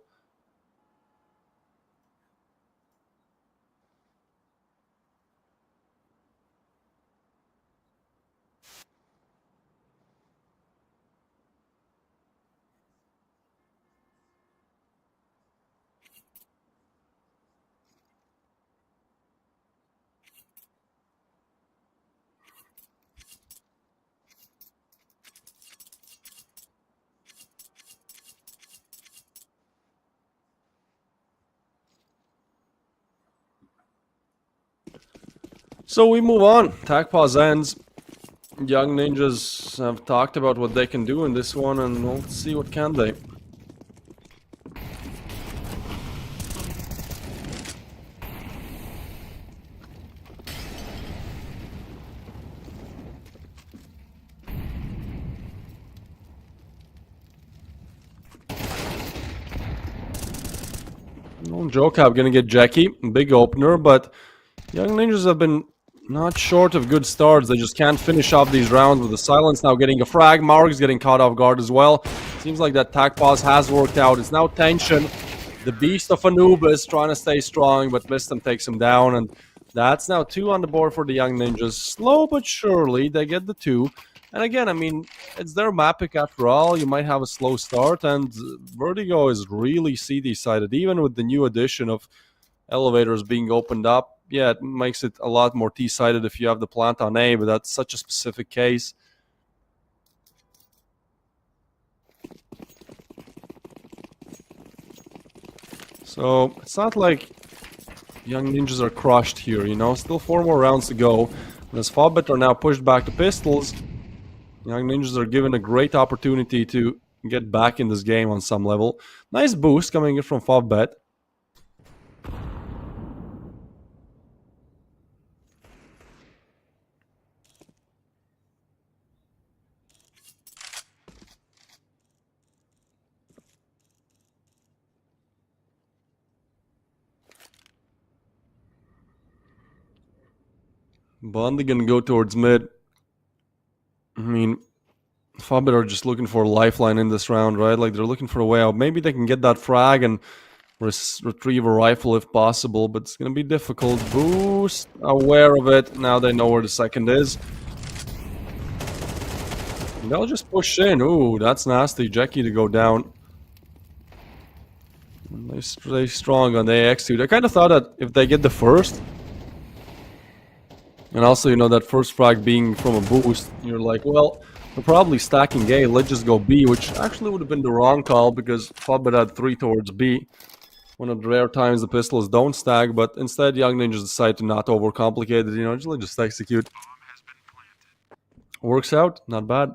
So we move on. Attack pause ends. Young Ninjas have talked about what they can do in this one, and we'll see what can they. Well, Jocab gonna get Jackie, big opener, but Young Ninjas have been not short of good starts. They just can't finish off these rounds with the silence. Now getting a frag. Mark's getting caught off guard as well. Seems like that attack pause has worked out. It's now tension. The beast of Anubis trying to stay strong, but Mistem takes him down. And That's now 2 on the board for the Young Ninjas. Slow but surely, they get the 2. And again, I mean, it's their map pick after all. You might have a slow start, and Vertigo is really CD-sided. Even with the new addition of elevators being opened up, yeah, it makes it a lot more T-sided if you have the plant on A, but that's such a specific case. So it's not like Young Ninjas are crushed here, you know? Still 4 more rounds to go. And as Fobbit are now pushed back to pistols, Young Ninjas are given a great opportunity to get back in this game on some level. Nice boost coming in from Fobbit. Bondi gonna go towards mid. I mean, Fobbit are just looking for a lifeline in this round, right? Like, they're looking for a way out. Maybe they can get that frag and retrieve a rifle if possible, but it's gonna be difficult. Boost, aware of it. Now they know where the second is. And they'll just push in. Ooh, that's nasty. Jackie to go down. They stay strong on the AX2. I kind of thought that if they get the first, and also, you know, that first frag being from a boost, you're like, well, we're probably stacking A, let's just go B, which actually would have been the wrong call because Fobbit had 3 towards B. One of the rare times the pistols don't stack, but instead Young Ninjas decide to not overcomplicate it, you know, just execute. Works out, not bad.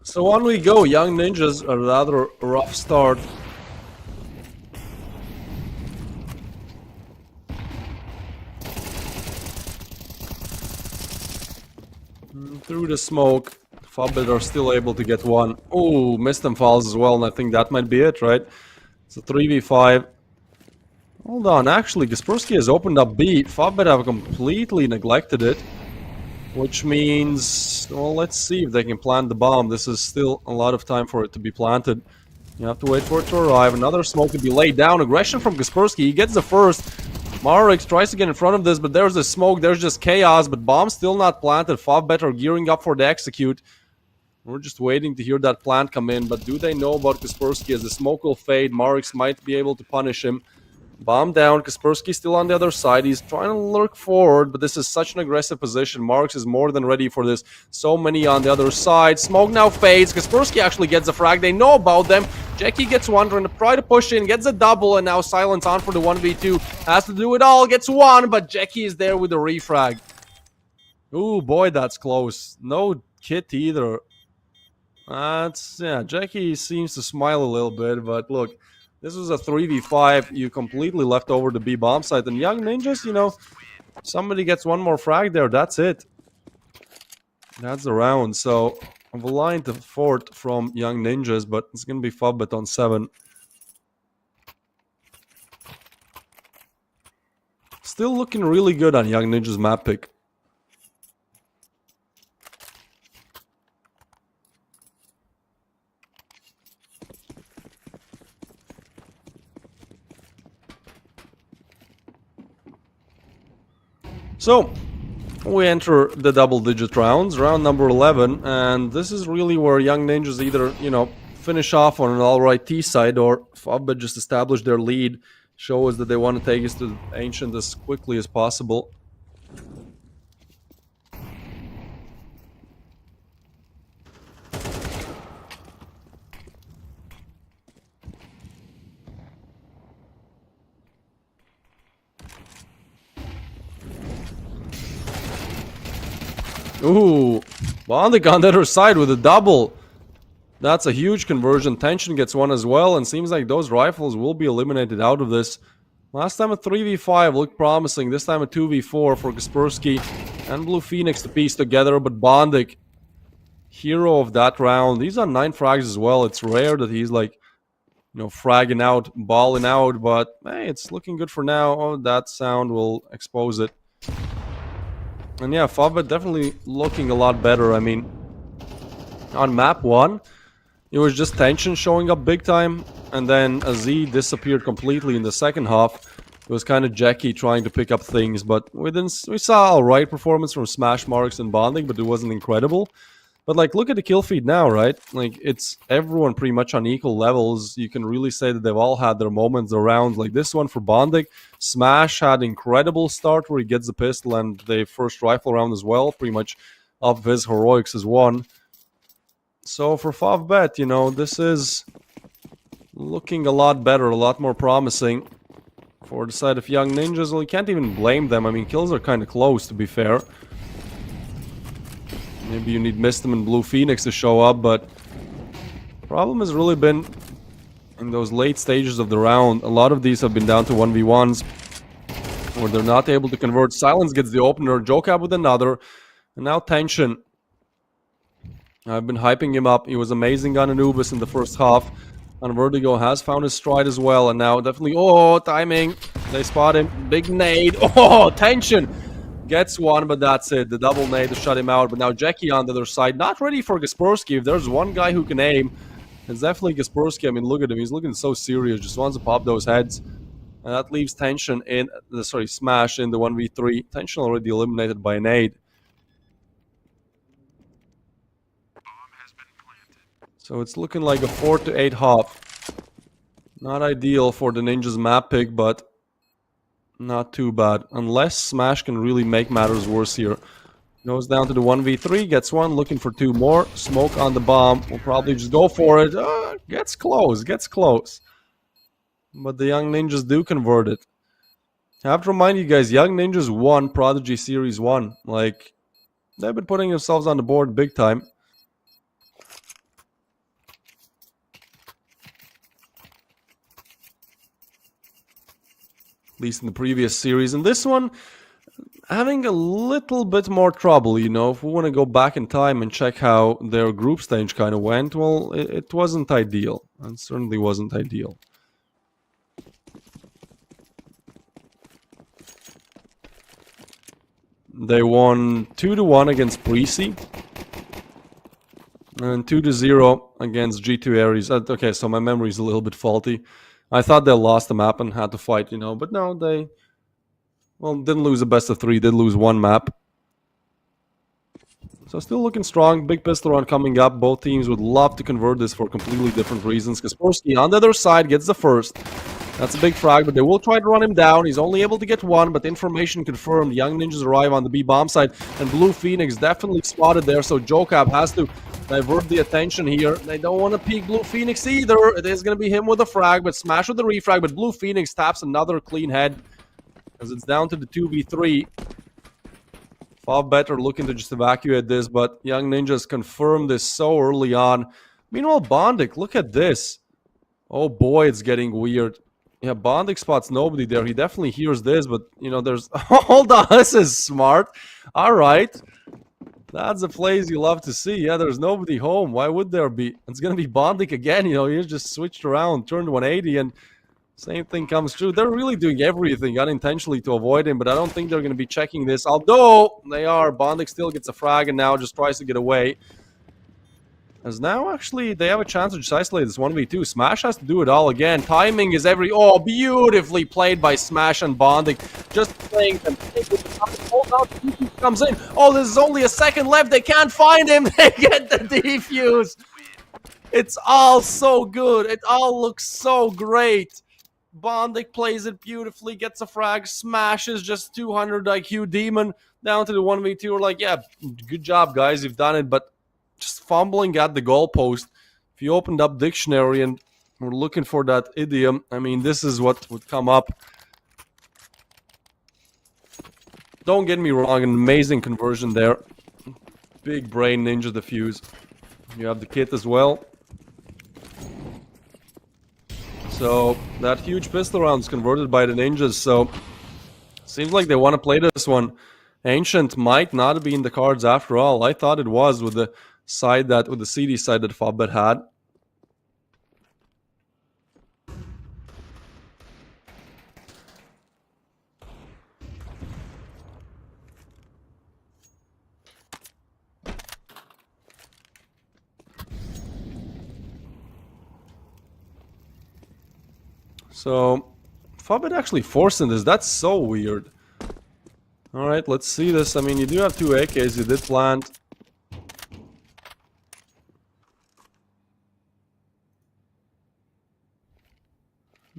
So on we go. Young Ninjas, a rather rough start. Through the smoke, Fobbit are still able to get one. Oh, missed them falls as well, and I think that might be it, right? It's a 3v5. Hold on, actually, Kaspersky has opened up B. Fobbit have completely neglected it. Which means, well, let's see if they can plant the bomb. This is still a lot of time for it to be planted. You have to wait for it to arrive. Another smoke to be laid down. Aggression from Kaspersky. He gets the first. Marix tries to get in front of this, but there's the smoke. There's just chaos, but bomb still not planted. Fobbit are gearing up for the execute. We're just waiting to hear that plant come in, but do they know about Kaspersky? As the smoke will fade, Marix might be able to punish him. Bomb down, Kaspersky still on the other side. He's trying to lurk forward, but this is such an aggressive position. Marks is more than ready for this. So many on the other side. Smoke now fades. Kaspersky actually gets a frag. They know about them. Jackie gets one, trying to try to push in, gets a double, and now Silence on for the 1v2. Has to do it all, gets one, but Jackie is there with a refrag. Ooh, boy, that's close. No kit either. Yeah, Jackie seems to smile a little bit, but look. This was a 3v5. You completely left over the B bomb site. And Young Ninjas, you know, somebody gets one more frag there. That's it. That's the round. So, I'm relying to fort from Young Ninjas, but it's going to be Fobbit on 7. Still looking really good on Young Ninjas map pick. So, we enter the double-digit rounds, round number 11, and this is really where Young Ninjas either, you know, finish off on an alright T side, or Fobbit just establish their lead, show us that they want to take us to the Ancient as quickly as possible. Ooh, Bondic on the other side with a double. That's a huge conversion. Tension gets one as well, and seems like those rifles will be eliminated out of this. Last time a 3v5 looked promising. This time a 2v4 for Kaspersky and Blue Phoenix to piece together, but Bondik, hero of that round. He's on 9 frags as well. It's rare that he's like, you know, fragging out, balling out, but hey, it's looking good for now. Oh, that sound will expose it. And yeah, Favbet definitely looking a lot better. I mean, on map 1, it was just Tension showing up big time, and then AZ disappeared completely in the second half. It was kind of Jackie trying to pick up things, but we saw alright performance from Smash Marks and Bonding, but it wasn't incredible. But like, look at the kill feed now, right? Like, it's everyone pretty much on equal levels. You can really say that they've all had their moments around. Like this one for Bondik, Smash had incredible start where he gets the pistol and the first rifle round as well. Pretty much up his heroics as one. So for Favbet, you know, this is looking a lot better, a lot more promising. For the side of Young Ninjas, well, you can't even blame them. I mean, kills are kind of close, to be fair. Maybe you need Mistim and Blue Phoenix to show up, but the problem has really been in those late stages of the round. A lot of these have been down to 1v1s where they're not able to convert. Silence gets the opener, Jokab with another, and now Tension. I've been hyping him up. He was amazing on Anubis in the first half. And Vertigo has found his stride as well, and now definitely, oh, timing. They spot him. Big nade. Oh, Tension gets one, but that's it. The double nade to shut him out. But now Jackie on the other side, not ready for Kaspersky. If there's one guy who can aim, it's definitely Kaspersky. I mean, look at him. He's looking so serious. Just wants to pop those heads. And that leaves Tension in, Smash in the 1v3. Tension already eliminated by a nade. So it's looking like a 4-8 half. Not ideal for the Ninjas map pick, but not too bad. Unless Smash can really make matters worse here. Goes down to the 1v3, gets one, looking for 2 more. Smoke on the bomb. We'll probably just go for it. Gets close, gets close. But the Young Ninjas do convert it. I have to remind you guys, Young Ninjas won Prodigy Series 1. Like, they've been putting themselves on the board big time. At least in the previous series. And this one, having a little bit more trouble, you know. If we want to go back in time and check how their group stage kind of went, well, it wasn't ideal. It certainly wasn't ideal. They won 2-1 against Precy. And 2-0 against G2 Ares. Okay, so my memory is a little bit faulty. I thought they lost the map and had to fight, you know, but no, they, well, didn't lose a best of 3, did lose 1 map. So still looking strong, big pistol round coming up. Both teams would love to convert this for completely different reasons. Kaspersky on the other side gets the first. That's a big frag, but they will try to run him down. He's only able to get 1, but information confirmed. Young Ninjas arrive on the B bomb side, and Blue Phoenix definitely spotted there, so Jokab has to divert the attention here. They don't want to peek Blue Phoenix either. It is going to be him with a frag, but Smash with the refrag, but Blue Phoenix taps another clean head as it's down to the 2v3. Favbet are looking to just evacuate this, but Young Ninjas confirmed this so early on. Meanwhile, Bondik, look at this. Oh boy, it's getting weird. Yeah, Bondik spots nobody there. He definitely hears this, but, you know, there's... Hold on, this is smart. All right. That's the plays you love to see. Yeah, there's nobody home. Why would there be? It's going to be Bondik again. You know, he just switched around, turned 180, and same thing comes true. They're really doing everything unintentionally to avoid him, but I don't think they're going to be checking this. Although they are. Bondik still gets a frag and now just tries to get away. As now, actually, they have a chance to just isolate this 1v2. Smash has to do it all again. Timing is every... Oh, beautifully played by Smash and Bondik. Just playing them. Comes in. Oh, there's only a second left. They can't find him. They get the defuse. It's all so good. It all looks so great. Bondik plays it beautifully, gets a frag, smashes just 200 IQ Demon down to the 1v2. We're like, yeah, good job, guys. You've done it, but... just fumbling at the goalpost. If you opened up dictionary and we're looking for that idiom, I mean, this is what would come up. Don't get me wrong, an amazing conversion there. Big brain ninja defuse. You have the kit as well. So that huge pistol round is converted by the ninjas. So seems like they want to play this one. Ancient might not be in the cards after all. I thought it was with the CD side that Fobbit had. So Fobbit actually forcing this. That's so weird. All right, let's see this. I mean, you do have 2 AKs. You did plant.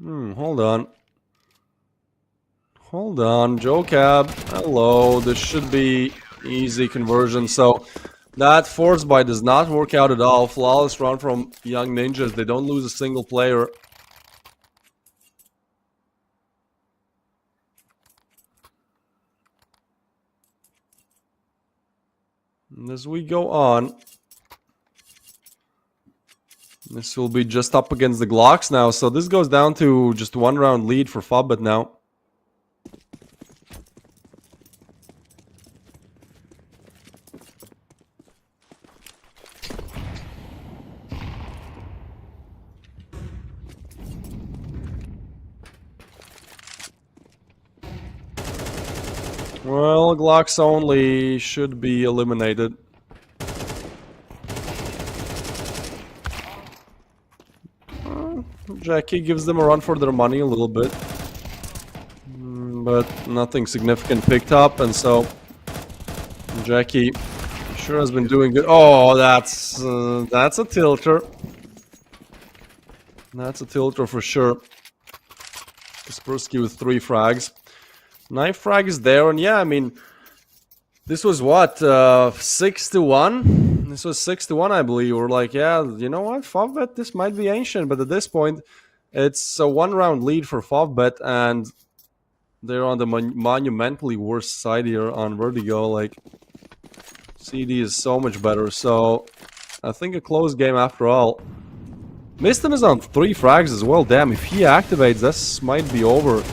Hold on. Hold on, Joe Cab. Hello, this should be easy conversion. So that force buy does not work out at all. Flawless run from Young Ninjas. They don't lose a single player. And as we go on, this will be just up against the Glocks now. So this goes down to just 1 round lead for Fobbit now. Well, Glocks only should be eliminated. Jackie gives them a run for their money a little bit. But nothing significant picked up, and so Jackie sure has been doing good. Oh, that's a tilter. That's a tilter for sure. Kaspersky with 3 frags. Knife frag is there, and yeah, I mean, this was what, 6-1? This was 6-1, I believe. We're like, yeah, you know what, Favbet, this might be ancient, but at this point, it's a 1 round lead for Favbet, and they're on the monumentally worse side here on Vertigo. Like, CD is so much better, so I think a close game after all. Miston is on 3 frags as well. Damn, if he activates, this might be over.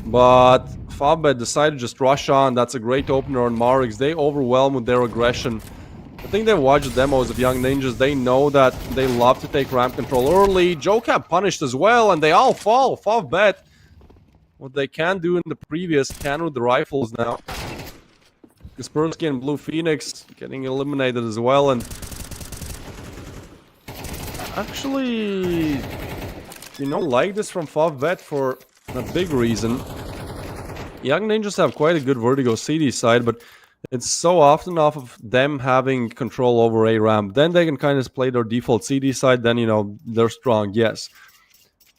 But Favbet decided to just rush on. That's a great opener on Marix. They overwhelm with their aggression. I think they've watched the demos of Young Ninjas. They know that they love to take ramp control early. Jocab punished as well, and they all fall. Favbet, what they can do in the previous, can with the rifles now. Kaspersky and Blue Phoenix getting eliminated as well, and actually, you know, like this from Favbet for a big reason. Young Ninjas have quite a good Vertigo CD side, but it's so often off of them having control over A ramp. Then they can kind of play their default CD side, then, you know, they're strong, yes.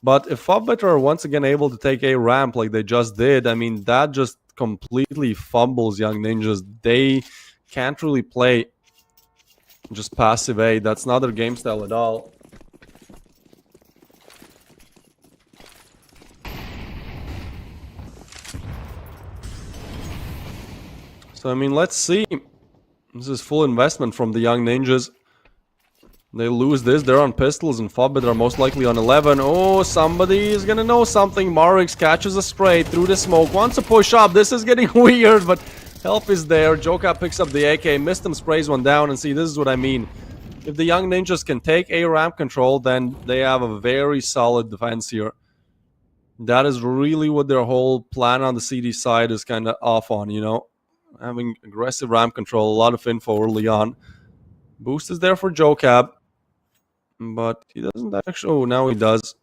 But if Favbet are once again able to take A ramp like they just did, I mean, that just completely fumbles Young Ninjas. They can't really play just passive A. That's not their game style at all. So, I mean, let's see. This is full investment from the Young Ninjas. They lose this. They're on pistols, and Favbet are most likely on 11. Oh, somebody is gonna know something. Marix catches a stray through the smoke. Wants to push up. This is getting weird, but help is there. Joka picks up the AK. Mistem sprays one down, and see, this is what I mean. If the Young Ninjas can take A ramp control, then they have a very solid defense here. That is really what their whole plan on the CD side is kind of off on, you know? Having aggressive ramp control, a lot of info early on. Boost is there for Jocab, but he doesn't actually. Oh, now he does.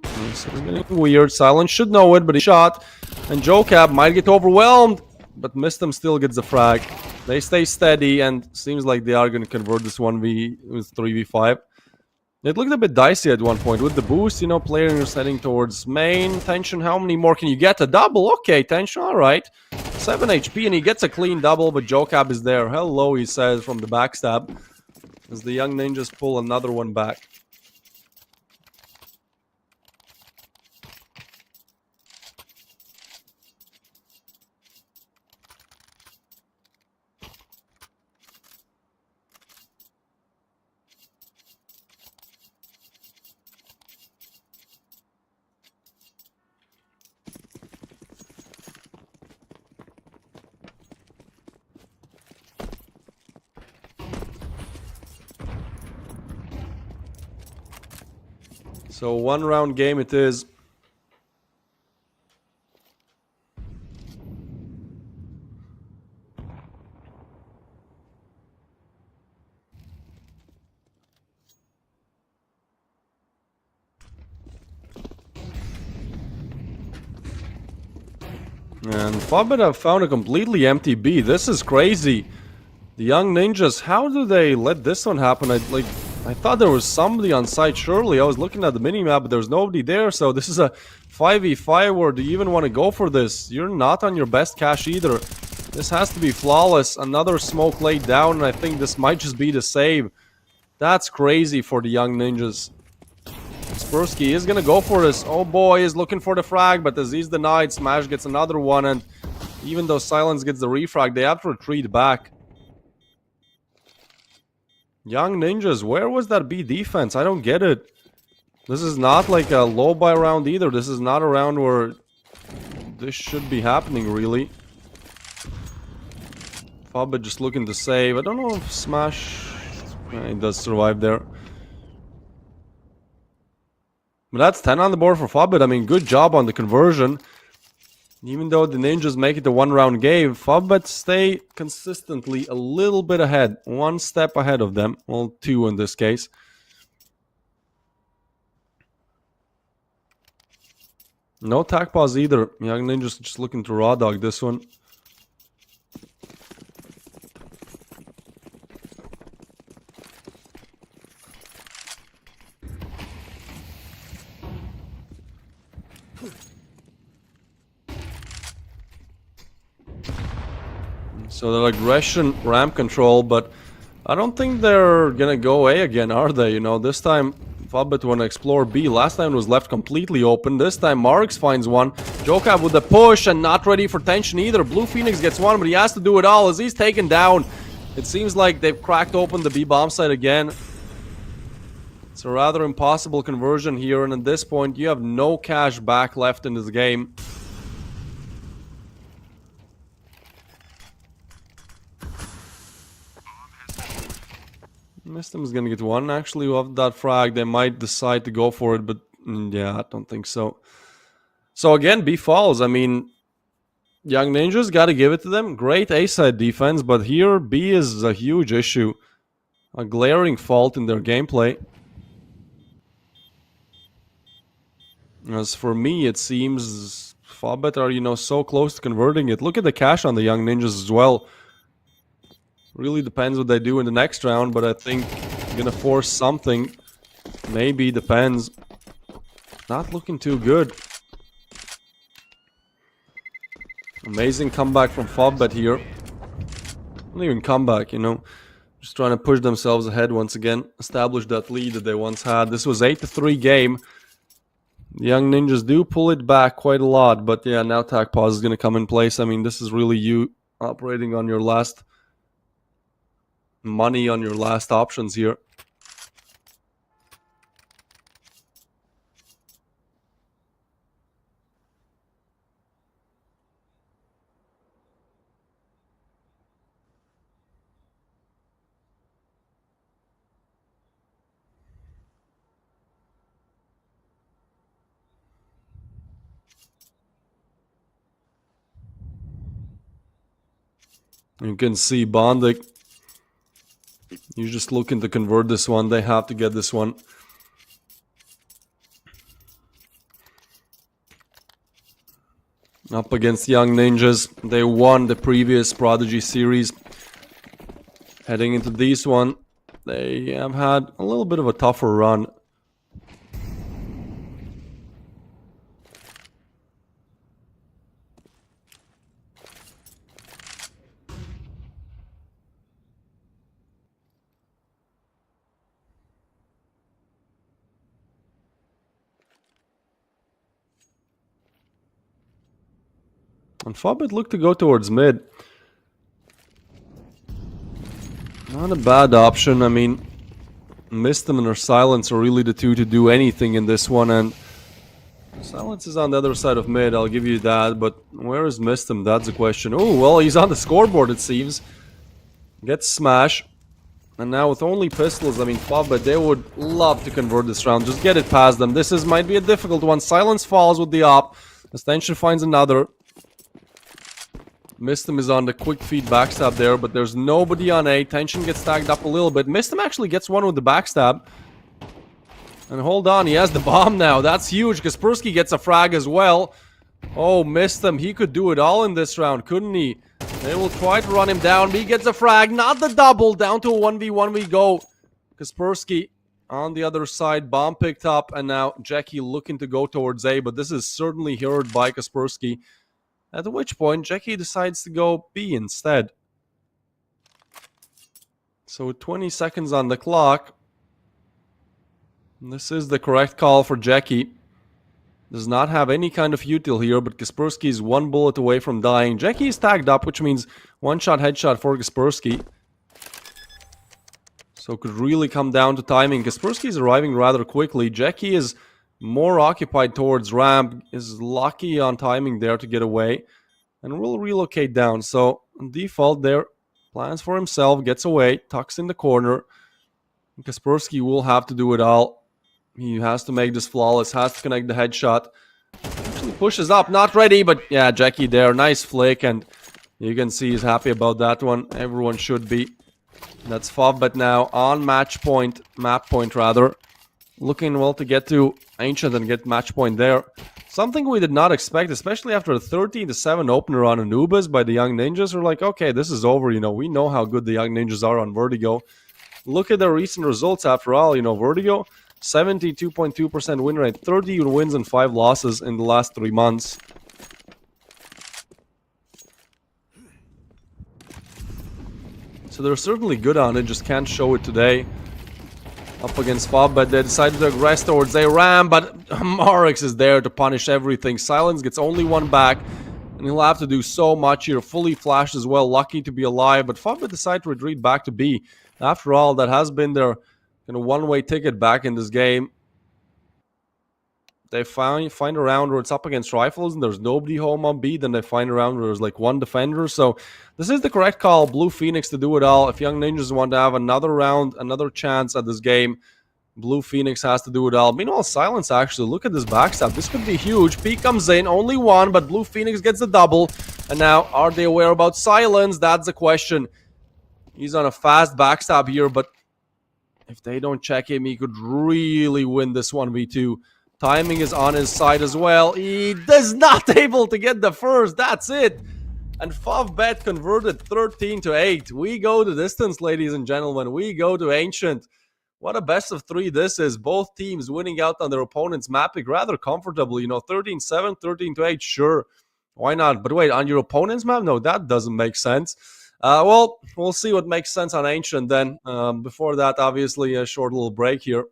So it's getting weird. Silence should know it, but he shot. And Jocab might get overwhelmed, but Mistem still gets the frag. They stay steady, and seems like they are going to convert this 3v5. It looked a bit dicey at one point with the boost, you know, players heading towards main. Tension, how many more can you get? A double? Okay, Tension, alright. 7 HP, and he gets a clean double, but Jocab is there. Hello, he says from the backstab. As the Young Ninjas pull another one back. So 1 round game it is. And Fobbit have found a completely empty B. This is crazy. The young ninjas, how do they let this one happen? I thought there was somebody on site, surely. I was looking at the minimap, but there was nobody there. So this is a 5v5 where do you even want to go for this? You're not on your best cash either. This has to be flawless. Another smoke laid down, and I think this might just be the save. That's crazy for the young ninjas. Spursky is gonna go for this. Oh boy, he's looking for the frag, but as he's denied, Smash gets another one, and even though Silence gets the refrag, they have to retreat back. Young ninjas, where was that B defense? I don't get it. This is not like a low buy round either. This is not a round where this should be happening, really. Fobbit just looking to save. I don't know if Smash... he does survive there. But that's 10 on the board for Fobbit. I mean, good job on the conversion. Even though the ninjas make it a 1 round game, Fobbit stay consistently a little bit ahead. 1 step ahead of them. Well, 2 in this case. No tac pause either. Young ninjas just looking to raw dog this one. So they're aggression, ramp control, but I don't think they're gonna go A again, are they? You know, this time Fobbit wanna explore B. Last time it was left completely open. This time Marks finds one. Jokab with the push and not ready for tension either. Blue Phoenix gets one, but he has to do it all as he's taken down. It seems like they've cracked open the B bomb site again. It's a rather impossible conversion here, and at this point you have no cash back left in this game. Mistem is gonna get one actually off that frag. They might decide to go for it, but yeah, I don't think so. So again, B falls. I mean, young ninjas, gotta give it to them. Great A-side defense, but here B is a huge issue. A glaring fault in their gameplay. As for me, it seems Fobbit are, you know, so close to converting it. Look at the cash on the young ninjas as well. Really depends what they do in the next round, but I think gonna force something. Maybe, depends. Not looking too good. Amazing comeback from Fobbit here. Not even comeback, you know. Just trying to push themselves ahead once again. Establish that lead that they once had. This was 8-3 game. The young ninjas do pull it back quite a lot, but yeah, now tac pause is gonna come in place. I mean, this is really you operating on your last money, on your last options here. You can see Bondic. You're just looking to convert this one. They have to get this one. Up against young ninjas. They won the previous Prodigy series. Heading into this one, they have had a little bit of a tougher run. And Fobbit looked to go towards mid. Not a bad option. I mean, Mistem and her Silence are really the two to do anything in this one. And Silence is on the other side of mid, I'll give you that. But where is Mistem? That's the question. Oh, well, he's on the scoreboard, it seems. Gets Smash. And now with only pistols, I mean, Fobet, they would love to convert this round. Just get it past them. This might be a difficult one. Silence falls with the op. Tension finds another. Mistim is on the quick feed backstab there, but there's nobody on A. Tension gets tagged up a little bit. Mistim actually gets one with the backstab. And hold on, he has the bomb now. That's huge. Kaspersky gets a frag as well. Oh, Mistim. He could do it all in this round, couldn't he? They will try to run him down. He gets a frag. Not the double. Down to a 1v1 we go. Kaspersky on the other side. Bomb picked up. And now Jackie looking to go towards A. But this is certainly heard by Kaspersky. At which point, Jackie decides to go B instead. So with 20 seconds on the clock, this is the correct call for Jackie. Does not have any kind of util here, but Kaspersky is one bullet away from dying. Jackie is tagged up, which means one-shot headshot for Kaspersky. So it could really come down to timing. Kaspersky is arriving rather quickly. Jackie is more occupied towards ramp, is lucky on timing there to get away, and will relocate down. So default there, plans for himself, gets away, tucks in the corner. Kaspersky will have to do it all. He has to make this flawless, has to connect the headshot. Actually pushes up, not ready, but yeah, Jackie there, nice flick, and you can see he's happy about that one. Everyone should be. That's Fobet now on match point, map point rather. Looking well to get to Ancient and get match point there. Something we did not expect, especially after a 13-7 opener on Anubis by the Young Ninjas. We're like, okay, this is over, you know, we know how good the Young Ninjas are on Vertigo. Look at their recent results after all, you know, Vertigo, 72.2% win rate, 30 wins and 5 losses in the last 3 months. So they're certainly good on it, just can't show it today. Up against Fobet, they decided to aggress towards a ram, but Marix is there to punish everything. Silence gets only one back, and he'll have to do so much here. Fully flashed as well, lucky to be alive, but Fobet decided to retreat back to B. After all, that has been their one-way ticket back in this game. They find a round where it's up against Rifles and there's nobody home on B. Then they find a round where there's like one defender. So this is the correct call. Blue Phoenix to do it all. If Young Ninjas want to have another round, another chance at this game, Blue Phoenix has to do it all. Meanwhile, Silence actually, look at this backstab. This could be huge. P comes in, only one, but Blue Phoenix gets the double. And now, are they aware about Silence? That's the question. He's on a fast backstab here, but if they don't check him, he could really win this 1v2. Timing is on his side as well. He is not able to get the first. That's it. And Fobet converted 13-8. We go to distance, ladies and gentlemen. We go to Ancient. What a best of 3 this is. Both teams winning out on their opponent's map pick rather comfortably. You know, 13-7, 13-8, sure. Why not? But wait, on your opponent's map? No, that doesn't make sense. Well, we'll see what makes sense on Ancient then. Before that, obviously, a short little break here.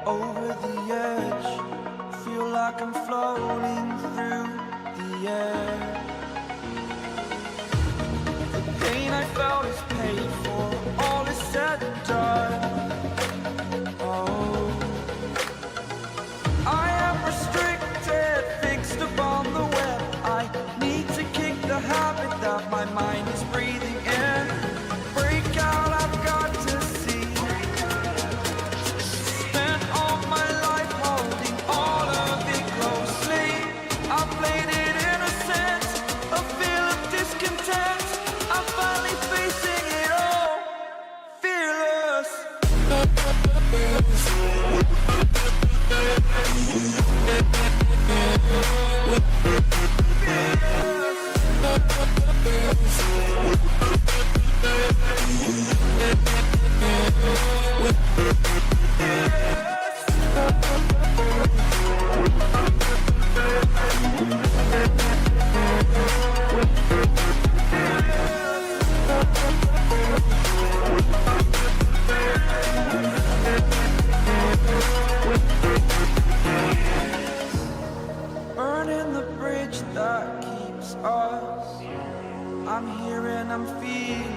over the edge. Feel like I'm floating through the air. The pain I felt is paid for, all is said and done. Oh, I am restricted, fixed upon the web. I need to kick the habit that my mind is breathing in. Break out, I've got to see. Spent all my life holding all of it closely. I played it innocent, a feel of discontent. I'm finally facing it all, fearless. Burning the bridge that keeps us. I'm here and I'm feeling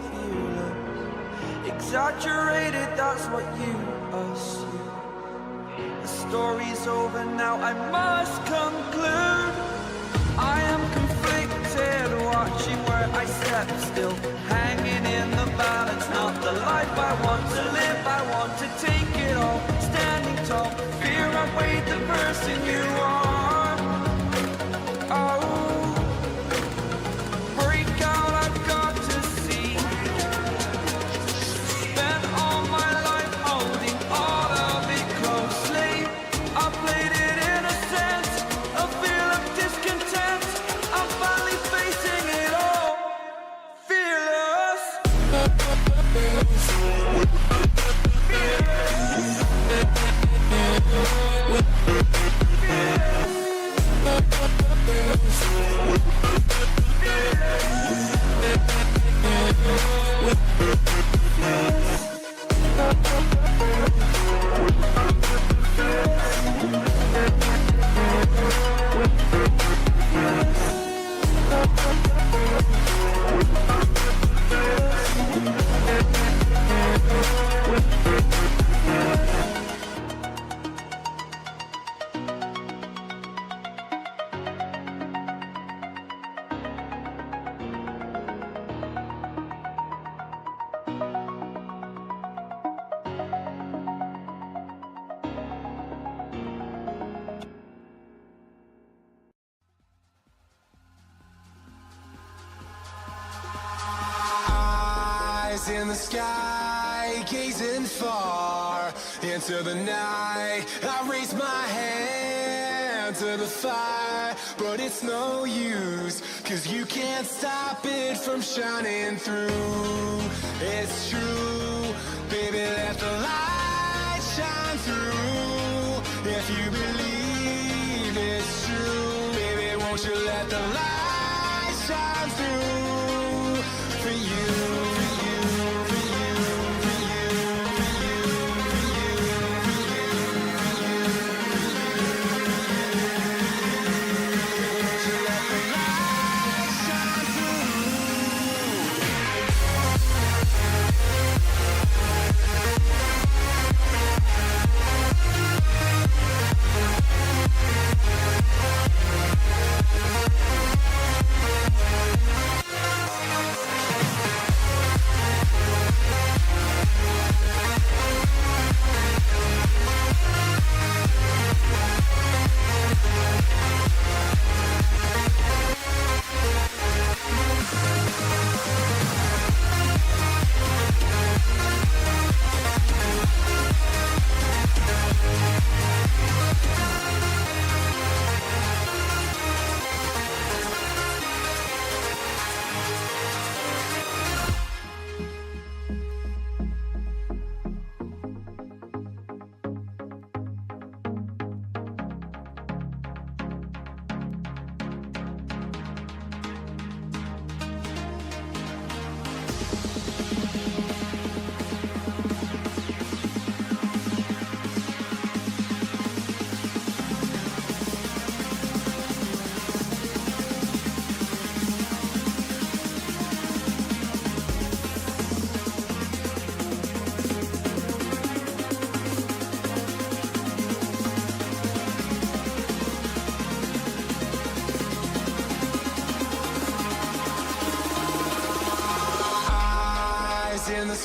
fearless. Exaggerated, that's what you assume. The story's over now, I must conclude. I am conflicted, watching where I step still, hanging in the balance. Not the life I want to live, I want to take it all. Standing tall, fear I weighed the person you are. Oh, break out, I've got to see. Spent all my life holding all of it closely. I played it innocent, a feel of discontent. I'm finally facing it all, fearless. Eyes in the sky, gazing far into the night. I raise my hand to the fire, but it's no use, 'cause you can't stop it from shining through. It's true, baby, let the light shine through. If you believe it's true, baby, won't you let the light shine through for you.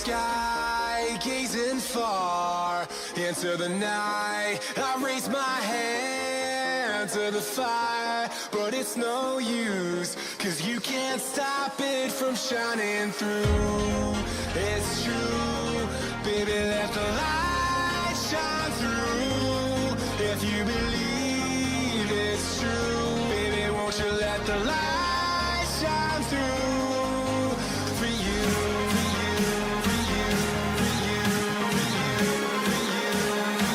sky, gazing far into the night. I raise my hand to the fire, but it's no use, 'cause you can't stop it from shining through. It's true, baby, let the light shine through. If you believe it's true, baby, won't you let the light shine through for you, for you, for you, for you, for you, for you,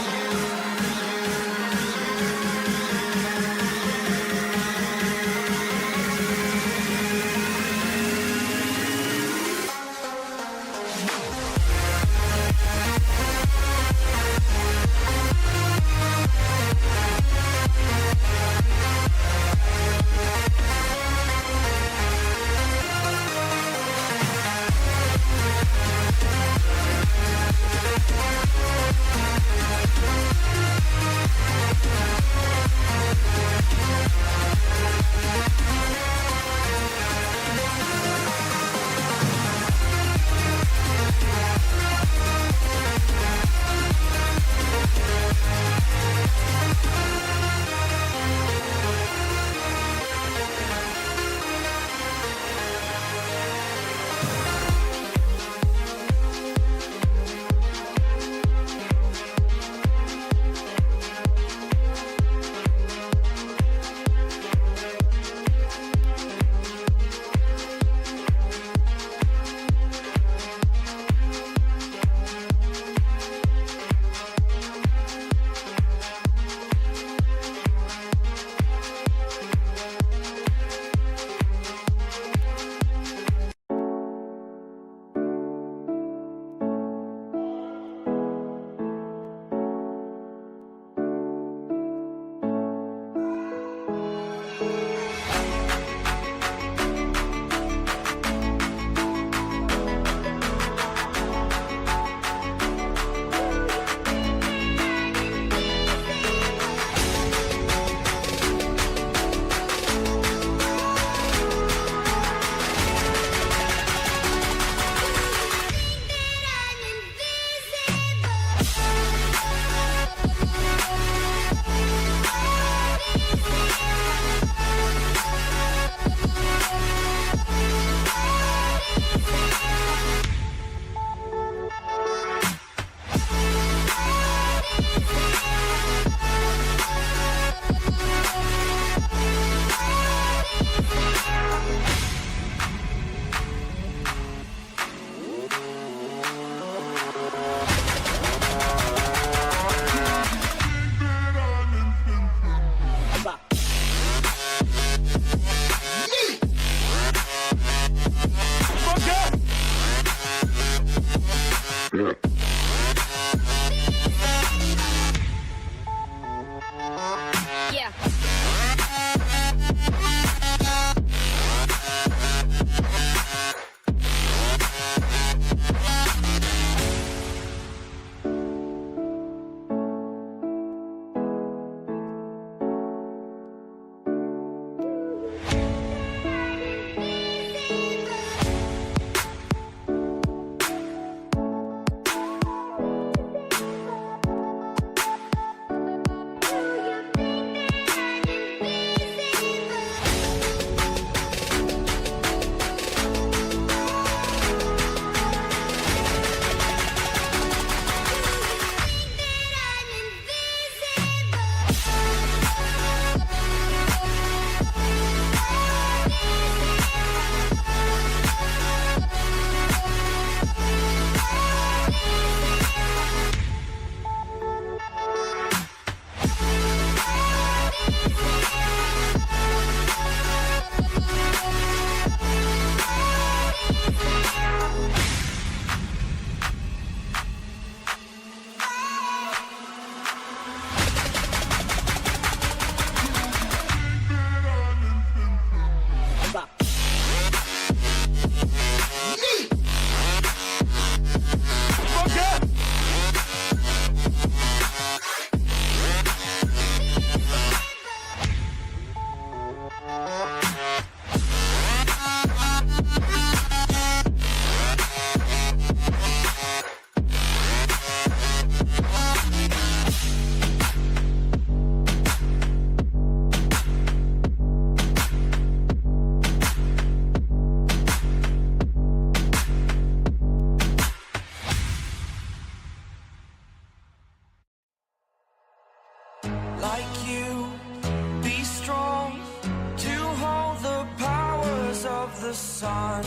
sun.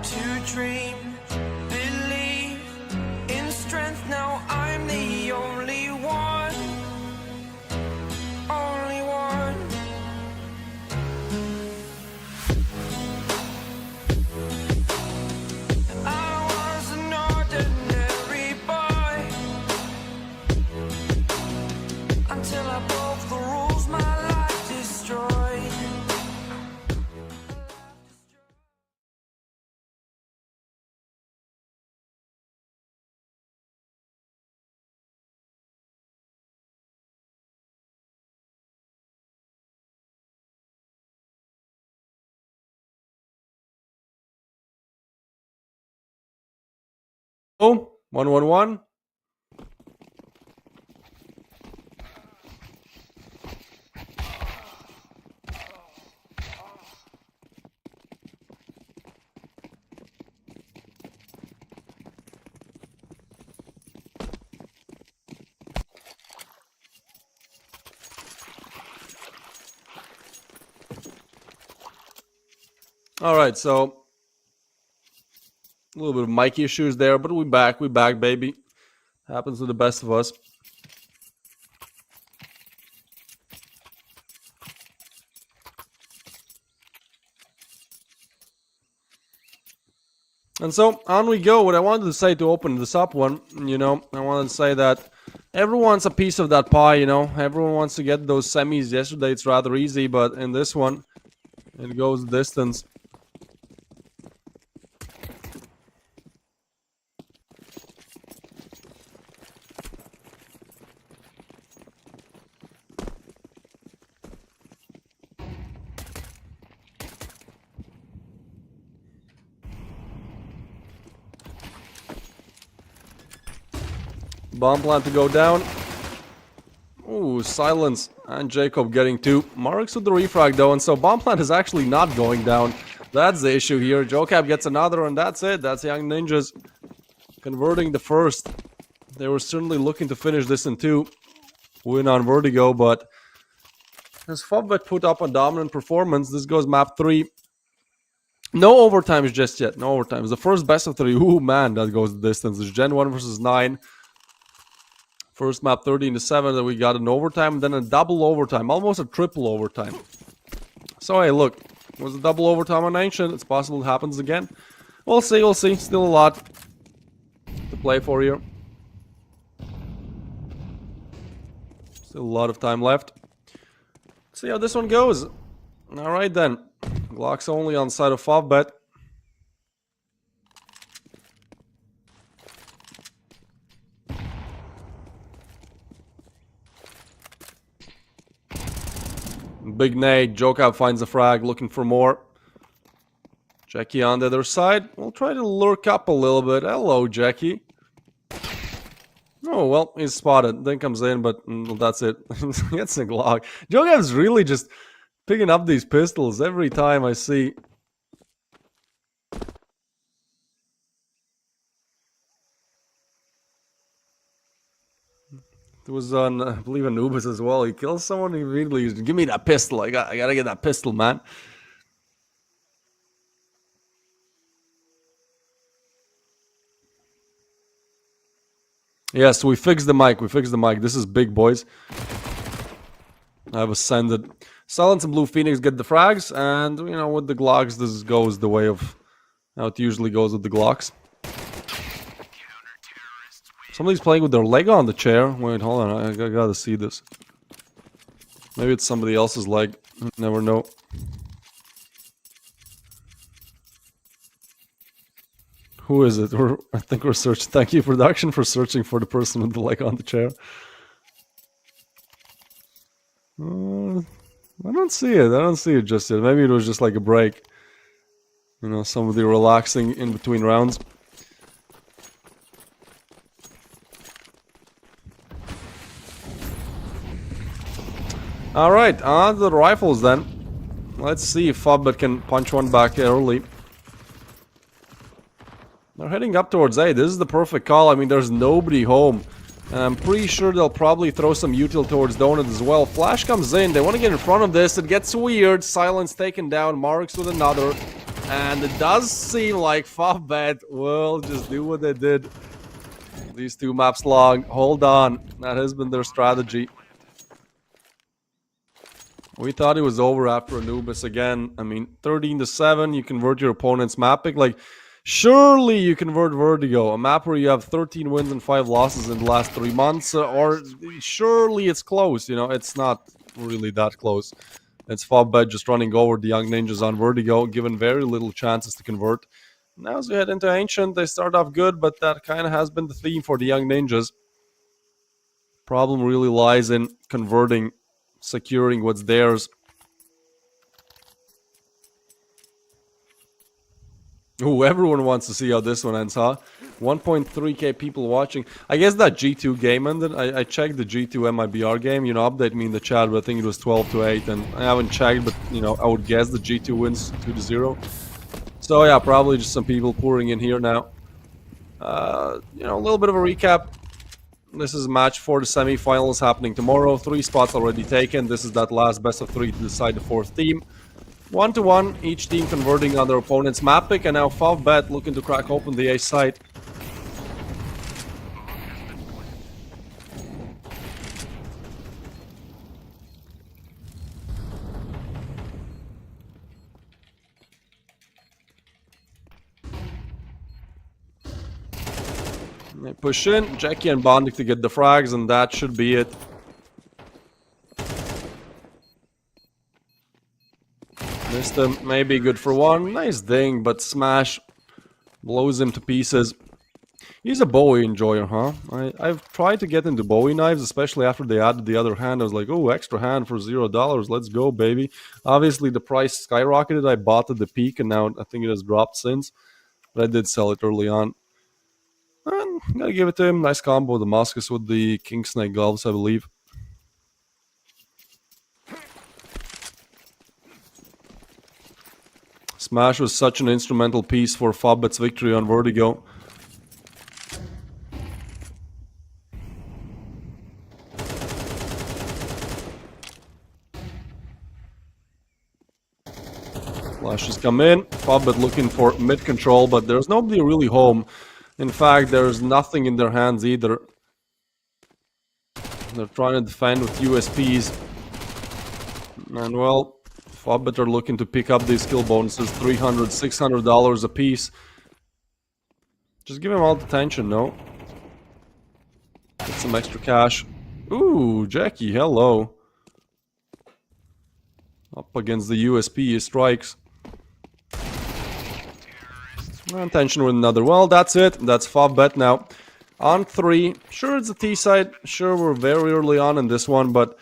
To dream, believe in strength. Now I'm the only one, only one. I was an ordinary boy until I broke the rules my life destroyed. Oh, 111. All right, so a little bit of mic issues there, but we back, baby. Happens to the best of us. And so on we go. What I wanted to say to open this up one, I wanted to say that everyone wants a piece of that pie, Everyone wants to get those semis. Yesterday it's rather easy, but in this one, it goes distance. Bomb plant to go down. Ooh, silence. And Jacob getting 2. Marks with the refrag though, and so bomb plant is actually not going down. That's the issue here. Jocab gets another, and that's it. That's Young Ninjas converting the first. They were certainly looking to finish this in 2. Win on Vertigo, but as Fobvet put up a dominant performance, this goes map 3. No overtimes just yet. No overtimes. The first best of 3. Ooh, man, that goes the distance. It's GenOne versus 9. First map 13-7, then we got an overtime, then a double overtime, almost a triple overtime. So hey, look, it was a double overtime on Ancient. It's possible it happens again. We'll see, we'll see. Still a lot to play for here. Still a lot of time left. See how this one goes. Alright then. Glocks only on the side of Favbet. Big nade. Jokab finds a frag, looking for more. Jackie on the other side. We'll try to lurk up a little bit. Hello, Jackie. Oh, well, he's spotted. Then comes in, but that's it. Gets a Glock. Jokab's really just picking up these pistols every time I see. It was on, I believe, Anubis as well. He kills someone, he immediately used, give me that pistol. I gotta get that pistol, man. Yes, we fixed the mic. This is big, boys. I've ascended. Silence and Blue Phoenix get the frags, and, with the Glocks, this goes the way of how it usually goes with the Glocks. Somebody's playing with their leg on the chair. Wait, hold on. I gotta see this. Maybe it's somebody else's leg. Never know. Who is it? I think we're searching. Thank you, production, for searching for the person with the leg on the chair. I don't see it. I don't see it just yet. Maybe it was just like a break. Somebody relaxing in between rounds. Alright, on to the rifles then. Let's see if Fobbit can punch one back early. They're heading up towards A. This is the perfect call. I mean, there's nobody home And I'm pretty sure they'll probably throw some util towards Donut as well. Flash comes in. They want to get in front of this. It gets weird. Silence taken down. Marks with another. And it does seem like Favbet will just do what they did these 2 maps long. Hold on. That has been their strategy. We thought it was over after Anubis again. I mean, 13-7, you convert your opponent's map pick. Like, surely you convert Vertigo, a map where you have 13 wins and 5 losses in the last 3 months. Or surely it's close, you know. It's not really that close. It's Favbet just running over the Young Ninjas on Vertigo, given very little chances to convert. Now as we head into Ancient, they start off good, but that kind of has been the theme for the Young Ninjas. Problem really lies in converting, securing what's theirs. Ooh, everyone wants to see how this one ends, huh? 1.3k people watching. I guess that G2 game ended. I checked the G2 MIBR game. You know, update me in the chat, but I think it was 12-8, and I haven't checked, but, you know, I would guess the G2 wins 2-0. So, yeah, probably just some people pouring in here now. You know, a little bit of a recap. This is match for the semifinals happening tomorrow. 3 spots already taken. This is that last best of 3 to decide the 4th team. 1-1, each team converting on their opponent's map pick, and now Favbet looking to crack open the A site. They push in, Jackie and Bondik to get the frags, and that should be it. Missed him, maybe good for 1. Nice ding, but Smash blows him to pieces. He's a Bowie enjoyer, huh? I've tried to get into Bowie knives, especially after they added the other hand. I was like, oh, extra hand for $0. Let's go, baby. Obviously, the price skyrocketed. I bought at the peak, and now I think it has dropped since. But I did sell it early on. And gotta give it to him. Nice combo, Damascus with the King Snake gloves, I believe. Smash was such an instrumental piece for Favbet's victory on Vertigo. Flashes come in. Favbet looking for mid control, but there's nobody really home. In fact, there's nothing in their hands either. They're trying to defend with USPs. And well, Favbet are looking to pick up these skill bonuses, $300, $600 a piece. Just give him all the attention, no? Get some extra cash. Ooh, Jackie, hello. Up against the USP, he strikes. Attention with another. Well, that's it. That's Favbet now. On 3. Sure, it's a T side. Sure, we're very early on in this one, but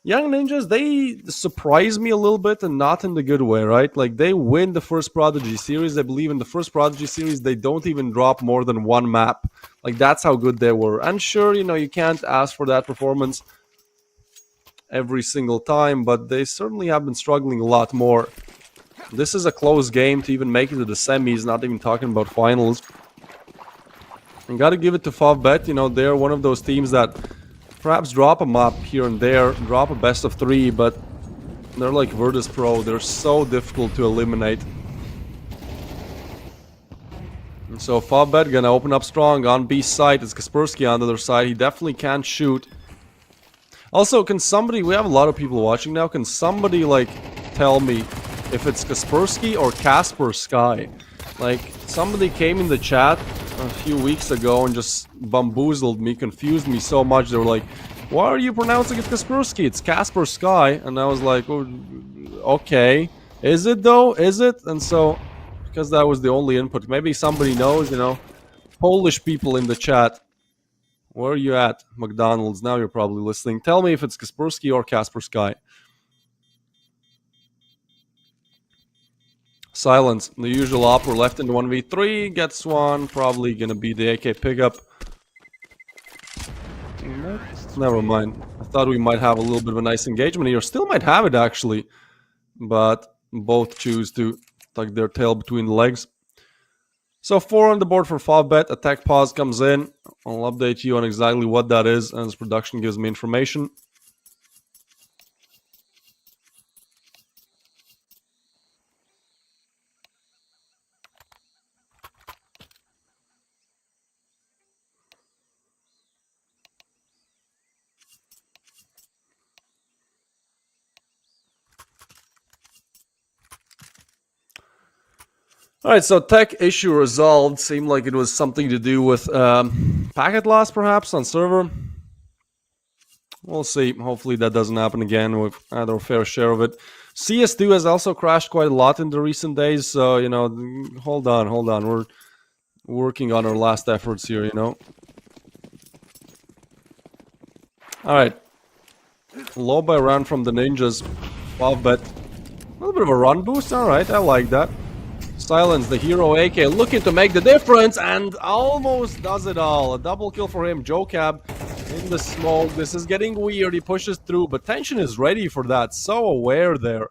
Young Ninjas, they surprise me a little bit, and not in the good way, right? Like, they win the first Prodigy series. I believe in the first Prodigy series, they don't even drop more than 1 map. Like, that's how good they were. And sure, you know, you can't ask for that performance every single time, but they certainly have been struggling a lot more. This is a close game to even make it to the semis, not even talking about finals. And gotta give it to Favbet, you know, they're one of those teams that perhaps drop a map here and there, drop a best of 3, but they're like Virtus Pro, they're so difficult to eliminate. And so Favbet gonna open up strong on B side. It's Kaspersky on the other side, he definitely can't shoot. Also, can somebody, we have a lot of people watching now, can somebody like tell me if it's Kaspersky or Casper Sky? Like, somebody came in the chat a few weeks ago and just bamboozled me, confused me so much. They were like, why are you pronouncing it Kaspersky? It's Casper Sky. And I was like, oh, okay. Is it though? Is it? And so, because that was the only input, maybe somebody knows, you know. Polish people in the chat. Where are you at? McDonald's. Now you're probably listening. Tell me if it's Kaspersky or Casper Sky. Silence. The usual op. We're left in 1v3. Gets 1. Probably gonna be the AK pickup. Never mind. I thought we might have a little bit of a nice engagement here. Still might have it, actually. But both choose to tuck their tail between the legs. So 4 on the board for Favbet. Attack pause comes in. I'll update you on exactly what that is as production gives me information. Alright, so tech issue resolved. Seemed like it was something to do with packet loss, perhaps, on server. We'll see. Hopefully that doesn't happen again. We've had our fair share of it. CS2 has also crashed quite a lot in the recent days, so, you know, hold on. We're working on our last efforts here, you know. Alright. Low by run from the ninjas. Favbet. A little bit of a run boost. Alright, I like that. Silence, the hero AK, looking to make the difference, and almost does it all. A double kill for him. Jocab in the smoke. This is getting weird. He pushes through, but Tension is ready for that. So aware there.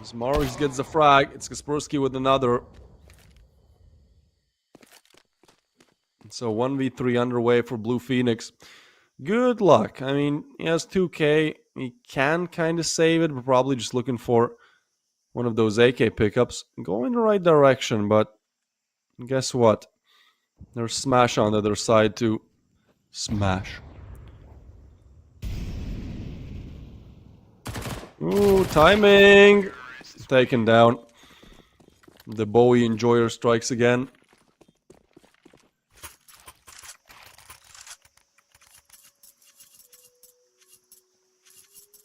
As Morris gets the frag, it's Kaspersky with another. So 1v3 underway for Blue Phoenix. Good luck. I mean, he has 2k. He can kind of save it, but probably just looking for one of those AK pickups. Go in the right direction, but guess what? There's Smash on the other side to smash. Ooh, timing! Taken down. The Bowie Enjoyer strikes again.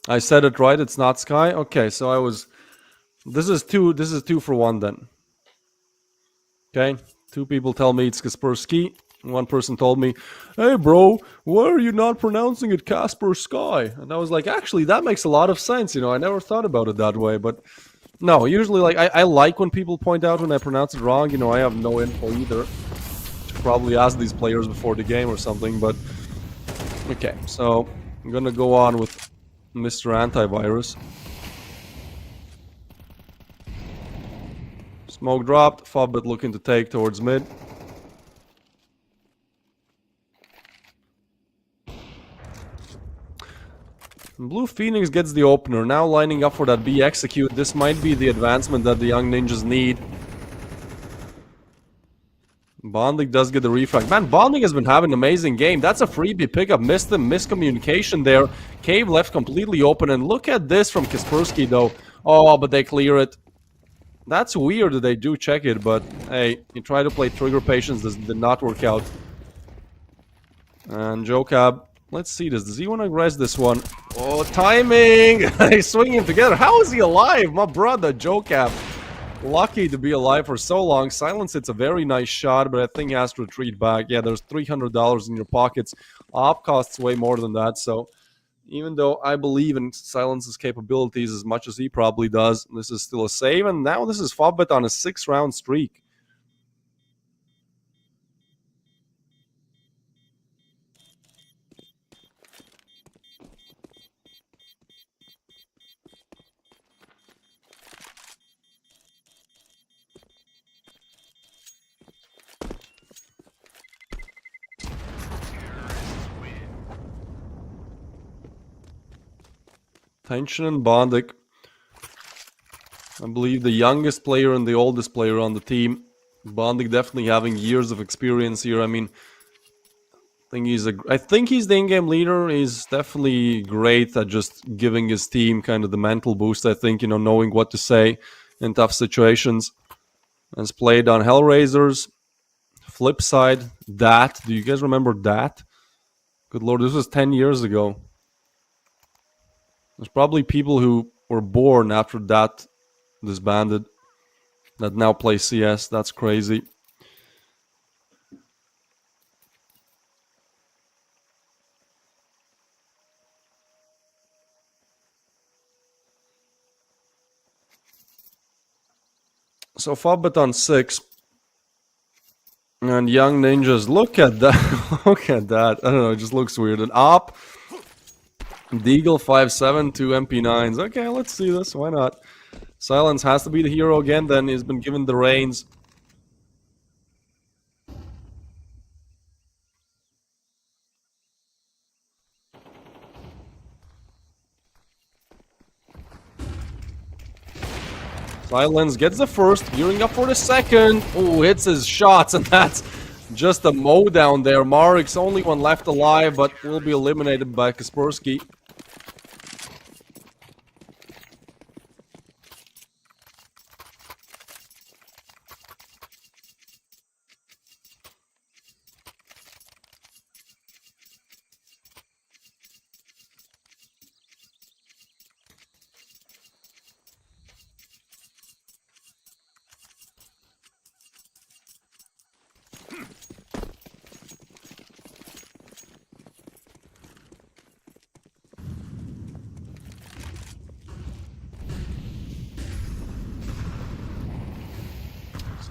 I said it right, it's not Sky. Okay, so I was... This is two for one then. Okay, 2 people tell me it's Kaspersky. 1 person told me, hey bro, why are you not pronouncing it Casper Sky? And I was like, actually, that makes a lot of sense, you know, I never thought about it that way, but... No, usually, like, I like when people point out when I pronounce it wrong, you know, I have no info either. Should probably ask these players before the game or something, but... Okay, so, I'm gonna go on with Mr. Antivirus. Smoke dropped, Favbet looking to take towards mid. Blue Phoenix gets the opener, now lining up for that B execute. This might be the advancement that the young ninjas need. Bonding does get the refrag. Man, Bonding has been having an amazing game. That's a freebie pickup. Missed him, miscommunication there. Cave left completely open, and look at this from Kaspersky though. Oh, but they clear it. That's weird that they do check it, but hey, you try to play trigger patience, this did not work out. And Jocab, let's see this. Does he want to res this one? Oh, timing! They swing him together. How is he alive? My brother, Jocab. Lucky to be alive for so long. Silence, it's a very nice shot, but I think he has to retreat back. Yeah, there's $300 in your pockets. Op costs way more than that, so even though I believe in Silence's capabilities as much as he probably does, this is still a save, and now this is Favbet on a 6-round streak. Tension and Bondic. I believe the youngest player and the oldest player on the team. Bondic definitely having years of experience here. I mean, I think he's the in-game leader. He's definitely great at just giving his team kind of the mental boost, I think, you know, knowing what to say in tough situations. Has played on Hellraisers. Flip side, that. Do you guys remember that? Good lord, this was 10 years ago. There's probably people who were born after that disbanded that now play CS. That's crazy. So Favbet on 6. And Young Ninjas, look at that. Look at that. I don't know, it just looks weird. And Op. Deagle 5-7, 2 MP9s. Okay, let's see this. Why not? Silence has to be the hero again, then he's been given the reins. Silence gets the first, gearing up for the second. Oh, hits his shots, and that's just a mow down there. Marik's only one left alive, but will be eliminated by Kaspersky.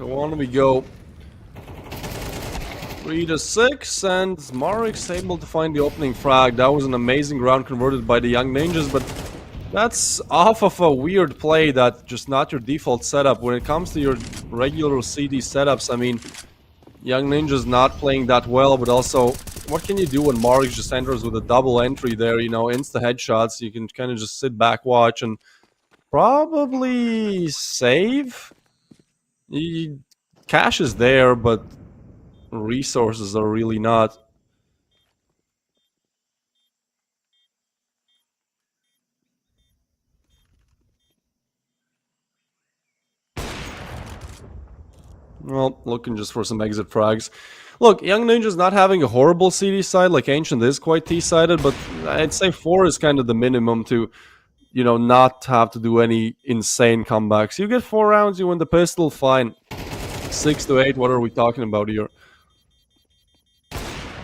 So on we go. 3-6, and Marik's able to find the opening frag. That was an amazing round converted by the Young Ninjas, but that's off of a weird play that just not your default setup. When it comes to your regular CD setups, I mean, Young Ninja's not playing that well, but also, what can you do when Marik just enters with a double entry there, you know, insta headshots? You can kind of just sit back, watch, and probably save? Cash is there, but resources are really not. Well, looking just for some exit frags. Look, Young Ninja's not having a horrible CD side, like Ancient is quite T-sided, but I'd say 4 is kind of the minimum to, you know, not have to do any insane comebacks. You get 4 rounds, you win the pistol, fine. 6-8, what are we talking about here?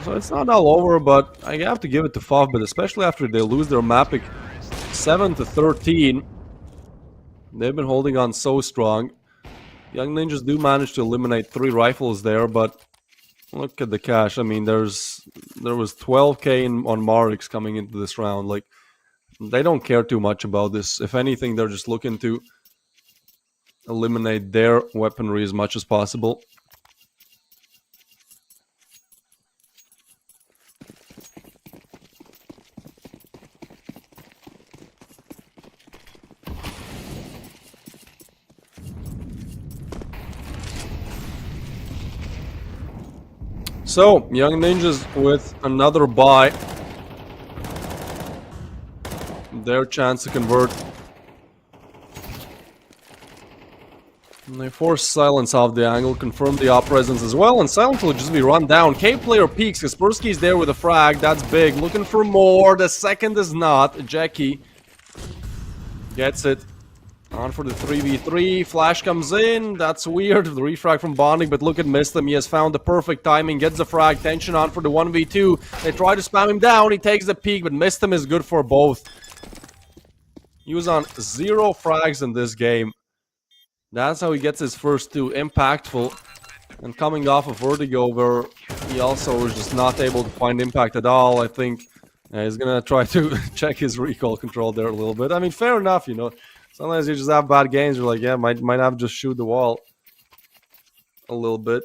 So it's not all over, but I have to give it to FUF, but especially after they lose their Mapic 7-13. They've been holding on so strong. Young Ninjas do manage to eliminate 3 rifles there, but look at the cash. I mean, there was 12k on Marix coming into this round. Like, they don't care too much about this. If anything, they're just looking to eliminate their weaponry as much as possible. So, Young Ninjas with another buy. Their chance to convert. And they force Silence off the angle, confirm the op presence as well, and Silence will just be run down. K-player peeks, Kaspersky's there with a frag, that's big, looking for more, the second is not. Jackie gets it. On for the 3v3, flash comes in, that's weird, the refrag from Bonding, but look at Mistim, he has found the perfect timing, gets the frag, tension on for the 1v2, they try to spam him down, he takes the peek, but Mistim is good for both. He was on 0 frags in this game. That's how he gets his first 2, impactful, and coming off of Vertigo where he also was just not able to find impact at all. I think he's gonna try to check his recoil control there a little bit. I mean, fair enough, you know. Sometimes you just have bad games. You're like, yeah, might have to just shoot the wall a little bit.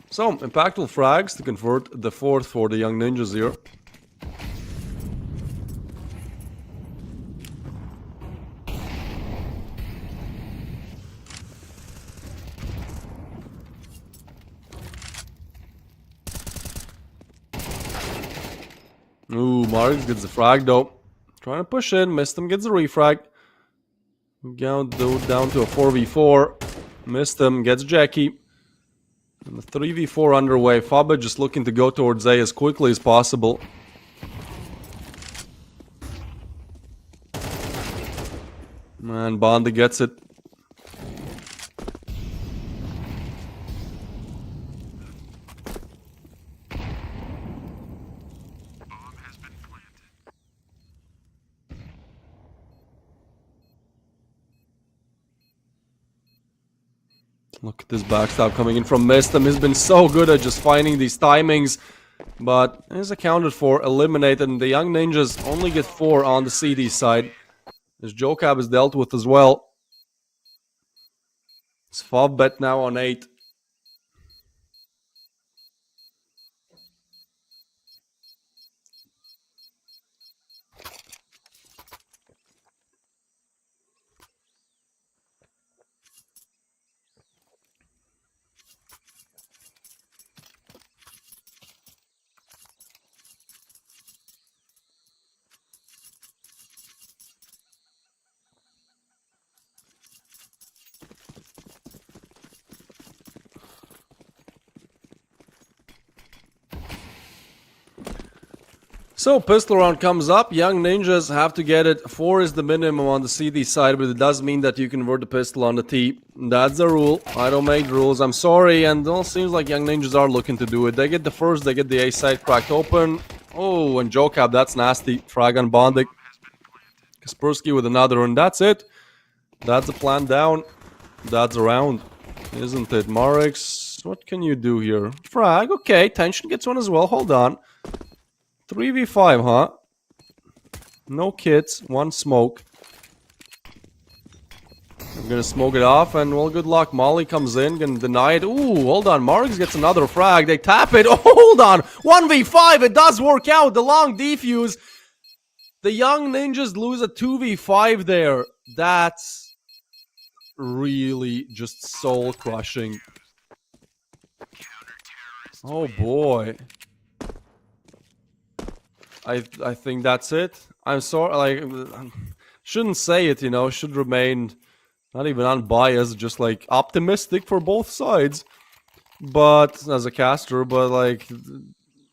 So, impactful frags to convert the 4th for the Young Ninjas here. Ooh, Marks gets the frag though. Trying to push in, Mistim gets the refrag. Down to a 4v4. Mistim gets Jackie. And the 3v4 underway. Faba just looking to go towards A as quickly as possible. And Bonda gets it. Look at this backstab coming in from Mistem. He's been so good at just finding these timings. But is accounted for, eliminated, and the Young Ninjas only get 4 on the CD side. As Jocab is dealt with as well. It's Favbet now on 8. So, pistol round comes up. Young Ninjas have to get it. 4 is the minimum on the CD side, but it does mean that you convert the pistol on the T. That's the rule. I don't make rules. I'm sorry, and it seems like Young Ninjas are looking to do it. They get the first, they get the A side cracked open. Oh, and Jocab, that's nasty. Frag on Bondik. Kaspersky with another, and that's it. That's the plan down. That's a round, isn't it? Marix, what can you do here? Frag, okay. Tension gets one as well. Hold on. 3v5, huh? No kits, 1 smoke. I'm gonna smoke it off, and well, good luck. Molly comes in, gonna deny it. Ooh, hold on. Marks gets another frag. They tap it. Oh, hold on. 1v5. It does work out. The long defuse. The Young Ninjas lose a 2v5 there. That's really just soul crushing. Oh boy. I think that's it. I'm sorry, like, shouldn't say it, you know, should remain not even unbiased, just like optimistic for both sides. But as a caster, but like,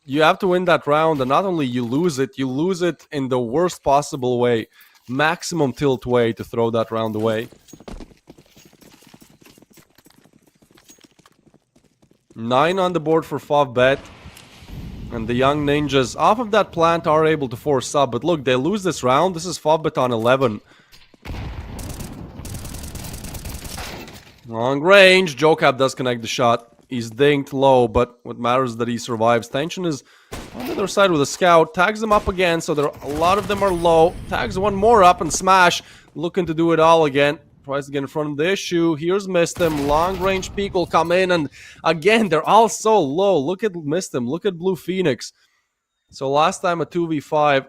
you have to win that round, and not only you lose it in the worst possible way, maximum tilt way to throw that round away. 9 on the board for Favbet. And the Young Ninjas, off of that plant, are able to force sub. But look, they lose this round. This is Favbet on 11. Long range. Jocab does connect the shot. He's dinked low, but what matters is that he survives. Tension is on the other side with a scout. Tags them up again, so a lot of them are low. Tags one more up and smash. Looking to do it all again. Tries to get in front of the issue. Here's Mistem. Long range peek will come in. And again, they're all so low. Look at Mistem. Look at Blue Phoenix. So last time a 2v5.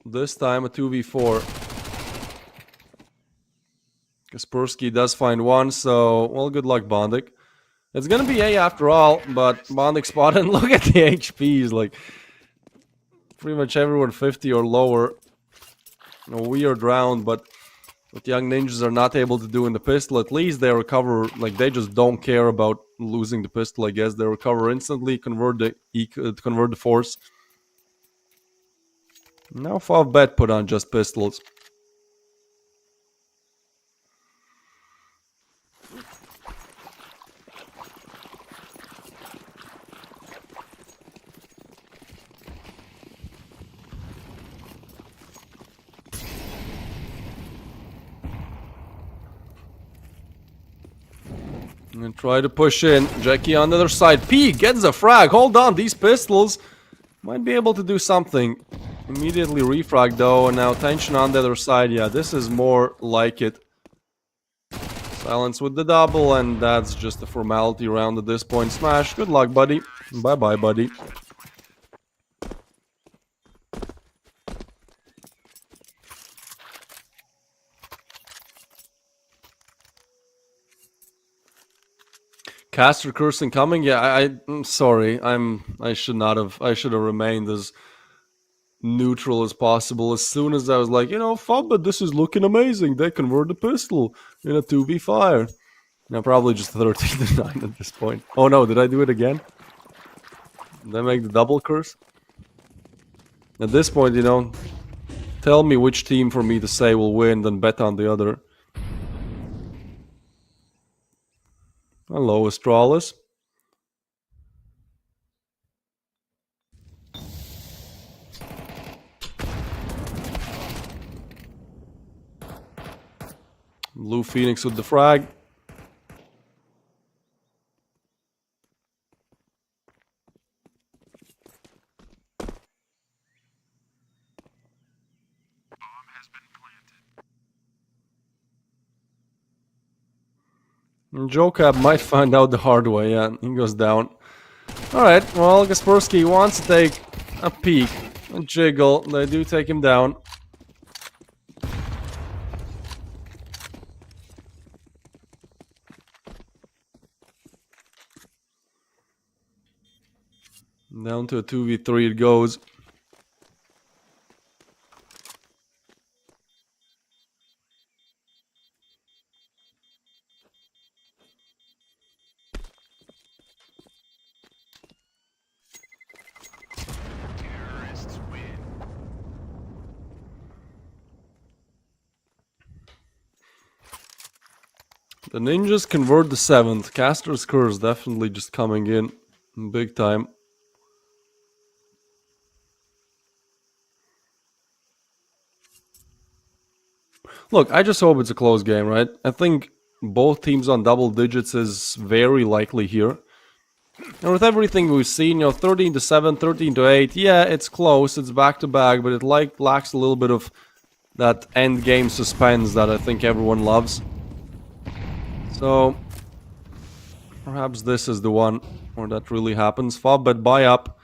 This time a 2v4. Kaspersky does find one. So, well, good luck, Bondik. It's going to be A after all. But Bondik spotted. And look at the HPs. Like, pretty much everyone 50 or lower. A weird round, but what Young Ninjas are not able to do in the pistol, at least they recover, like, they just don't care about losing the pistol, I guess. They recover instantly, convert the force. Now Favbet put on just pistols. And try to push in. Jackie on the other side. P gets a frag. Hold on. These pistols might be able to do something. Immediately refrag though. And now Tension on the other side. Yeah, this is more like it. Silence with the double. And that's just a formality round at this point. Smash. Good luck, buddy. Bye-bye, buddy. Caster cursing coming? Yeah, I'm sorry. I should have remained as neutral as possible. As soon as I was like, you know, Favbet, this is looking amazing. They convert the pistol in a 2v5. Now probably just 13-9 at this point. Oh no, did I do it again? Did I make the double curse? At this point, you know, tell me which team for me to say will win, then bet on the other. Hello, Astralis. Blue Phoenix with the frag. And JoCab might find out the hard way, yeah, he goes down. Alright, well, Kaspersky wants to take a peek, a jiggle. They do take him down. Down to a 2v3 it goes. The ninjas convert the 7th. Caster's Curse definitely just coming in big time. Look, I just hope it's a close game, right? I think both teams on double digits is very likely here. And with everything we've seen, 13 to 7, 13 to 8, yeah, it's close, it's back to back, but it lacks a little bit of that end game suspense that I think everyone loves. So, perhaps this is the one where that really happens. Fobbet buy up.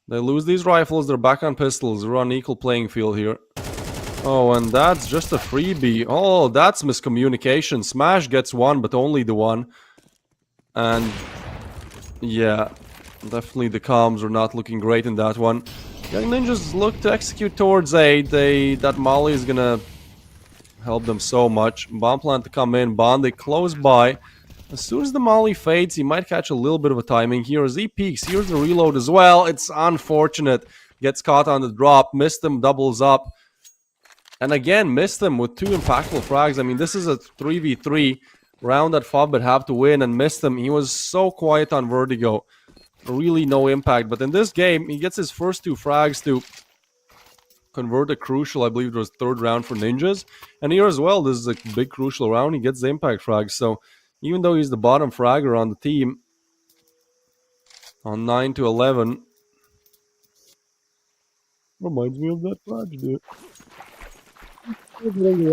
They lose these rifles, they're back on pistols. We're on equal playing field here. Oh, and that's just a freebie. Oh, that's miscommunication. Smash gets one, but only the one. And yeah, definitely the comms are not looking great in that one. Young Ninjas look to execute towards A. That Molly is gonna help them so much. Bomb plant to come in. Bond, they close by. As soon as the Molly fades, he might catch a little bit of a timing here as he peeks. Here's the reload as well. It's unfortunate. Gets caught on the drop. Missed him, doubles up. And again, missed him with 2 impactful frags. I mean, this is a 3v3 round that Fobbet have to win and missed him. He was so quiet on Vertigo. Really no impact. But in this game, he gets his first 2 frags to convert a crucial, I believe it was 3rd round for Ninjas. And here as well, this is a big crucial round. He gets the impact frags. So even though he's the bottom fragger on the team, on 9 to 11, reminds me of that frag, dude. Nothing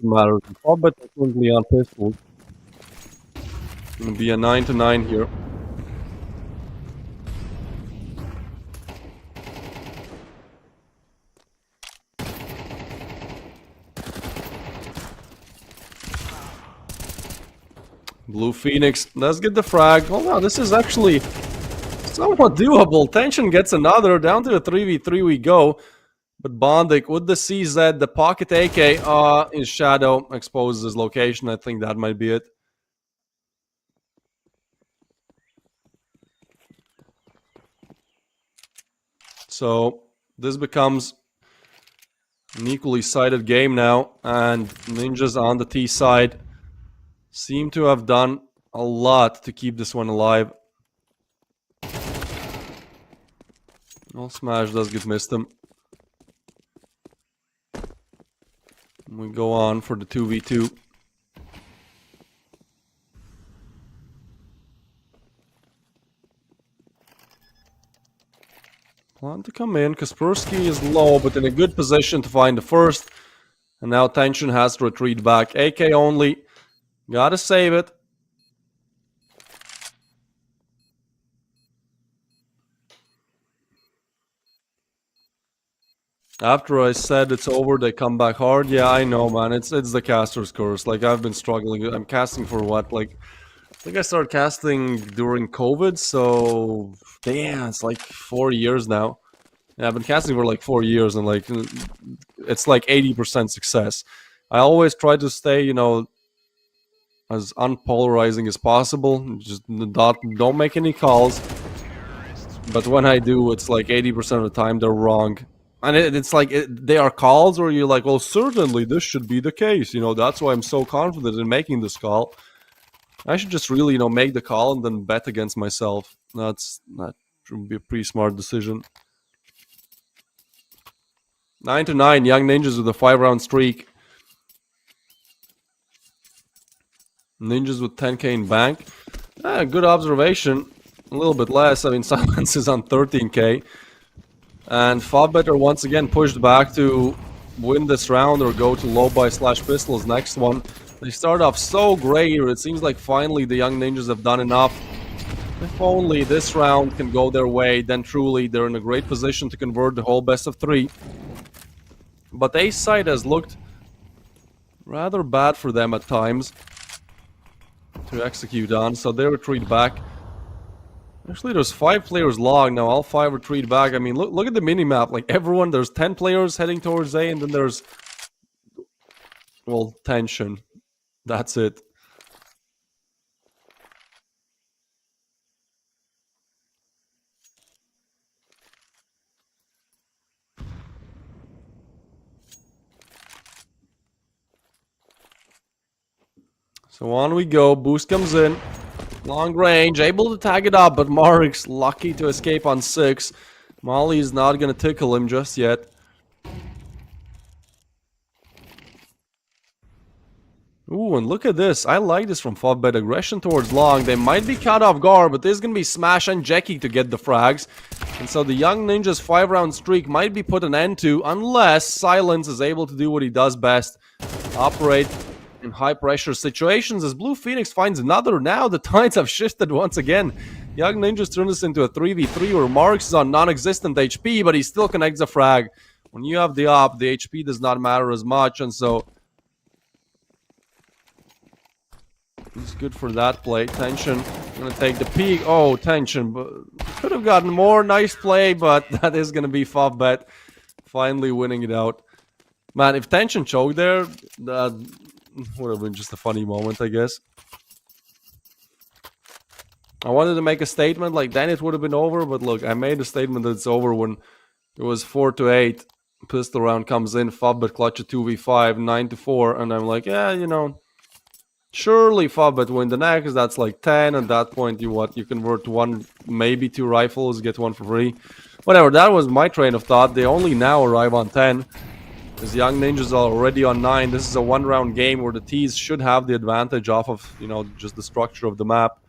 matters. Fobbet is currently on pistols. Gonna be a 9 to 9 here. Blue Phoenix does get the frag. Oh wow, this is actually somewhat doable. Tension gets another. Down to a 3v3 we go. But Bondik with the CZ, the pocket AK, in shadow, exposes his location. I think that might be it. So this becomes an equally sided game now, and Ninjas on the T side seem to have done a lot to keep this one alive. Well, Smash does get missed him. We go on for the 2v2. Plan to come in. Kaspersky is low, but in a good position to find the first. And now Tension has to retreat back. AK only. Gotta save it. After I said it's over, they come back hard. Yeah, I know, man. It's the caster's curse. Like, I've been struggling. I'm casting for what? Like, I think I started casting during COVID, so damn, it's like 4 years now. Yeah, I've been casting for like 4 years, and like, it's like 80% success. I always try to stay, as unpolarizing as possible. Just don't make any calls. But when I do, it's like 80% of the time they're wrong. And it's like, they are calls where you're like, well, certainly this should be the case. That's why I'm so confident in making this call. I should just really, make the call and then bet against myself. That should be a pretty smart decision. 9 to 9, Young Ninjas with a 5-round streak. Ninjas with 10k in bank. Good observation. A little bit less. I mean, Silence is on 13k. And Fobbet are once again pushed back to win this round or go to low buy / pistols next one. They start off so great here. It seems like finally the Young Ninjas have done enough. If only this round can go their way, then truly they're in a great position to convert the whole best of 3. But Ace side has looked rather bad for them at times to execute on, so they retreat back. Actually, there's 5 players logged now. All 5 retreat back. I mean, look at the minimap. Like, everyone, there's 10 players heading towards A, and then there's, well, tension. That's it. So on we go. Boost comes in. Long range, able to tag it up, but Mark's lucky to escape on 6. Molly is not going to tickle him just yet. Ooh, and look at this. I like this from Fovbet. Aggression towards long. They might be caught off guard, but there's going to be Smash and Jackie to get the frags. And so the Young Ninja's 5-round streak might be put an end to unless Silence is able to do what he does best. Operate in high-pressure situations as Blue Phoenix finds another. Now the tides have shifted once again. Young Ninjas turn this into a 3v3 where Marks is on non-existent HP, but he still connects a frag. When you have the op, the HP does not matter as much, and so it's good for that play. Tension gonna take the peak. Oh, Tension, but could have gotten more. Nice play, but that is gonna be Fovbet finally winning it out. Man, if Tension choked there, that would have been just a funny moment, I guess. I wanted to make a statement like then it would have been over, but look, I made a statement that it's over when it was 4-8. Pistol round comes in, Fovbet clutch a 2v5, 9-4, and I'm like, yeah, you know, surely Fovbet win the next. That's like 10. At that point, you convert 1, maybe 2 rifles, get 1 for free. Whatever, that was my train of thought. They only now arrive on 10. Because Young Ninjas are already on 9. This is a 1-round game where the T's should have the advantage off of, you know, just the structure of the map.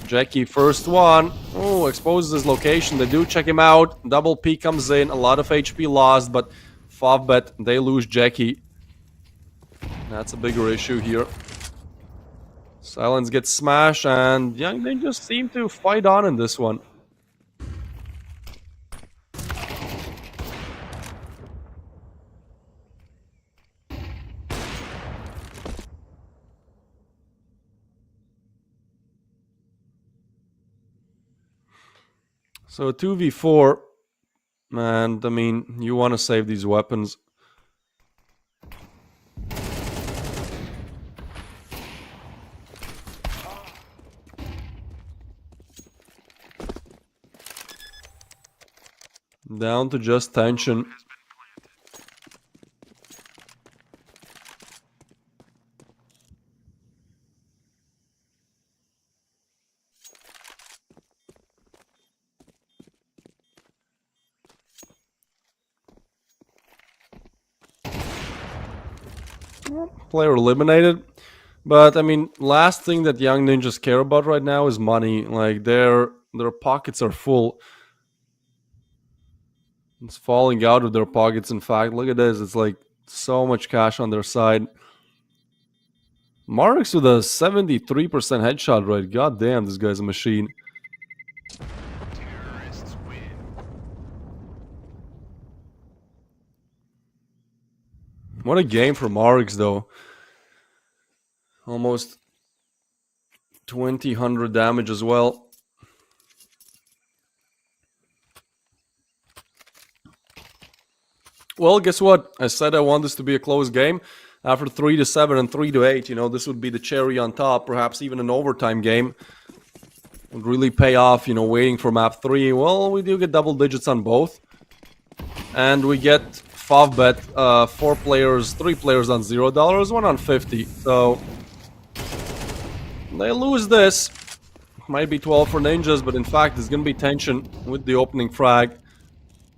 Jackie, first one. Oh, exposes his location. They do check him out. Double P comes in. A lot of HP lost, but Fovbet, they lose Jackie. That's a bigger issue here. Silence gets smashed, and Young Ninjas seem to fight on in this one. So 2v4, and I mean, you want to save these weapons. Down to just Tension. Player eliminated. But I mean, last thing that Young Ninjas care about right now is money. Like their pockets are full. It's falling out of their pockets. In fact, look at this. It's like so much cash on their side. Marks with a 73% headshot rate. God damn, this guy's a machine. What a game for Marks, though. Almost 2,000 damage as well. Well, guess what? I said I want this to be a close game. After 3-7 and 3-8, you know, this would be the cherry on top. Perhaps even an overtime game would really pay off, you know, waiting for map 3. Well, we do get double digits on both. And we get Fovbet, 3 players on $0, 1 on 50. So they lose this. Might be 12 for Ninjas, but in fact, there's going to be Tension with the opening frag.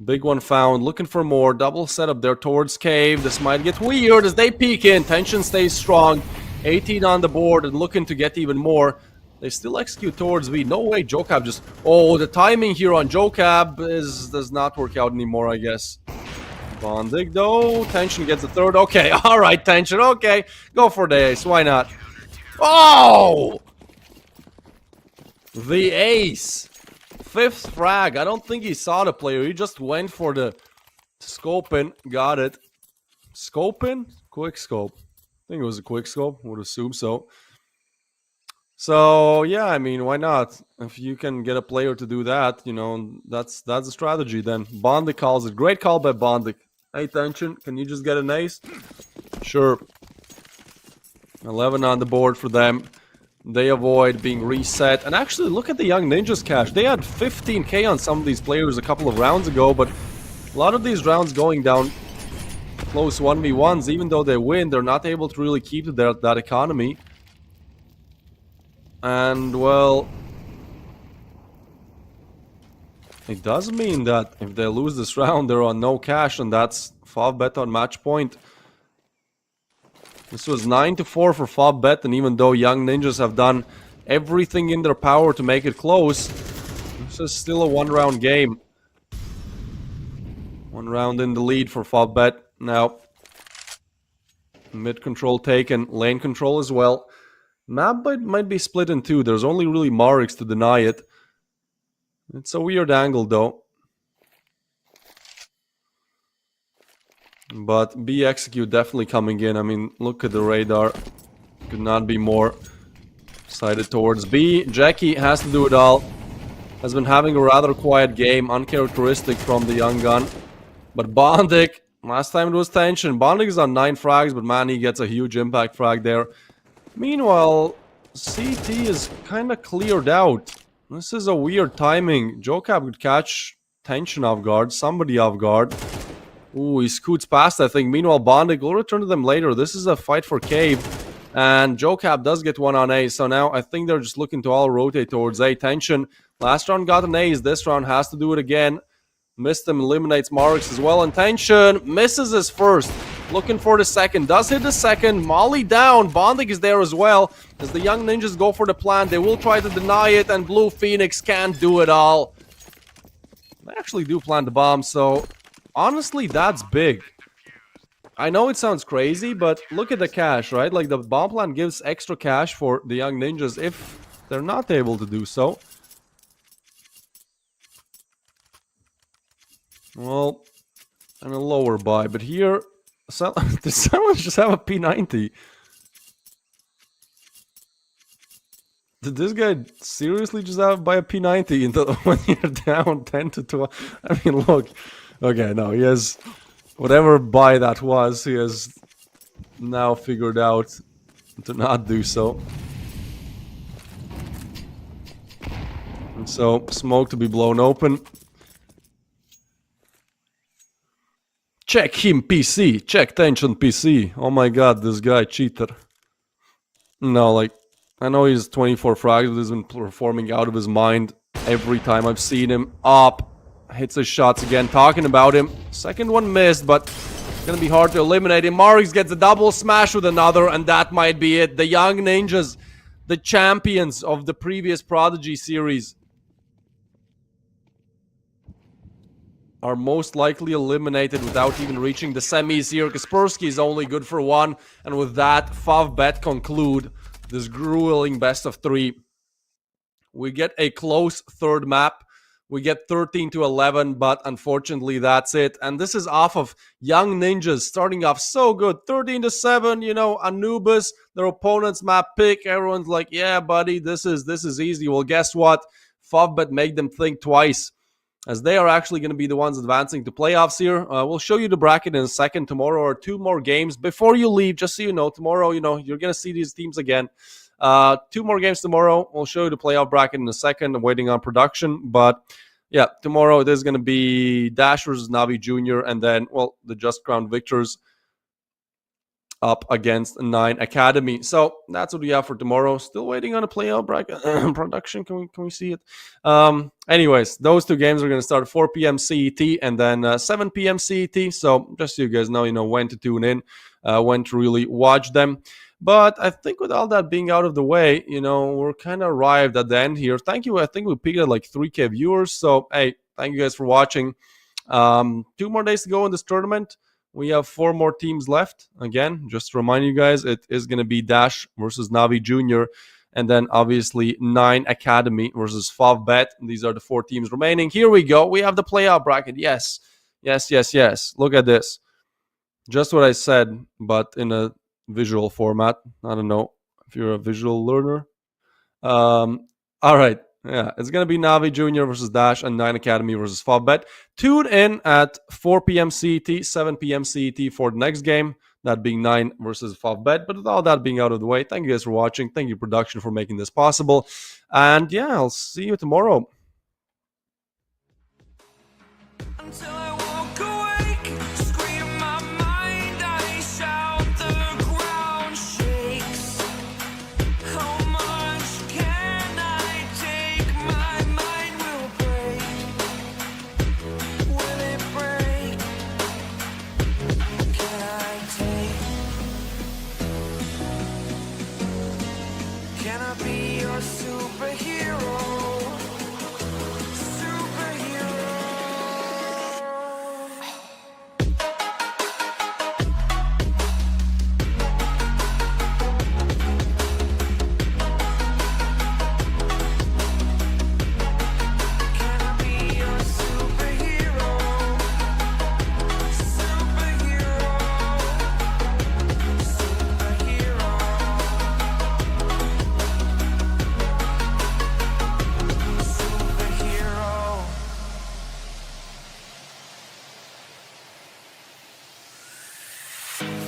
Big one found, looking for more. Double setup there towards Cave. This might get weird as they peek in. Tension stays strong. 18 on the board and looking to get even more. They still execute towards V. No way Jocab just... Oh, the timing here on Jocab does not work out anymore, I guess. Bondig though. Tension gets the third. Okay, alright, Tension. Okay, go for the ace. Why not? Oh! The ace. 5th frag. I don't think he saw the player. He just went for the scoping. Got it. Scoping? Quick scope. I think it was a quick scope. Would assume so. So yeah, I mean, why not? If you can get a player to do that, you know, that's a strategy then. Bondik calls it. Great call by Bondik. Hey, Tension, can you just get an ace? Sure. 11 on the board for them. They avoid being reset. And actually, look at the Young Ninjas cash. They had 15k on some of these players a couple of rounds ago, but a lot of these rounds going down close 1v1s. Even though they win, they're not able to really keep that economy. And, well, it does mean that if they lose this round, they're on no cash, and that's Favbet on match point. This was 9-4 for Favbet, and even though Young Ninjas have done everything in their power to make it close, this is still a one-round game. 1 round in the lead for Favbet. Now, mid control taken, lane control as well. Map might be split in two. There's only really Marix to deny it. It's a weird angle, though. But B execute definitely coming in. I mean, look at the radar. Could not be more sighted towards B. Jackie has to do it all. Has been having a rather quiet game, uncharacteristic from the young gun. But Bondik, last time it was Tension. Bondik is on 9 frags, but man, he gets a huge impact frag there. Meanwhile, CT is kind of cleared out. This is a weird timing. Jocab could catch Tension off guard, somebody off guard. Ooh, he scoots past, I think. Meanwhile, Bondik will return to them later. This is a fight for Cave. And Jocab does get one on A. So now I think they're just looking to all rotate towards A. Tension. Last round got an Ace. This round has to do it again. Missed him, eliminates Marix as well. And Tension misses his first. Looking for the second. Does hit the second. Molly down. Bondik is there as well. As the Young Ninjas go for the plant, they will try to deny it. And Blue Phoenix can't do it all. They actually do plant the bomb, so honestly, that's big. I know it sounds crazy, but look at the cash, right? Like, the bomb plant gives extra cash for the Young Ninjas if they're not able to do so. Well, and a lower buy, but here, does someone just have a P90? Did this guy seriously just buy a P90 when you're down 10 to 12? I mean, look. Okay, no, he has... Whatever buy that was, he has now figured out to not do so. And so, smoke to be blown open. Check him, PC. Check Tension, PC. Oh my god, this guy, cheater. No, like, I know he's 24 frags, but he's been performing out of his mind every time I've seen him. Up. Hits his shots again, talking about him. Second one missed, but it's gonna be hard to eliminate him. Marix gets a double smash with another, and that might be it. The Young Ninjas, the champions of the previous Prodigy series, are most likely eliminated without even reaching the semis here. Kaspersky is only good for 1, and with that, Favbet conclude this grueling best of 3. We get a close third map. We get 13 to 11, but unfortunately that's it. And this is off of Young Ninjas starting off so good. 13 to 7, you know, Anubis, their opponent's map pick. Everyone's like, yeah, buddy, this is easy. Well, guess what? Favbet made them think twice, as they are actually going to be the ones advancing to playoffs here. We'll show you the bracket in a second. Tomorrow are 2 more games. Before you leave, just so you know, tomorrow, you know, you're going to see these teams again. 2 more games tomorrow. We'll show you the playoff bracket in a second. I'm waiting on production. But yeah, tomorrow there's going to be Dash versus Navi Jr. And then, well, the Just Crowned victors up against 9 Academy. So that's what we have for tomorrow. Still waiting on a playoff bracket production. Can we see it? Anyways, those 2 games are going to start at 4 p.m. CET and then 7 p.m. CET. So just so you guys know, when to tune in, when to really watch them. But I think with all that being out of the way, we're kind of arrived at the end here. Thank you. I think we peaked at like 3K viewers. So, hey, thank you guys for watching. 2 more days to go in this tournament. We have 4 more teams left. Again, just to remind you guys, it is going to be Dash versus Navi Junior, and then obviously 9 Academy versus Favbet. These are the 4 teams remaining. Here we go. We have the playoff bracket. Yes. Look at this. Just what I said, but in a visual format. I don't know if you're a visual learner. All right. Yeah, it's going to be Navi Junior versus Dash and 9 Academy versus Favbet. Tune in at 4 p.m. CET, 7 p.m. CET for the next game, that being 9 versus Favbet. But with all that being out of the way, thank you guys for watching. Thank you, production, for making this possible. And yeah, I'll see you tomorrow. Until I walk awake, scream my mind, I shout, the ground shakes. How much can I take? My mind will break. Will it break? Can I take? Can I be your superhero?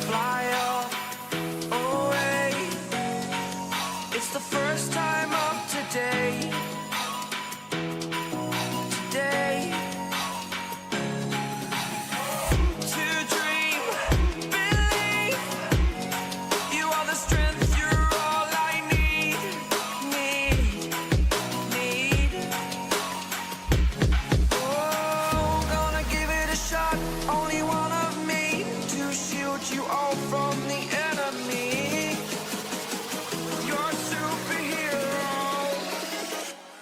Fly away. It's the first time of today. To dream, believe. You are the strength, you're all I need. Oh, gonna give it a shot. Only one of me to shield you all from the enemy. You're a superhero.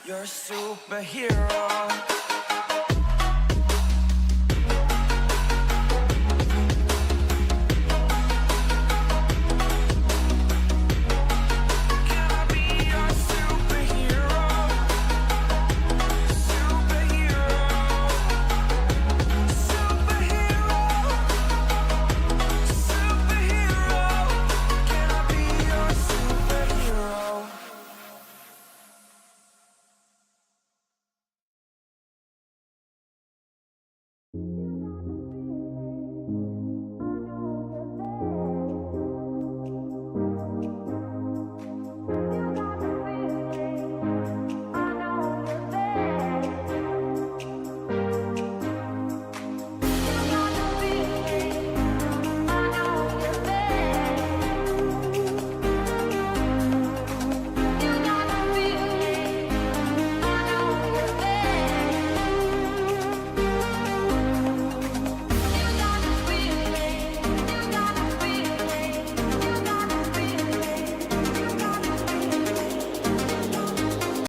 You're a superhero.